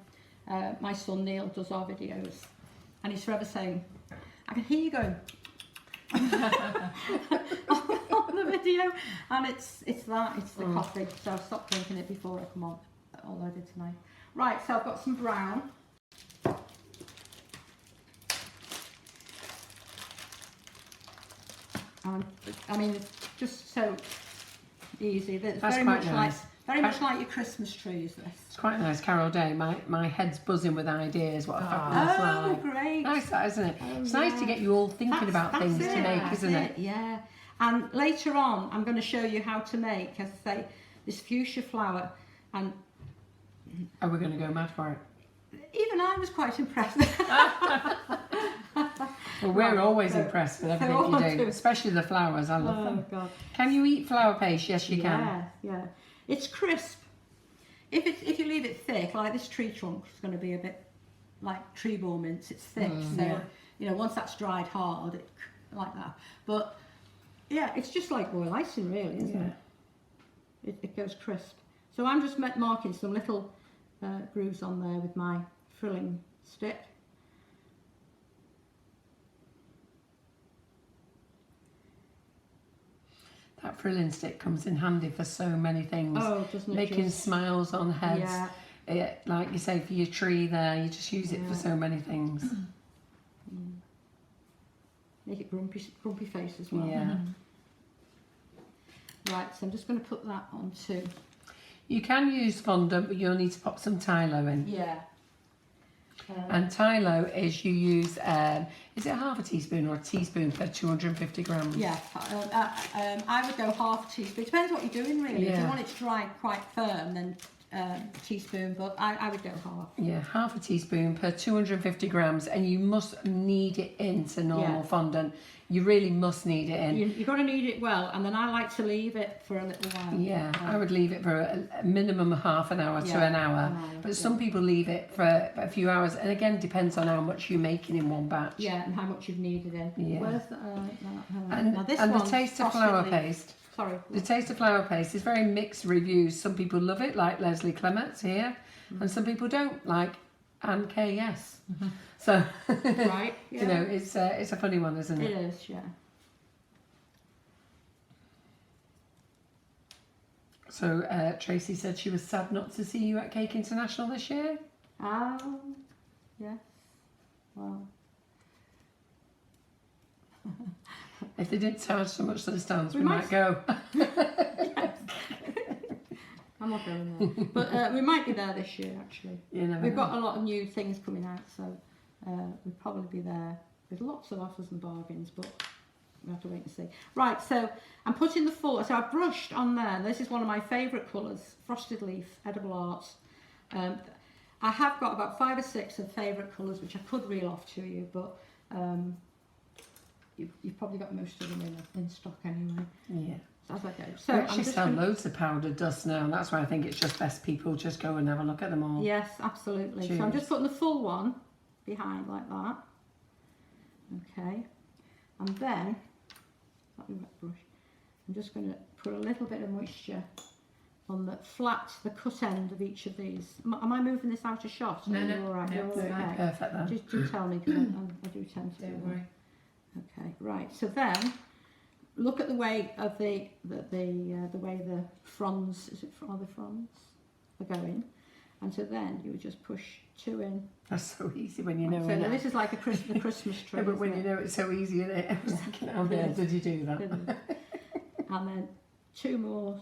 my son Neil does our videos and he's forever saying, I can hear you going on the video, and it's the coffee, so I've stopped drinking it before I come on, although I did tonight. Right, so I've got some brown. I mean, it's just so easy. It's That's very quite much nice. much like your Christmas trees. This. It's quite nice, Carol Day. My head's buzzing with ideas. What a fabulous life. Great! Nice, that, isn't it? It's nice to get you all thinking about things to make, isn't it? Yeah. And later on, I'm going to show you how to make, as I say, this fuchsia flower. And Are we going to go mad for it? even I was quite impressed. Well, we're always impressed with everything you do, especially the flowers. I love them. God. Can you eat flower paste? Yes, you can. Yeah. It's crisp. If you leave it thick, like this tree trunk is going to be a bit like tree ball mince. It's thick, so yeah. you know, once that's dried hard, like that. But yeah, it's just like oil icing, really, isn't it? It goes crisp. So I'm just marking some little grooves on there with my frilling stick. That frilling stick comes in handy for so many things. Oh, doesn't it? Making just smiles on heads. Yeah. Like you say, for your tree there, you just use it for so many things. Make it grumpy face as well. Yeah. Right, so I'm just going to put that on too. You can use fondant, but you'll need to pop some Tylo in. Yeah. And Tylo is you use, is it half a teaspoon or a teaspoon per 250 grams? Yeah, I would go half a teaspoon. It depends what you're doing, really. If Yeah. you want it to dry quite firm, then a teaspoon, but I would go half. Yeah, half a teaspoon per 250 grams, and you must knead it into normal fondant. You really must knead it in. You've got to knead it well, and then I like to leave it for a little while. Yeah, I would leave it for a minimum of half an hour to an hour. But some people leave it for a few hours, and again, depends on how much you're making in one batch. Yeah, and how much you've kneaded in. Yeah. Where's the, And this the one's taste of frosted flour leaf. paste. Sorry. The taste of flour paste is very mixed reviews. Some people love it, like Leslie Clements here, and some people don't, like Anne K. Yes. So, Right. Yeah. you know, it's a funny one, isn't It it? is, yeah. So Tracy said she was sad not to see you at Cake International this year. Oh, yes. Well. If they didn't charge so much for the stands, we We might might- go. I'm not going there. But we might be there this year, actually. You never We've know. got a lot of new things coming out, so we'll probably be there with lots of offers and bargains, but we have to wait and see. Right, so I'm putting the full, so I've brushed on there. This is one of my favourite colours, Frosted Leaf, Edible Arts. I have got about 5 or 6 of favourite colours, which I could reel off to you, but you've probably got most of them in stock anyway. Yeah. As I go. So We I'm actually just sell gonna- loads of powdered dust now, and that's why I think it's just best people just go and have a look at them all. Yes, absolutely. So I'm just putting the full one behind like that. Okay. And then, let me brush. I'm just going to put a little bit of moisture on the cut end of each of these. Am I moving this out of shot? No, Are you no, all right? no, You're all it's okay? Perfect then. Just do tell me, because I do tend to. Don't do worry. that. Okay, right. So then, look at the way of the way the fronds, are the fronds are going, and so then you would just push 2 in. That's so easy when you know So it. now this is like the Christmas tree. Yeah, but when isn't you it? know it's so easy, isn't it? I was thinking, how the hell did you do that? And then 2 more.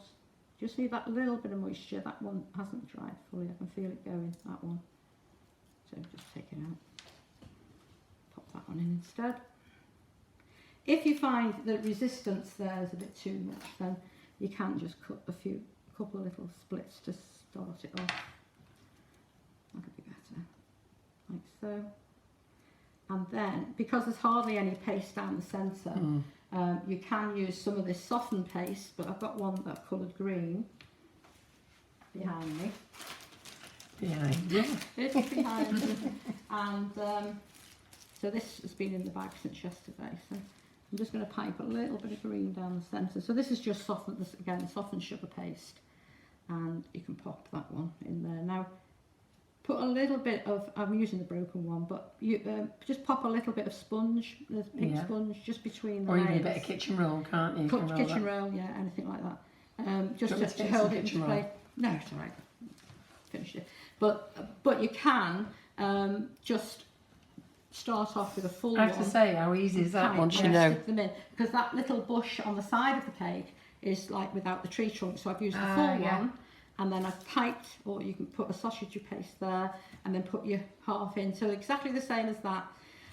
Just need that little bit of moisture. That one hasn't dried fully. I can feel it going. That one. So just take it out. Pop that one in instead. If you find the resistance there is a bit too much, then you can just cut a couple of little splits to start it off. That could be better, like so. And then, because there's hardly any paste down the centre, you can use some of this softened paste, but I've got one that's coloured green behind me. Behind you. It's behind me. And so this has been in the bag since yesterday. So I'm just going to pipe a little bit of green down the centre. So this is just softened, softened sugar paste. And you can pop that one in there. Now, put a little bit of, I'm using the broken one, but you just pop a little bit of sponge, there's pink sponge, just between the Or layers. even a bit of kitchen roll, can't you? Put kitchen roll, yeah, anything like that. Just Do you want me to to get hold some it in kitchen roll? place. No, it's all right. Finished it. But you can just start off with a full I have one. to say, how easy is that Tight, once yeah, you know? stick them in, because that little bush on the side of the cake is like without the tree trunk, so I've used the Ah, full yeah. one, and then I've piped, or you can put a sausage paste there, and then put your half in, so exactly the same as that.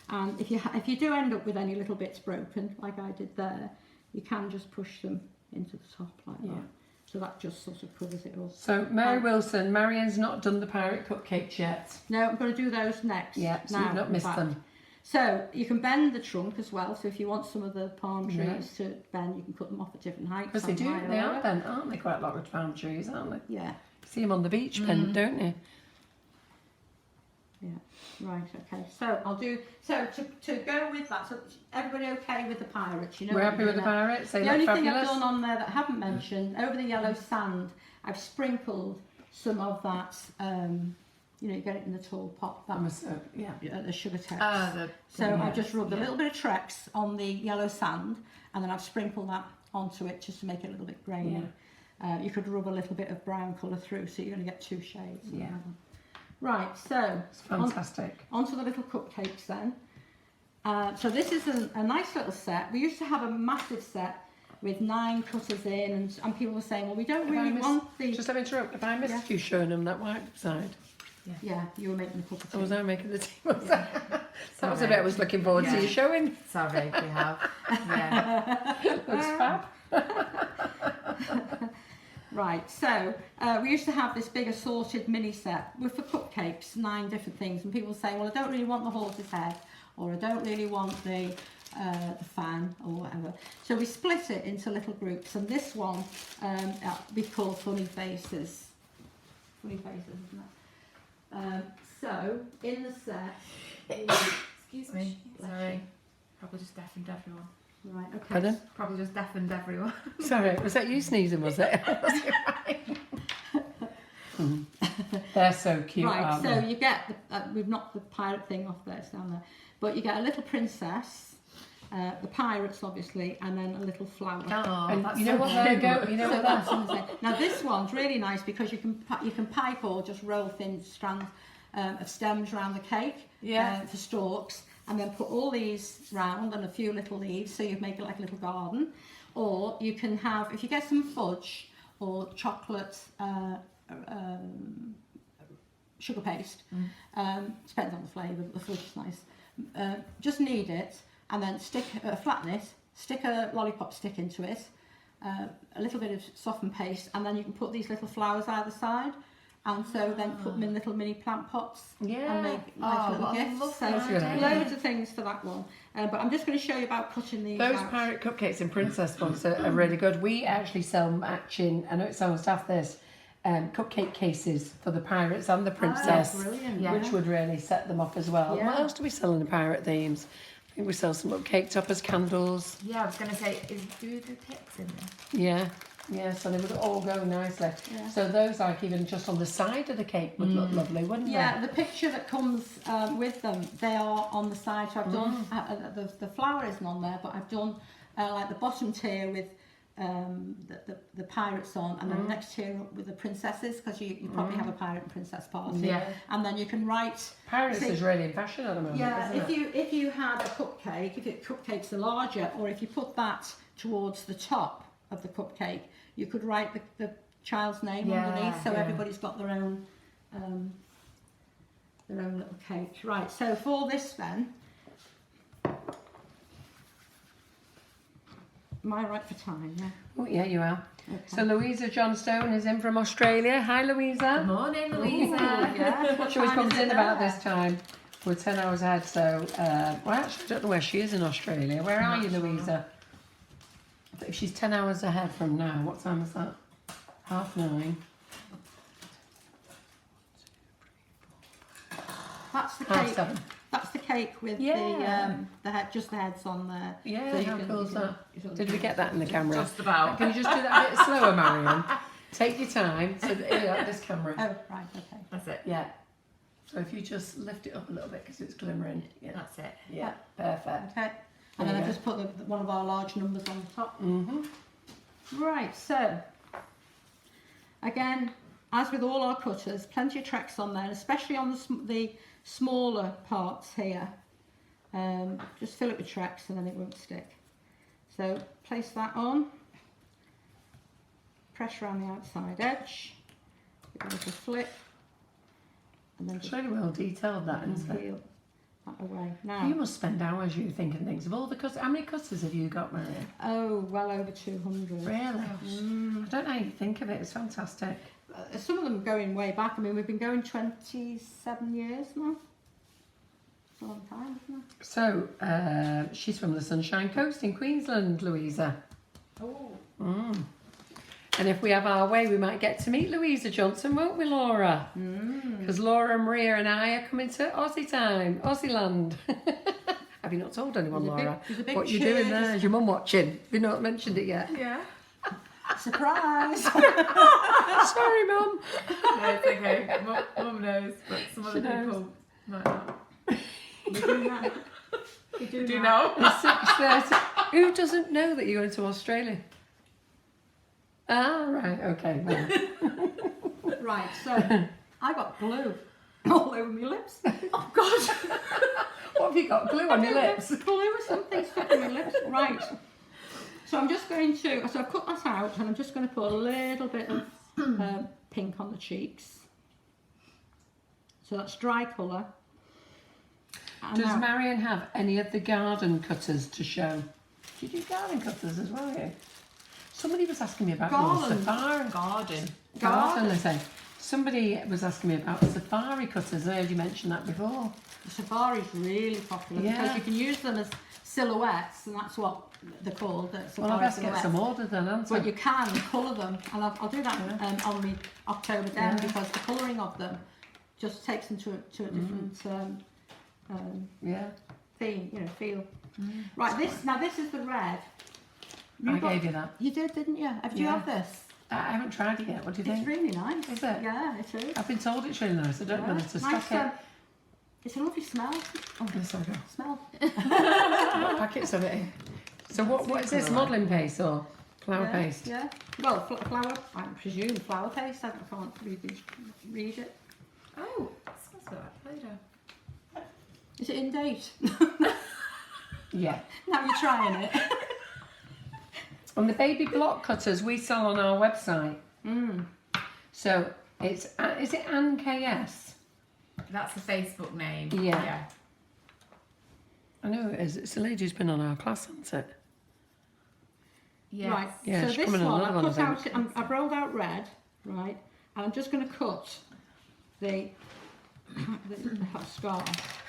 And if you do end up with any little bits broken, like I did there, you can just push them into the top like that. So that just sort of covers it all. So, Mary Wilson, Marion's not done the pirate cupcakes yet. No, I'm going to do those next. Yeah, so now, you've not in missed fact. them. So you can bend the trunk as well. So if you want some of the palm trees Yeah. to bend, you can cut them off at different heights. Because they some do, higher, they are lower. bent, aren't they? Quite a lot of palm trees, aren't they? Yeah, See them on the beach bent, don't you? yeah. Right. Okay. So I'll do. So to go with that. So everybody okay with the pirates? You know. We're what happy I'm with the doing there? pirates. They The look only fabulous. thing I've done on there that I haven't mentioned, over the yellow sand, I've sprinkled some of that. You know, you get it in the tall pot. That the sugar text. So I've just rubbed a little bit of Trex on the yellow sand, and then I've sprinkled that onto it just to make it a little bit grainy. You could rub a little bit of brown colour through, so you're going to get 2 shades. Yeah. Right, so It's fantastic. onto the little cupcakes then. So this is a nice little set. We used to have a massive set with 9 cutters in, and people were saying, well, we don't really want the... Just let me interrupt. If I missed you showing them that white side, Yeah, you were making the cup of tea. or was I making the tea? That was the bit I was looking forward to you showing. Sorry, we have. Yeah. Looks fab. Right, so we used to have this big assorted mini set with for cupcakes, 9 different things, and people were saying, well, I don't really want the horse's head, or I don't really want the fan, or whatever. So we split it into little groups, and this one we call Funny Faces. Funny Faces, isn't it? So in the set, Excuse me. Sorry. Probably just deafened everyone. right, okay. Pardon? Probably just deafened everyone. Sorry, was that you sneezing, was it? They're so cute, Right, aren't so they? you get, we've knocked the pirate thing off there, it's down there, but you get a little princess, the pirates obviously, and then a little flower. Oh, And that's you know so what they cute. go, you know So what that's that's something. Now this one's really nice because you can pipe or just roll thin strands of stems around the cake for stalks, and then put all these round and a few little leaves, so you make it like a little garden. Or you can have, if you get some fudge or chocolate sugar paste. Depends on the flavour, but the flavour's nice. Just knead it and then flatten it, stick a lollipop stick into it, a little bit of softened paste, and then you can put these little flowers either side. And so then put them in little mini plant pots and make nice little gifts. So loads of things for that one. But I'm just going to show you about cutting these Those out. Pirate Cupcakes and Princess ones are really good. We actually sell matching, I know it sounds daft this, cupcake cases for the pirates and the princess, Brilliant. which would really set them off as well. Yeah. What else do we sell in the pirate themes? I think we sell some cake toppers, candles. Yeah, I was going to say, do the tips in there? Yeah, so they would all go nicely. Yeah. So those, like even just on the side of the cake, would look lovely, wouldn't they? Yeah, the picture that comes with them, they are on the side. So I've done, the flower isn't on there, but I've done like the bottom tier with the pirates on, and then the next tier up with the princesses, because you probably have a pirate and princess party. Yeah. And then you can write... Pirates is really in fashion at the moment, Yeah, isn't it? if you had a cupcake, if your cupcakes are larger, or if you put that towards the top of the cupcake, you could write the child's name underneath, so everybody's got their own little cake. Right, so for this then, am I right for time? Yeah. Oh, yeah, you are. Okay. So Louisa Johnstone is in from Australia. Hi, Louisa. Good morning, Louisa. Yeah. What She always time comes is it in about there? this time. We're 10 hours ahead, so... well, actually, I don't know where she is in Australia. Where are you, Louisa? If she's 10 hours ahead from now, what time is that? 9:30. That's the 7:30. cake. That's the cake with Yeah. the head, just the heads on there. Yeah, So you how can- cool is you can- that? you can- Did we get that in the camera? Just about. Can you just do that a bit slower, Marion? Take your time. So this camera. Oh, right, okay. That's it. Yeah. So if you just lift it up a little bit because it's glimmering. Yeah. That's it. Yeah. Perfect. Okay. And There then you I've go. just put one of our large numbers on the top. Mhm. Right, so again, as with all our cutters, plenty of tracks on there, especially on the smaller parts here. Just fill it with tracks and then it won't stick. So place that on, press around the outside edge, give it a little flick, and then It's just really well detailed, that, isn't it? peel that away. Now, You must spend hours you thinking things. Of all the cutters, how many cutters have you got, Marion? oh, well over 200. Really? I don't know how you think of it. It's fantastic. Some of them going way back. I mean, we've been going 27 years now. It's a long time, isn't it? So, she's from the Sunshine Coast in Queensland, Louisa. Oh. And if we have our way, we might get to meet Louisa Johnson, won't we, Laura? Because Laura, Maria and I are coming to Aussie time, Aussie land. Have you not told anyone, Laura, there's a big what you're doing cheer. there? Is your mum watching? Have you not mentioned it yet? Yeah. Surprise! Sorry, Mum. No, it's okay. Mum knows, but some other people might not. You do that. You Do you that. know? It's 6:30. Who doesn't know that you're going to Australia? Ah, right, okay. Well. Right, so I got glue all over my lips. Oh God! What have you got? Glue on your lips? Glue or something stuck in my lips. Right. So I'm just going to. So I've cut that out, and I'm just going to put a little bit of pink on the cheeks. So that's dry colour. And Does now- Marion have any of the garden cutters to show? Do you do garden cutters as well, yeah? Somebody was asking me about your Garland. safari. Garden. Garden, they say. Somebody was asking me about safari cutters. I heard you mention that before. The safari's really popular Yeah. because you can use them as silhouettes, and that's what they're called. Safari Well, I best get silhouettes. some ordered then, haven't I? But you can colour them, and I'll do that on the October den because the colouring of them just takes them to a different Yeah. theme, feel. Right, this is the red. I gave you that. You did, didn't you? Do you Yeah. have this? I haven't tried it yet. What do you It's think? really nice. Is it? Yeah, it is. I've been told it's really nice. I don't know whether to Nice, stock it. it's a lovely smell. Oh, Yes, I do. smell. Packets of it. So what is this? Modelling paste or flour Yeah, paste? Yeah. Well, flour. I presume flour paste. I can't really read it. Oh, it smells like Play-Doh. Is it in date? Yeah. Now you're trying it. And the baby block cutters we sell on our website. So it's, is it Anne KS? That's the Facebook name. Yeah. I know it is. It's a lady who's been on our class, isn't it? Yes. Right, Yeah, so she's this coming on one, another one, I think. I've rolled out red, right, and I'm just going to cut the scarf.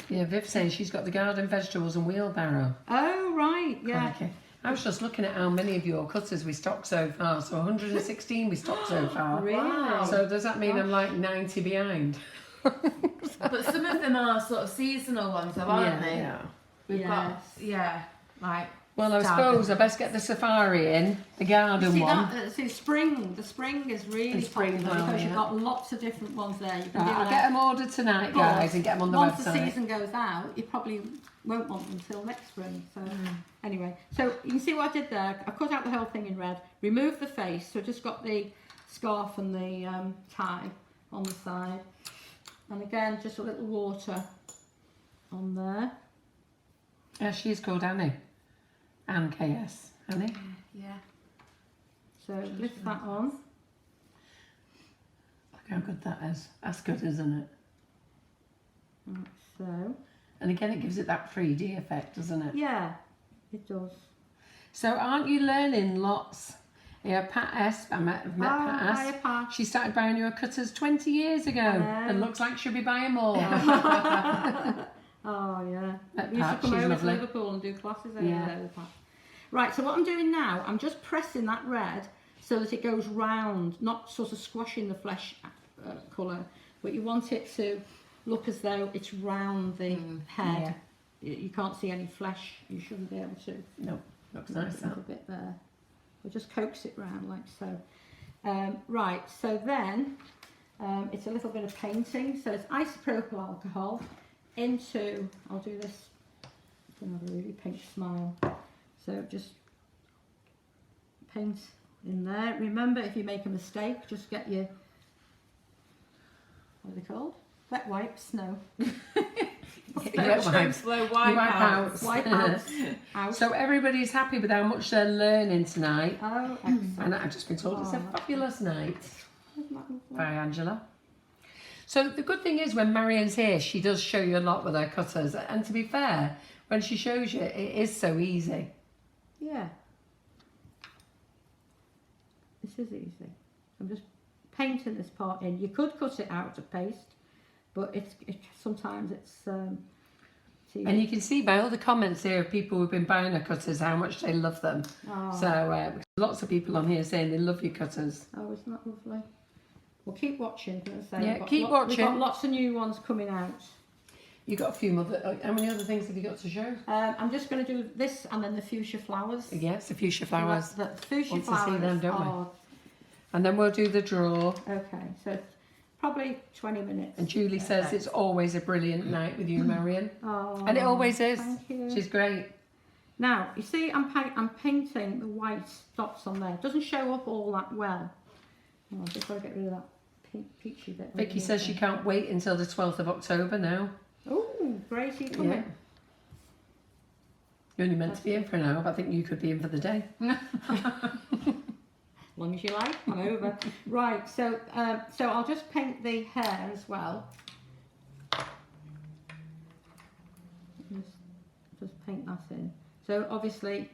Yeah, Viv's saying she's got the garden vegetables and wheelbarrow. Oh, right, yeah. Okay. I was just looking at how many of your cutters we stocked so far. So 116 we stocked so far. Really? Wow. So does that mean I'm like 90 behind? But some of them are sort of seasonal ones, though, aren't they? Yeah. We've got, Yes. like. Well, I suppose I best get the safari in, the garden See one. that? See, spring. The spring is really The spring popular one, because yeah. you've got lots of different ones there. You can Right, do I'll like- get them ordered tonight, But guys, and get them on the once the website. season goes out, you probably won't want them until next spring. So anyway, so you can see what I did there. I cut out the whole thing in red, removed the face, so just got the scarf and the tie on the side, and again just a little water on there. Yeah, she's called Annie. Anne KS. Annie? Yeah. So lift that on. Look how good that is. That's good, isn't it? Like so. And again, it gives it that 3D effect, doesn't it? Yeah, it does. So aren't you learning lots? Yeah, Pat S. I've met Pat Hiya, S. Pat. She started buying your cutters 20 years ago and looks like she'll be buying more. Oh yeah. That You should Pat, come she's over lovely. to Liverpool and do classes over Yeah. there with Pat. Right, so what I'm doing now, I'm just pressing that red so that it goes round, not sort of squashing the flesh colour, but you want it to look as though it's round the head. You can't see any flesh, you shouldn't be able to. No, looks There's nice a that. little bit there. We'll just coax it round like so. Right, so then it's a little bit of painting. So it's isopropyl alcohol into, I'll do this, I'm going to have a really pink smile. So just paint in there. Remember, if you make a mistake, just get your, what are they called? Wet wipes? No. Wet wipes. Slow You wipe out. Wipe out. Out. So everybody's happy with how much they're learning tonight. Oh, excellent. And I've just been told it's a fabulous night Isn't that lovely? by Angela. So the good thing is when Marion's here, she does show you a lot with her cutters. And to be fair, when she shows you, it is so easy. Yeah. This is easy. I'm just painting this part in. You could cut it out to paste, but sometimes it's easy. And you can see by all the comments here of people who've been buying her cutters how much they love them. Oh. So lots of people on here saying they love your cutters. Oh, isn't that lovely? Well, keep watching. As I say, Yeah, we've got keep We've watching. got lots of new ones coming out. You got a few other. How many other things have you got to show? I'm just going to do this and then the fuchsia flowers. Yes, the fuchsia flowers. The fuchsia Want to see flowers them, don't we? are And then we'll do the draw. okay. So probably 20 minutes. And Julie says it's always a brilliant night with you, Marion. Oh, And it always is. Thank you. She's great. Now, you see, I'm painting the white dots on there. It doesn't show up all that well. Oh, I've just got to get rid of that peachy bit. Vicky says she can't wait until the 12th of October now. Oh, Gracie, come Yeah. in. You're only meant to be in for an hour, but I think you could be in for the day. As long as you like, I'm over. Right, so I'll just paint the hair as well. Just paint that in. So obviously,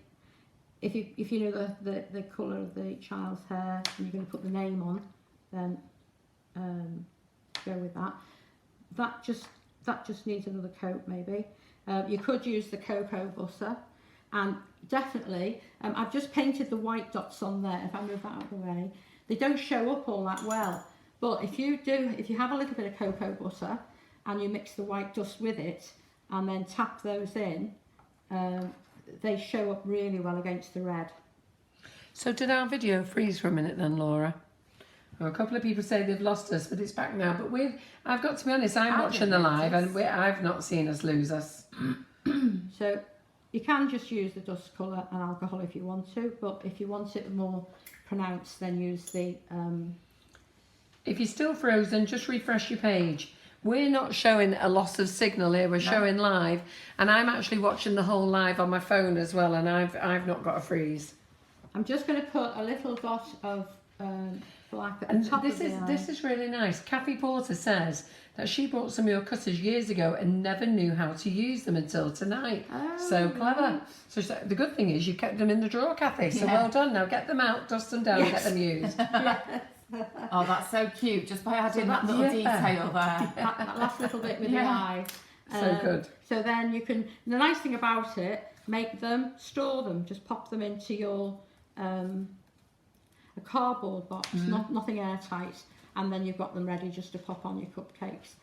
if you know the colour of the child's hair and you're going to put the name on, then go with that. That just needs another coat maybe. You could use the cocoa butter, and definitely I've just painted the white dots on there. If I move that out of the way, they don't show up all that well. But if you have a little bit of cocoa butter and you mix the white dust with it and then tap those in, they show up really well against the red. So did our video freeze for a minute then, Laura? Well, a couple of people say they've lost us, but it's back now. But I've got to be honest, I'm watching the live and I've not seen us lose us. So you can just use the dust colour and alcohol if you want to, but if you want it more pronounced, then use the... If you're still frozen, just refresh your page. We're not showing a loss of signal here, we're showing live. And I'm actually watching the whole live on my phone as well, and I've not got a freeze. I'm just going to put a little dot of black at the And top this of the eye. this is really nice. Kathy Porter says that she bought some of your cutters years ago and never knew how to use them until tonight. So clever. right. So the good thing is you kept them in the drawer, Kathy. So Yeah. well done. Now get them out, dust them down, and get them used. Oh, that's so cute. Just by adding that that's- little yeah. detail there. That last little bit with the Yeah. eye. So good. So then you can, the nice thing about it, make them, store them, just pop them into your a cardboard box, nothing airtight, and then you've got them ready just to pop on your cupcakes.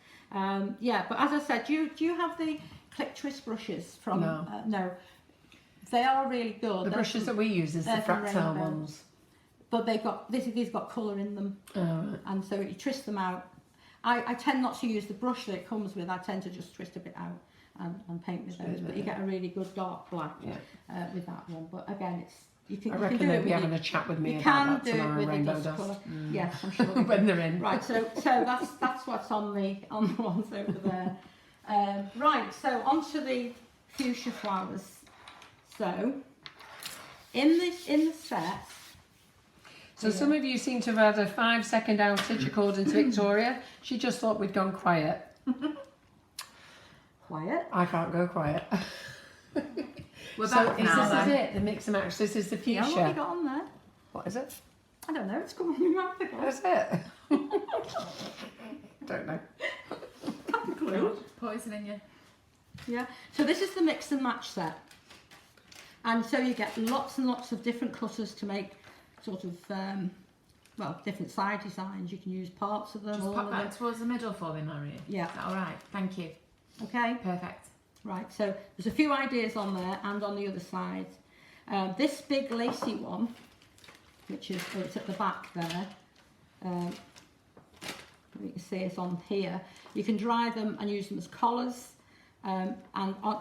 Yeah, but as I said, do you have the click twist brushes from? No. No, they are really good. The brushes that we use is the they're from fractal Rainbow. ones. But these got colour in them, Oh, right. and so you twist them out. I tend not to use the brush that it comes with. I tend to just twist a bit out and paint with those. But you get a really good dark black with that one. But again, it's you can. I you reckon can do they'll it be with having a chat with me you about can that do it tomorrow, with Rainbow the dust Dust. colour. Yes, I'm sure. we When can. they're in. Right, so that's what's on the ones over there. Right, so onto the fuchsia flowers. So in the set. So some of you seem to have had a 5-second outage according to Victoria. She just thought we'd gone quiet. Quiet. I can't go quiet. We're So back is now this then. it? The mix and match. This is the Yeah, fuchsia. what have you got on there? What is it? I don't know. It's come on my mouth again. What is it? Don't know. Haven't a clue. Poison in you. Yeah. So this is the mix and match set, and so you get lots and lots of different cutters to make sort of well, different side designs. You can use parts of them. Just all pop of that them. towards the middle for me, Marion. Yeah. Is that all right? Thank you. Okay. Perfect. Right. So there's a few ideas on there and on the other side. This big lacy one, which is it's at the back there. You can see it's on here. You can dry them and use them as collars. And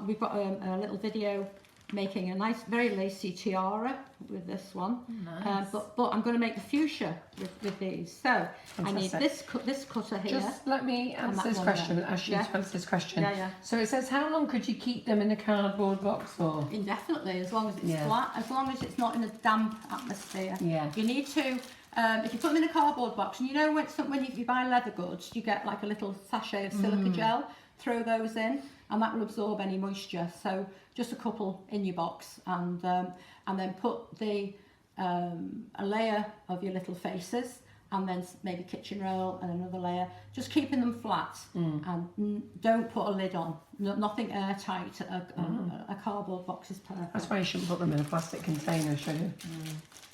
we've got a little video making a nice, very lacy tiara with this one. Nice. But I'm going to make the fuchsia with these. So I need Fantastic. this cutter here. Just let me And answer that this one question. there. Ask you Yeah. to answer this question. Yeah, yeah. So it says, how long could you keep them in a cardboard box for? Indefinitely, as long as it's Yeah. flat, as long as it's not in a damp atmosphere. Yeah. You need to, if you put them in a cardboard box, and you know when you buy leather goods, you get like a little sachet of silica gel, throw those in, and that will absorb any moisture. So just a couple in your box, and then put the a layer of your little faces, and then maybe kitchen roll and another layer, just keeping them flat, and don't put a lid on. Nothing airtight. A cardboard box is perfect. That's why you shouldn't put them in a plastic container, should you?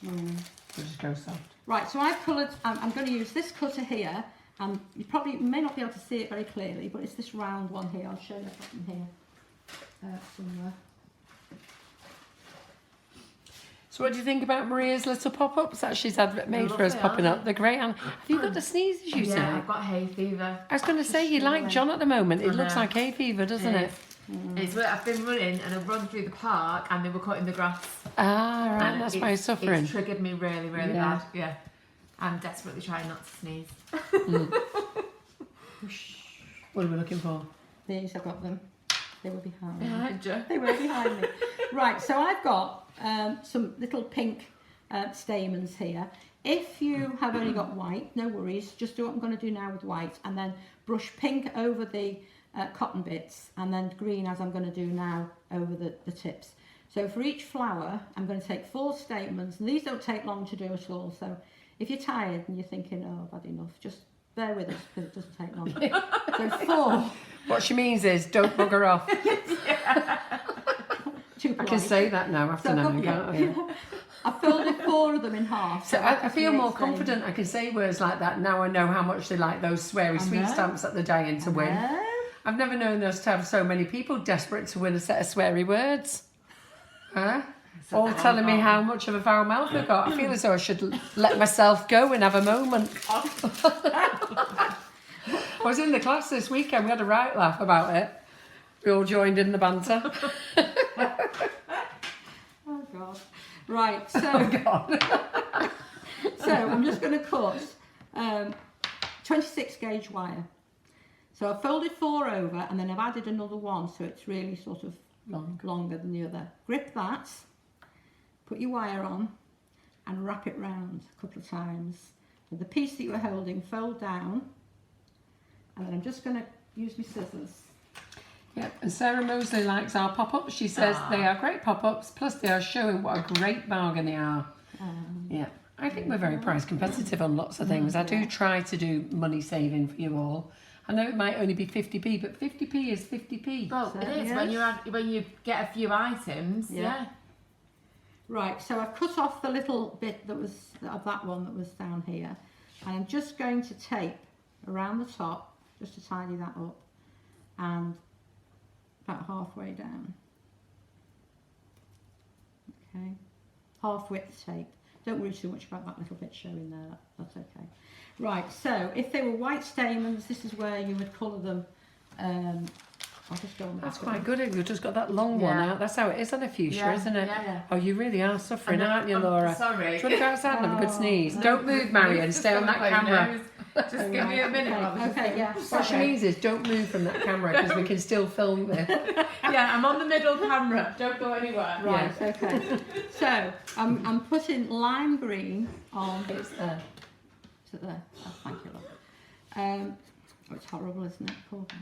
They'll just go soft. Right, so I've coloured, I'm going to use this cutter here, and you probably may not be able to see it very clearly, but it's this round one here. I'll show you from here somewhere. So what do you think about Maria's little pop-ups that she's had made for us Lovely, popping aren't up? They're great. And have you got the sneezes, you say? Yeah, I've got hay fever. I was going to say, you like John at the moment. It I looks know. like hay fever, doesn't it? It's where I've been running and I've run through the park and they were cutting the grass. Ah, right, And that's why you're suffering. It's triggered me really, really Yeah. bad. Yeah. I'm desperately trying not to sneeze. What are we looking for? These, I've got them. They were behind me. Behind you. They were behind me. Right, so I've got some little pink stamens here. If you have only got white, no worries. Just do what I'm going to do now with white, and then brush pink over the cotton bits, and then green, as I'm going to do now, over the tips. So for each flower, I'm going to take 4 stamens, and these don't take long to do at all. So if you're tired and you're thinking, oh, I've had enough, just bear with us because it doesn't take long. So 4. What she means is, don't bugger off. Too I can polite. say that now after So now. I've got- can't I? I folded 4 of them in half. So that I feel creates more the- confident. I can say words like that now. I know how much they like those sweary sweet know. stamps that they're dying to win. No. I've never known us to have so many people desperate to win a set of sweary words. Huh? All telling me how much of a foul mouth I've got. I feel as though I should let myself go and have a moment. I was in the class this weekend. We had a right laugh about it. We all joined in the banter. Oh God. Right, so God. so I'm just going to cut 26 gauge wire. So I've folded 4 over, and then I've added another one, so it's really sort of longer than the other. Grip that, put your wire on, and wrap it round a couple of times. With the piece that you were holding, fold down, and then I'm just going to use my scissors. Yep, and Sarah Mosley likes our pop-ups. She says they are great pop-ups, plus they are showing what a great bargain they are. Yeah, I think we're very price competitive on lots of things. I do try to do money saving for you all. I know it might only be 50p, but 50p is 50p. Well, So, it is yes. when you get a few items. Yeah. Right, so I've cut off the little bit that was of that one that was down here, and I'm just going to tape around the top just to tidy that up, and about halfway down. Okay, half width tape. Don't worry too much about that little bit showing there. That's okay. Right, so if they were white stamens, this is where you would colour them. I'll just go on. That's quite good. You've just got that long one out. That's how it is on a fuchsia, isn't it? Yeah. Oh, you really are suffering, aren't you, Laura? Sorry. Do you want to go outside and have a good sneeze? Don't move, Marion. Stay on that camera. Just give me a minute. Okay, yeah. What she means is don't move from that camera because we can still film it. Yeah, I'm on the middle camera. Don't go anywhere. Right, okay. So I'm putting lime green on. It's there. Is it there? Oh, thank you, love. Oh, it's horrible, isn't it? Poor guy.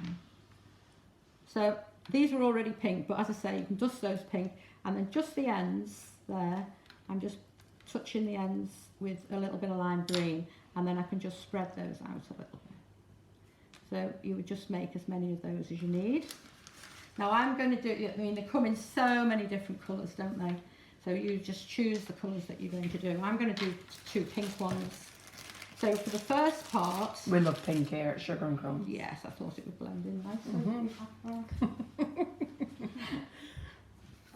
So these are already pink, but as I say, you can dust those pink, and then just the ends there, I'm just touching the ends with a little bit of lime green, and then I can just spread those out a little bit. So you would just make as many of those as you need. Now I'm going to do, I mean, they come in so many different colours, don't they? So you just choose the colours that you're going to do. I'm going to do 2 pink ones. So for the first part... We love pink here at Sugar and Crumbs. Yes, I thought it would blend in nicely.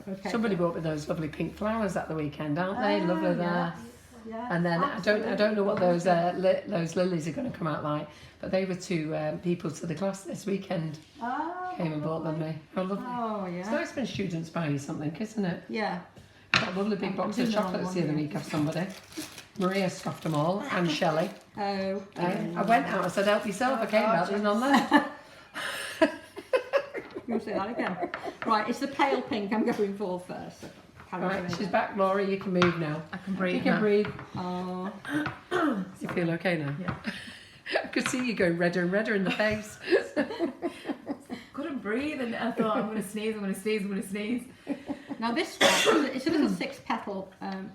Okay, Somebody bought me those lovely pink flowers at the weekend, aren't they? Lovely there. Yeah, And then I don't know what those lilies are going to come out like, but they were 2 people to the class this weekend. Came and bought them me. How lovely. Oh, yeah. It's nice when students buy you something, isn't it? Yeah. I got a lovely big box of chocolates the other week off somebody. Maria scoffed them all, and Shelley. Oh. I went out and said, help yourself. I came back, there's none left. You'll say that again. Right, it's the pale pink I'm going for first. Right, she's back, Laura. You can move now. I can breathe. You can now. breathe. Oh. You feel okay now? Yeah. I could see you going redder and redder in the face. Couldn't breathe, and I thought I'm going to sneeze. I'm going to sneeze. I'm going to sneeze. Now this one, it's a little 6-petal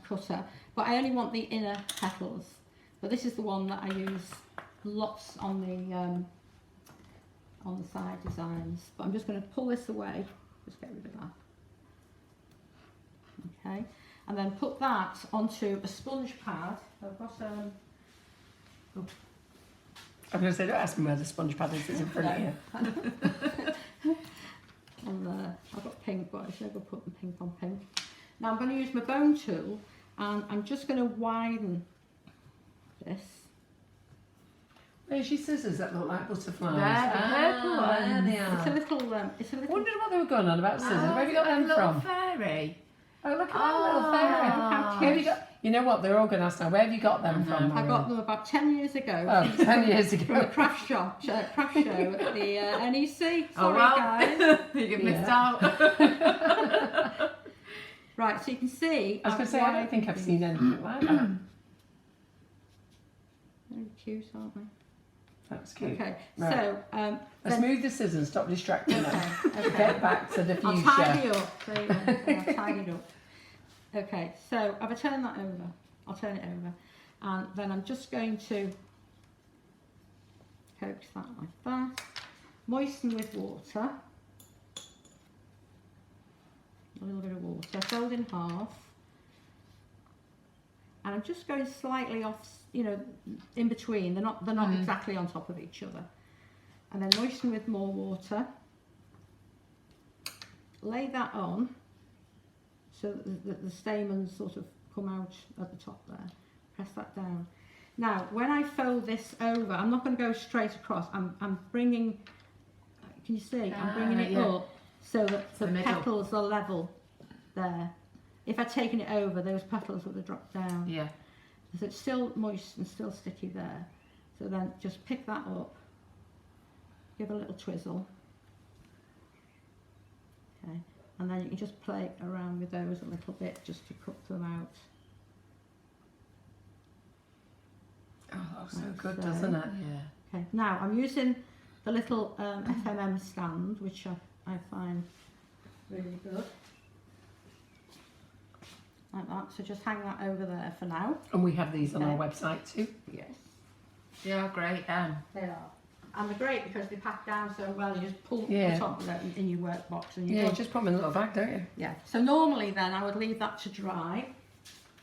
cutter, but I only want the inner petals. But this is the one that I use lots on the side designs. But I'm just going to pull this away. Just get rid of that. Okay, and then put that onto a sponge pad. I've got I'm going to say, don't ask me where the sponge pad is. It's in front of you. and I've got pink, but I should go put the pink on pink. Now I'm going to use my bone tool, and I'm just going to widen this. There's your scissors that look like butterflies. There, the purple there they It's a are. little. It's a I little. wondered what they were going on about scissors. Where have you got them little from? fairy. Oh, look at that little fairy. how Where have you got? You know what? They're all going to ask now. Where have you got them from? I got them about 10 years ago. Oh, 10 years From a ago. craft show at the NEC. Sorry, Oh, well. guys. You've missed Yeah. out. Right, so you can see. I was going to say, I don't think I've seen anything like that. Very cute, aren't they? That's cute. Okay, Right. so Let's then- move the scissors and stop distracting them. okay. Get back to the I'll tidy fuchsia. up. There you go. I'll tidy it up. Okay, so I've turned that over. I'll turn it over, and then I'm just going to coax that like that. Moisten with water. A little bit of water. Fold in half. And I'm just going slightly off, you know, in between. They're not exactly on top of each other. And then moisten with more water. Lay that on so that the stamens sort of come out at the top there. Press that down. Now, when I fold this over, I'm not going to go straight across. I'm bringing, can you see? I'm bringing it up so that the middle. petals are level there. If I'd taken it over, those petals would have dropped down. Yeah. So it's still moist and still sticky there. So then just pick that up, give a little twizzle. Okay, and then you can just play around with those a little bit just to cook them out. Oh, that looks so Like good, so. doesn't it? Yeah. Okay, now I'm using the little FMM stand, which I find really good. Like that, so just hang that over there for now. And we have these on our Okay. website too. Yes. Yeah, great. They are. And they're great because they pack down so well, you just pull Yeah. the top of it in your work box and you Yeah, go. just put them in a little bag, don't you? Yeah. So normally then I would leave that to dry.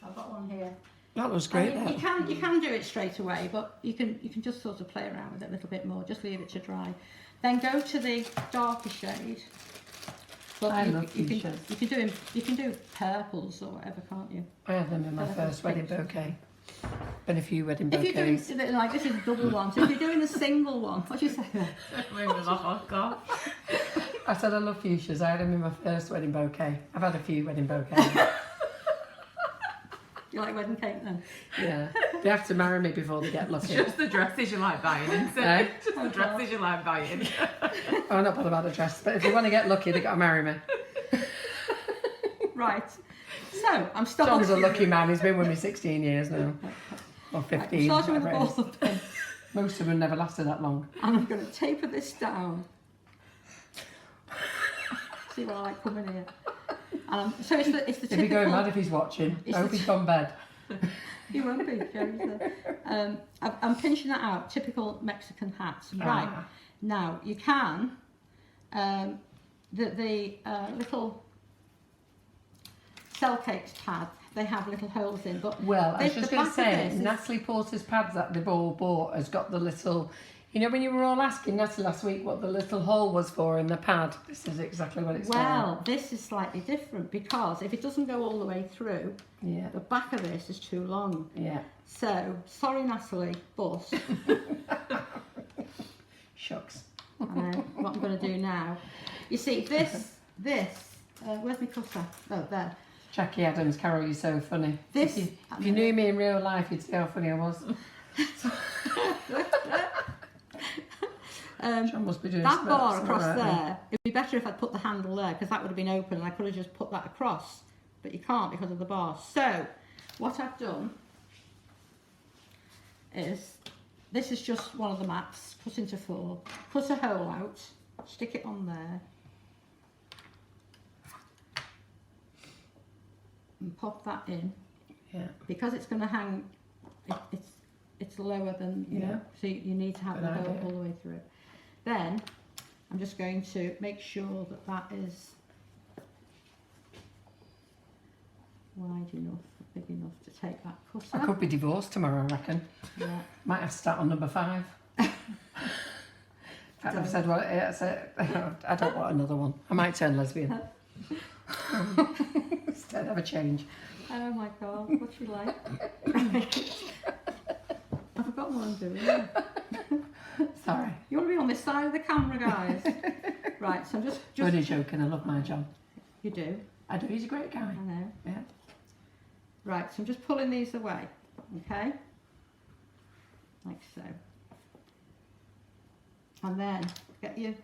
I've got one here. That looks great. And That. you can do it straight away, but you can just sort of play around with it a little bit more. Just leave it to dry. Then go to the darker shade. But I you, love you fuchsias. you can do purples or whatever, can't you? I had them in my first wedding bouquet. Been a few wedding If you're doing bouquets. like this is a double one, so if you're doing a single one, what do you say? Oh, God. I said I love fuchsias. I had them in my first wedding bouquet. I've had a few wedding bouquets. You like wedding cake then? Yeah. They have to marry me before they get lucky. Just the dresses you like buying, isn't Eh? it? Just the dresses you like buying. I'm not bothered about the dress, but if they want to get lucky, they got to marry me. Right. So I'm starting. John's a lucky man. He's been with me 16 years now. Or Right, 15. I'm starting with whatever it both is. of them, Most of them never lasted that long. and I'm going to taper this down. See what I like coming here. So it's the He'd be typical. going mad if he's watching. It's I hope the- he's gone bed. He won't be. Jerry's there. I'm pinching that out. Typical Mexican hats. Right. Ah. Now you can. The little cell cakes pad. They have little holes in, but Well, I was the just going to back of say, this is- Natalie Porter's pads that they've all bought has got the little, you know, when you were all asking Natalie last week what the little hole was for in the pad, this is exactly what it's Well, this is slightly different because if it doesn't go all the way through, for. Yeah, the back of this is too long. yeah. So, sorry Natalie, but Shucks. what I'm going to do now, you see this, where's my cutter? Oh, there. Jackie Adams, Carol, you're so funny. This- If you knew me in real life, you'd see how funny I was. John must be doing That something- bar something across right now. there, it'd be better if I'd put the handle there because that would have been open and I could have just put that across, but you can't because of the bar. So, what I've done is, this is just one of the mats, cut into 4, cut a hole out, stick it on there, and pop that in. Yeah. Because it's going to hang, it's lower than, you Yeah. know, so you need to have Good the hole idea. all the way through. Then I'm just going to make sure that that is wide enough, big enough to take that I cutter. could be divorced tomorrow, I reckon. Yeah. Might have to start on number 5. In fact, I've said, well, I don't want another one. I might turn lesbian. Instead, have a change. Oh my God, what's she like? I forgot what I'm doing. Sorry. You want to be on this side of the camera, guys? Right, so I'm just Only joking, I love my John. you do. I do, he's a great guy. I know. Yeah. Right, so I'm just pulling these away, okay? Like so. And then get your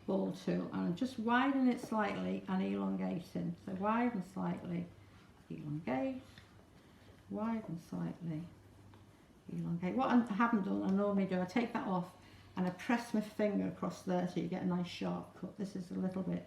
ball tool and just widen it slightly and elongating. So widen slightly, elongate, widen slightly, elongate. What I haven't done, I normally do, I take that off and I press my finger across there so you get a nice sharp cut. This is a little bit,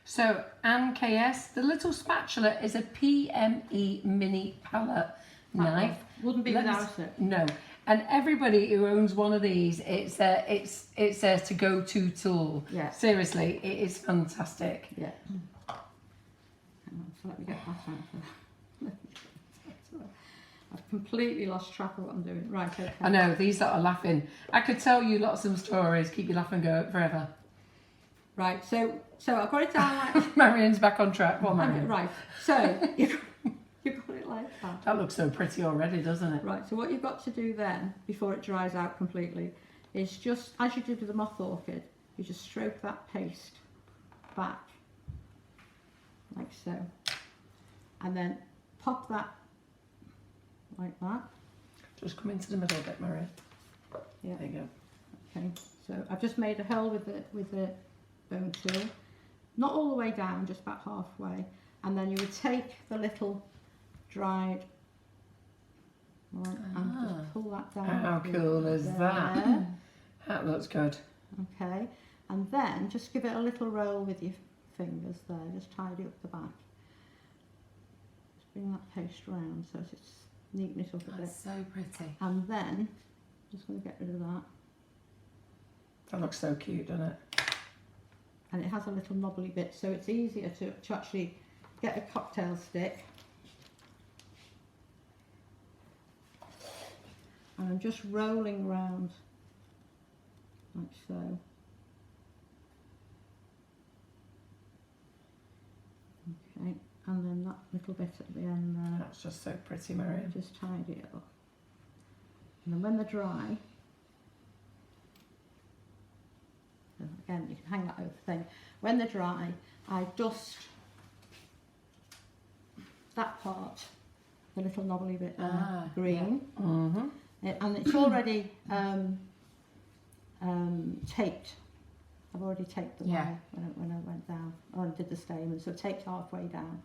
So, Anne KS, the little spatula is a PME mini palette knife. wouldn't be Let me without it. No. And everybody who owns one of these, it's a to-go-to tool. Yeah. Seriously, it is fantastic. Yeah. Hang on, so let me get that out. I've completely lost track of what I'm doing. Right, okay. I know, these that are laughing. I could tell you lots of stories, keep you laughing go forever. Right, so I've got it down like Marion's back on track. Well, Marion. right. So you've got it like that. That looks so pretty already, doesn't it? Right, so what you've got to do then, before it dries out completely, is just, as you did with the moth orchid, you just stroke that paste back, like so. And then pop that like that. Just come into the middle a bit, Marion. Yeah. There you go. Okay, so I've just made a hole with the bone tool, not all the way down, just about halfway, and then you would take the little dried Right, and just pull that down. How cool is that? There. That looks good. Okay, and then just give it a little roll with your fingers there, just tidy up the back. Just bring that paste round so it's neaten it up a bit. That's so pretty. And then, just going to get rid of that. That looks so cute, doesn't it? And it has a little knobbly bit, so it's easier to actually get a cocktail stick. And I'm just rolling round like so. Okay, and then that little bit at the end there. That's just so pretty, Marion. Just tidy it up. And then when they're dry, so again you can hang that over thing. When they're dry, I dust that part, the little knobbly bit there, green. Yeah. Mm-hmm. And it's already taped. I've already taped the wire when I went down, or did the stamen, so taped halfway down.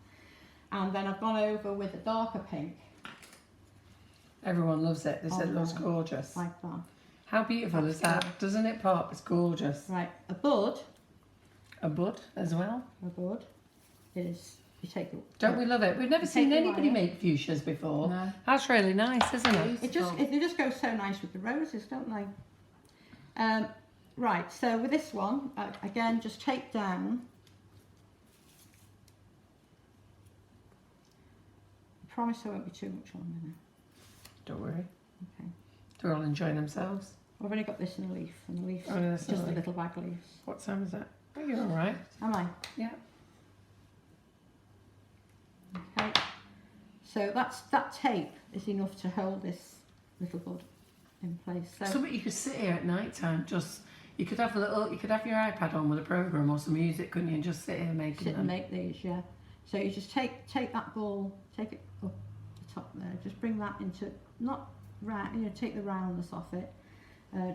And then I've gone over with a darker pink. Everyone loves it. They said it looks there, gorgeous. like that. How beautiful is that? Doesn't it pop? It's gorgeous. Right, a bud A bud as well. Is, you take the... Don't we love it? We've never seen the anybody wire. make fuchsias before. No. That's really nice, isn't it? They just go so nice with the roses, don't they? Right, so with this one, again, just tape down. I promise there won't be too much on there. Don't worry. Okay. They're all enjoying themselves. I've only got this in a leaf, and the leaf's Oh, no, that's just not the a leaf. little bag leaves. What time is that? Oh, you're all right. Am I? Yeah. Okay. So that tape is enough to hold this little bud in place. So Something you could sit here at night time. Just you could have you could have your iPad on with a program or some music, couldn't you? And just sit here making sit them. and make these, yeah. So you just take that ball, take it up the top there, just bring that into, not round, take the roundness off it.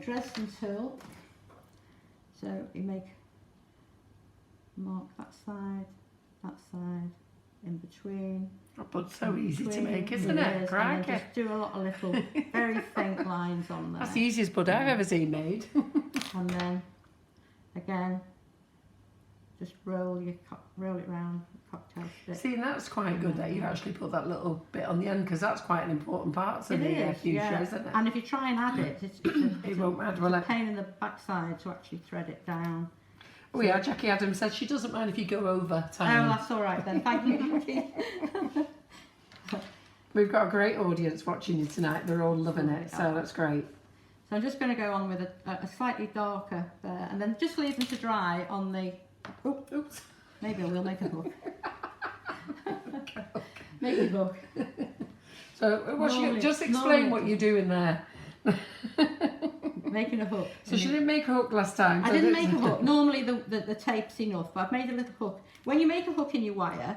Dresden tulle. So you mark that side, in between. That bud's so easy to between, make, isn't it? is, and Crikey. then just do a lot of little, very faint lines on there. That's the easiest bud I've ever seen made. And then, again, just roll it round, cocktail stick. See, and that's quite good that you actually put that little bit on the end because that's quite an important part to It the is, fuchsia, yeah. isn't it? And if you try and add it, It won't add, it's will a it? pain in the backside to actually thread it down. Oh yeah, Jackie Adams said she doesn't mind if you go over time. Oh, that's all right then. Thank you. We've got a great audience watching you tonight. They're all loving it, so that's great. So I'm just going to go on with a slightly darker there, and then just leave them to dry on the. Oops. Maybe I will make a hook. Make a hook. So, just explain what you're doing there. Making a hook. So she didn't make a hook last time. I so didn't that's- make a hook. Normally the tape's enough, but I've made a little hook. When you make a hook in your wire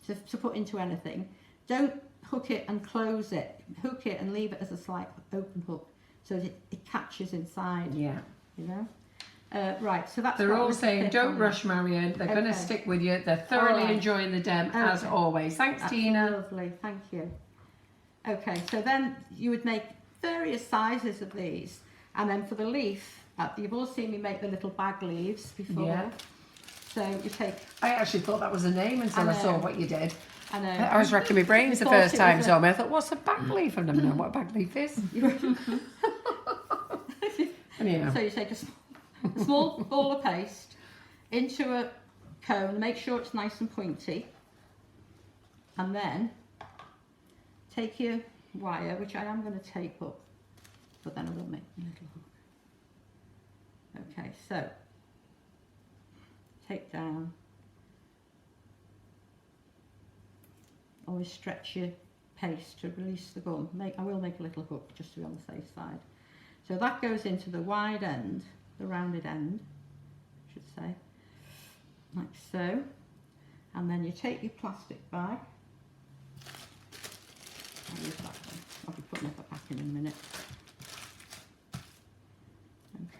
to put into anything, don't hook it and close it. Hook it and leave it as a slight open hook so that it catches inside. Yeah. You know. Right. So that's. They're got a all little saying, tip don't on rush, Marion. They're going to Okay. stick with you. They're thoroughly All right. enjoying the dem as Okay. always. Thanks, That's Tina. lovely. Thank you. Okay. So then you would make various sizes of these, and then for the leaf, you've all seen me make the little bag leaves before. Yeah. So you take. I actually thought that was a name until I saw know. what you did. I know. I was racking my brains the thought first it time was saw me. I thought, what's a bag leaf? I've never known what a bag leaf is. Anyhow. So you take a small ball of paste into a cone, make sure it's nice and pointy, and then take your wire, which I am going to tape up, but then I will make a little hook. Okay, so take down, always stretch your paste to release the gum. I will make a little hook just to be on the safe side. So that goes into the wide end, the rounded end, I should say, like so. And then you take your plastic bag. I'll use that one. I'll be putting it back in a minute.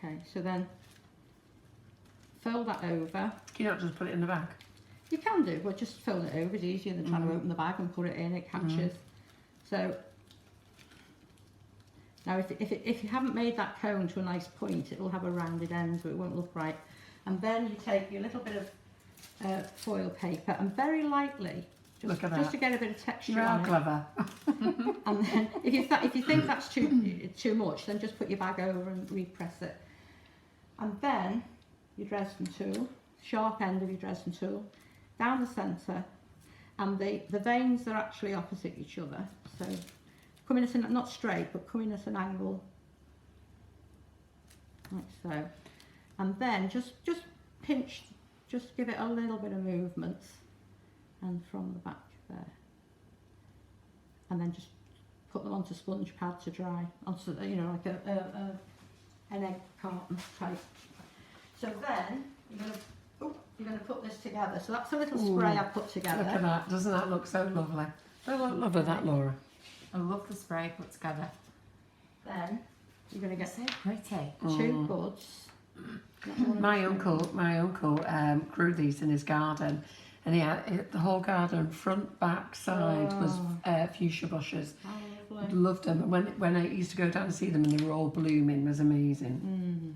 Okay, so then fold that over. Can you not just put it in the bag? You can do, but just fold it over. It's easier than trying to open the bag and put it in. It catches. So Now, if you haven't made that cone to a nice point, it will have a rounded end, so it won't look right. And then you take your little bit of foil paper and very lightly, Look at just that. to get a bit of texture You are on it. clever. And then if you think that's too much, then just put your bag over and repress it. And then your Dresden tool, sharp end of your Dresden tool, down the centre, and the veins are actually opposite each other. So coming at an, not straight, but coming at an angle, like so. And then just pinch, just give it a little bit of movement, and from the back there. And then just put them onto sponge pad to dry, onto, you know, like an egg carton type. So then you're going to put this together. So that's a little spray I put together. Look at that. Doesn't that look so lovely? I love that, Laura. I love the spray put together. Then you're going to get So pretty. two buds. My uncle grew these in his garden, and he had the whole garden, front, back, side was fuchsia bushes. Oh, lovely. Loved them. And when I used to go down and see them, and they were all blooming, was amazing.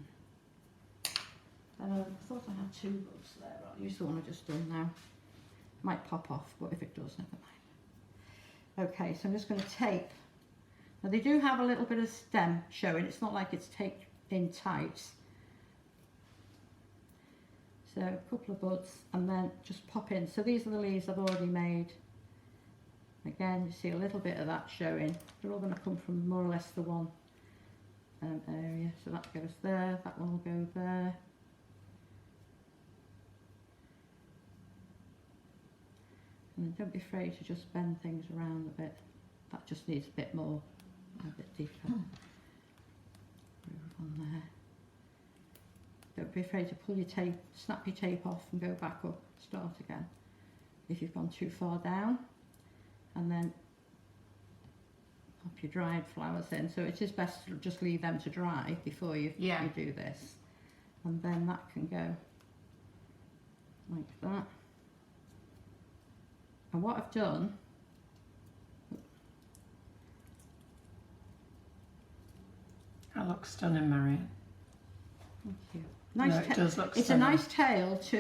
I thought I had two buds there. I'll use the one I just done now. Might pop off, but if it does, never mind. Okay, so I'm just going to tape. Now they do have a little bit of stem showing. It's not like it's taped in tight. So a couple of buds, and then just pop in. So these are the leaves I've already made. Again, you see a little bit of that showing. They're all going to come from more or less the one area. So that goes there, that one will go there. And don't be afraid to just bend things around a bit. That just needs a bit more, a bit deeper. Groove on there. Don't be afraid to pull your tape, snap your tape off and go back up, start again. If you've gone too far down, and then pop your dried flowers in. So it is best to just leave them to dry before you do this. And then that can go like that. And what I've done, That looks stunning, Marion. thank you. No, it does look It's stunning. a nice tail to,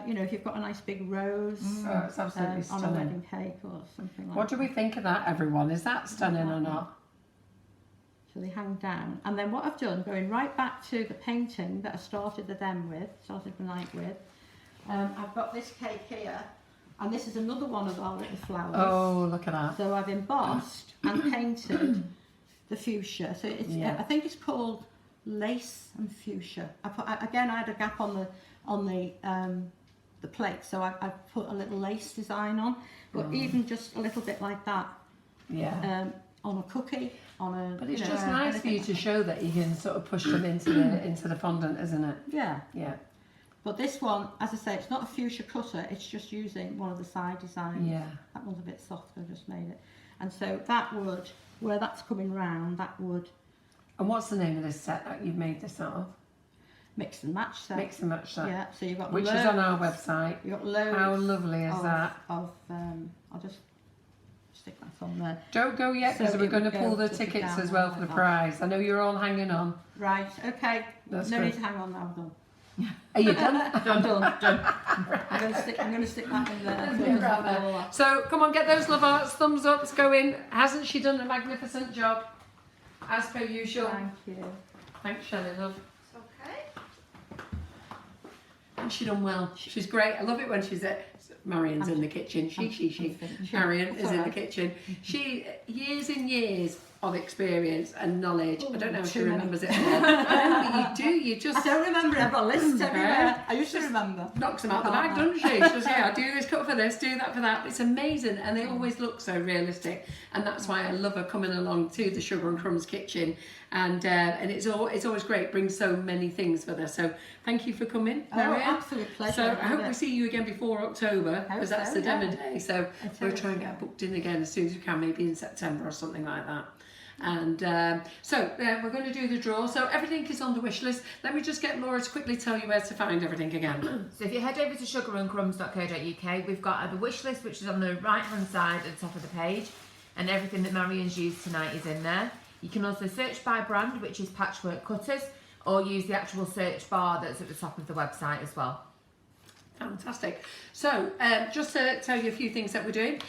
you know, if you've got a nice big rose Oh, it's absolutely on a stunning. wedding cake or something like What do that. we think of that, everyone? Is that stunning or not? So they hang down. And then what I've done, going right back to the painting that I started the night with, I've got this cake here, and this is another one of our little flowers. Oh, look at that. So I've embossed and painted the fuchsia. So it's, I think it's called Lace and Fuchsia. Again, I had a gap on the plate, so I put a little lace design on. But even just a little bit like that, on a cookie, on a. But it's just nice for you to show that you can sort of push them into the fondant, isn't it? Yeah. Yeah. But this one, as I say, it's not a fuchsia cutter. It's just using one of the side designs. Yeah. That one's a bit softer. I just made it, and so that would, where that's coming round, that would. And what's the name of this set that you've made this out of? Mix and match set. Mix and match set. Yeah, so you've got Which loads, is on our website. You've got loads. How lovely is that? I'll just stick that on there. Don't go yet, because So we're it going to would pull go the just tickets down as well like for the that. prize. I know you're all hanging on. Right, okay. That's no good. need to hang on now, I'm done. Are you done? I'm done. I'm going to stick that in there. So it doesn't fall off. So come on, get those love hearts, thumbs ups going. Hasn't she done a magnificent job? As per usual. Thank you. Thanks, Shelley, love. It's okay. And she done well. She's great. I love it when she's at Marion's in the kitchen. She. Marion is in the kitchen. She years and years of experience and knowledge. I don't know if she remembers it all. No, you do. You just I don't remember it. I've got lists everywhere. I used to remember. knocks them out the bag, doesn't she? She says, yeah, I do this cut for this, do that for that. It's amazing, and they always look so realistic, and that's why I love her coming along to the Sugar and Crumbs kitchen, and it's always great. Brings so many things with her. So thank you for coming, Marion. Absolute pleasure. So I hope we see you again before October, because that's the demo yeah. day. So we'll try and yeah. get booked in again as soon as we can, maybe in September or something like that. And so we're going to do the draw. So everything is on the wish list. Let me just get Laura to quickly tell you where to find everything again. So if you head over to sugarandcrumbs.co.uk, we've got the wish list, which is on the right hand side at the top of the page, and everything that Marion's used tonight is in there. You can also search by brand, which is Patchwork Cutters, or use the actual search bar that's at the top of the website as well. Fantastic. So, just to tell you a few things that we're doing.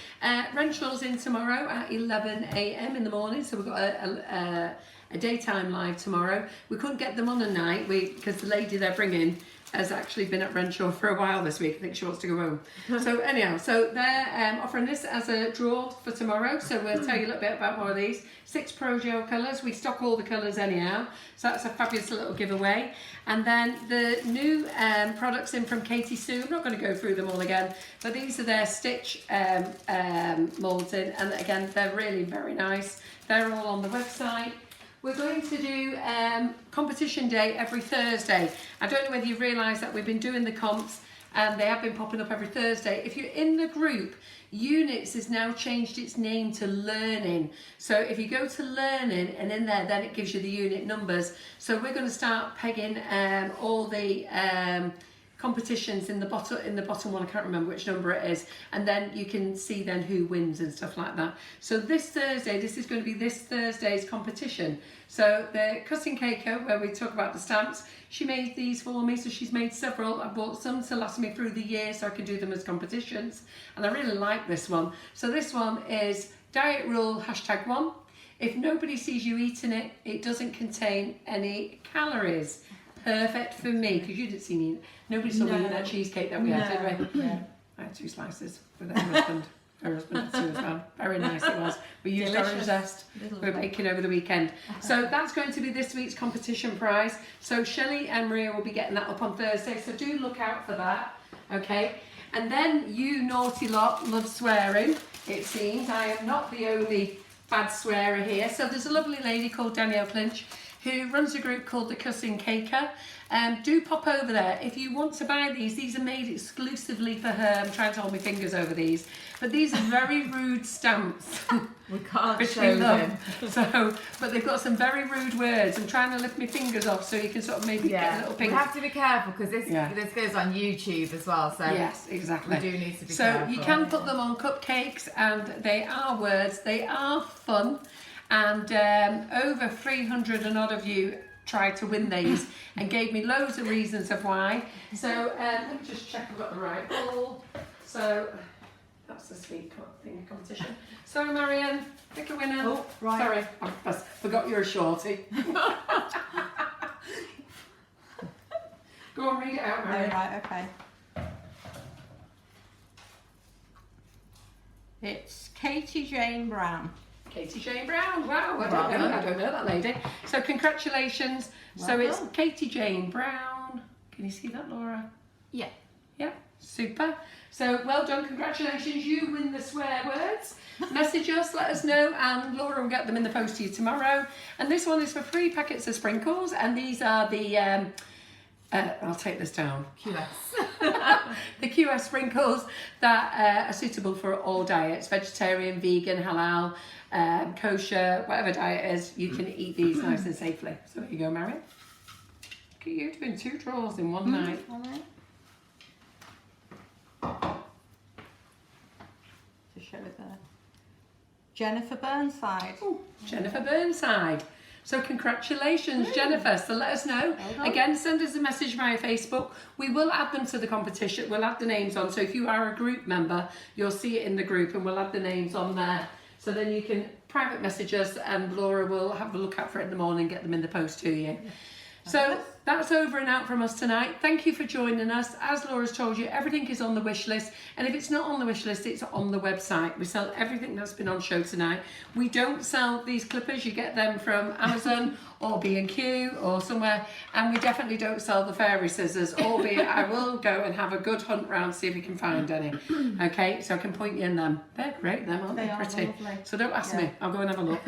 Renshaw's in tomorrow at 11 a.m. in the morning, so we've got a daytime live tomorrow. We couldn't get them on a night because the lady they're bringing has actually been at Renshaw for a while this week. I think she wants to go home. So anyhow, so they're offering this as a draw for tomorrow. So we'll tell you a little bit about more of these. 6 Pro Gel colours. We stock all the colours anyhow. So that's a fabulous little giveaway. And then the new products in from Katie Sue. I'm not going to go through them all again, but these are their stitch moulds in. And again, they're really very nice. They're all on the website. We're going to do competition day every Thursday. I don't know whether you realise that we've been doing the comps and they have been popping up every Thursday. If you're in the group, Units has now changed its name to Learning. So if you go to Learning and in there, then it gives you the unit numbers. So we're going to start pegging all the competitions in the bottom one. I can't remember which number it is, and then you can see then who wins and stuff like that. So this Thursday, this is going to be this Thursday's competition. So the Cutting Caker, where we talk about the stamps, she made these for me, so she's made several. I bought some to last me through the year so I can do them as competitions, and I really like this one. So this one is Diet Rule #1. If nobody sees you eating it, it doesn't contain any calories. Perfect for me, because you didn't see me. Nobody saw me eating that cheesecake that we had, did we? No. I had 2 slices with her husband. Her husband had 2 as well. Very nice it was. We used orange zest. We're baking over the weekend. So that's going to be this week's competition prize. So Shelley and Maria will be getting that up on Thursday. So do look out for that. Okay. And then you naughty lot love swearing, it seems. I am not the only bad swearer here. So there's a lovely lady called Danielle Clinch who runs a group called the Cutting Caker. Do pop over there. If you want to buy these are made exclusively for her. I'm trying to hold my fingers over these. But these are very rude stamps. We can't which show we love. them. So, but they've got some very rude words. I'm trying to lift my fingers off so you can sort of maybe get a little ping. We have to be careful because this goes on YouTube as well. So yes, exactly. We do need to be So careful. you can put them on cupcakes, and they are words. They are fun. And over 300 and odd of you tried to win these and gave me loads of reasons of why. So let me just check I've got the right ball. So that's the sweet thing competition. Sorry, Marion, pick a winner. Oh, right. Sorry, I forgot you're a shorty. Go on, read it out, Oh, Marion. right, okay. It's Katie Jane Brown. Katie Jane Brown. Wow, I don't know that lady. So congratulations. Well so it's done. Katie Jane Brown. Can you see that, Laura? Yeah. Yeah, super. So well done, congratulations. You win the swear words. Message us, let us know, and Laura will get them in the post to you tomorrow. And this one is for 3 packets of sprinkles, and these are the I'll take this down. QS. The QS sprinkles that are suitable for all diets, vegetarian, vegan, halal, kosher, whatever diet is, you can eat these nice and safely. So here you go, Marion. Look at you doing 2 drawers in one night. All right. To show it there. Jennifer Burnside. Ooh, Jennifer Burnside. So congratulations, Jennifer. So let us know. Again, send us a message via Facebook. We will add them to the competition. We'll add the names on. So if you are a group member, you'll see it in the group and we'll add the names on there. So then you can private message us and Laura will have a look out for it in the morning and get them in the post to you. So that's over and out from us tonight. Thank you for joining us. As Laura's told you, everything is on the wish list. And if it's not on the wish list, it's on the website. We sell everything that's been on show tonight. We don't sell these clippers. You get them from Amazon or B&Q or somewhere. And we definitely don't sell the fairy scissors, albeit I will go and have a good hunt round, see if we can find any. Okay, so I can point you in them. They're great, them, aren't they? They are Pretty. lovely. So don't ask me. I'll go and have a look.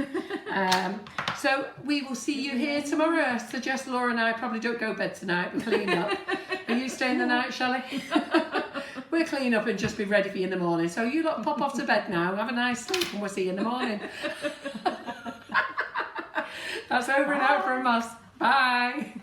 So we will see you here tomorrow. I suggest Laura and I probably don't go bed tonight. We'll clean up. Are you staying the night, Shelley? We'll clean up and just be ready for you in the morning. So you lot pop off to bed now. Have a nice sleep and we'll see you in the morning. That's over and out from us. Bye.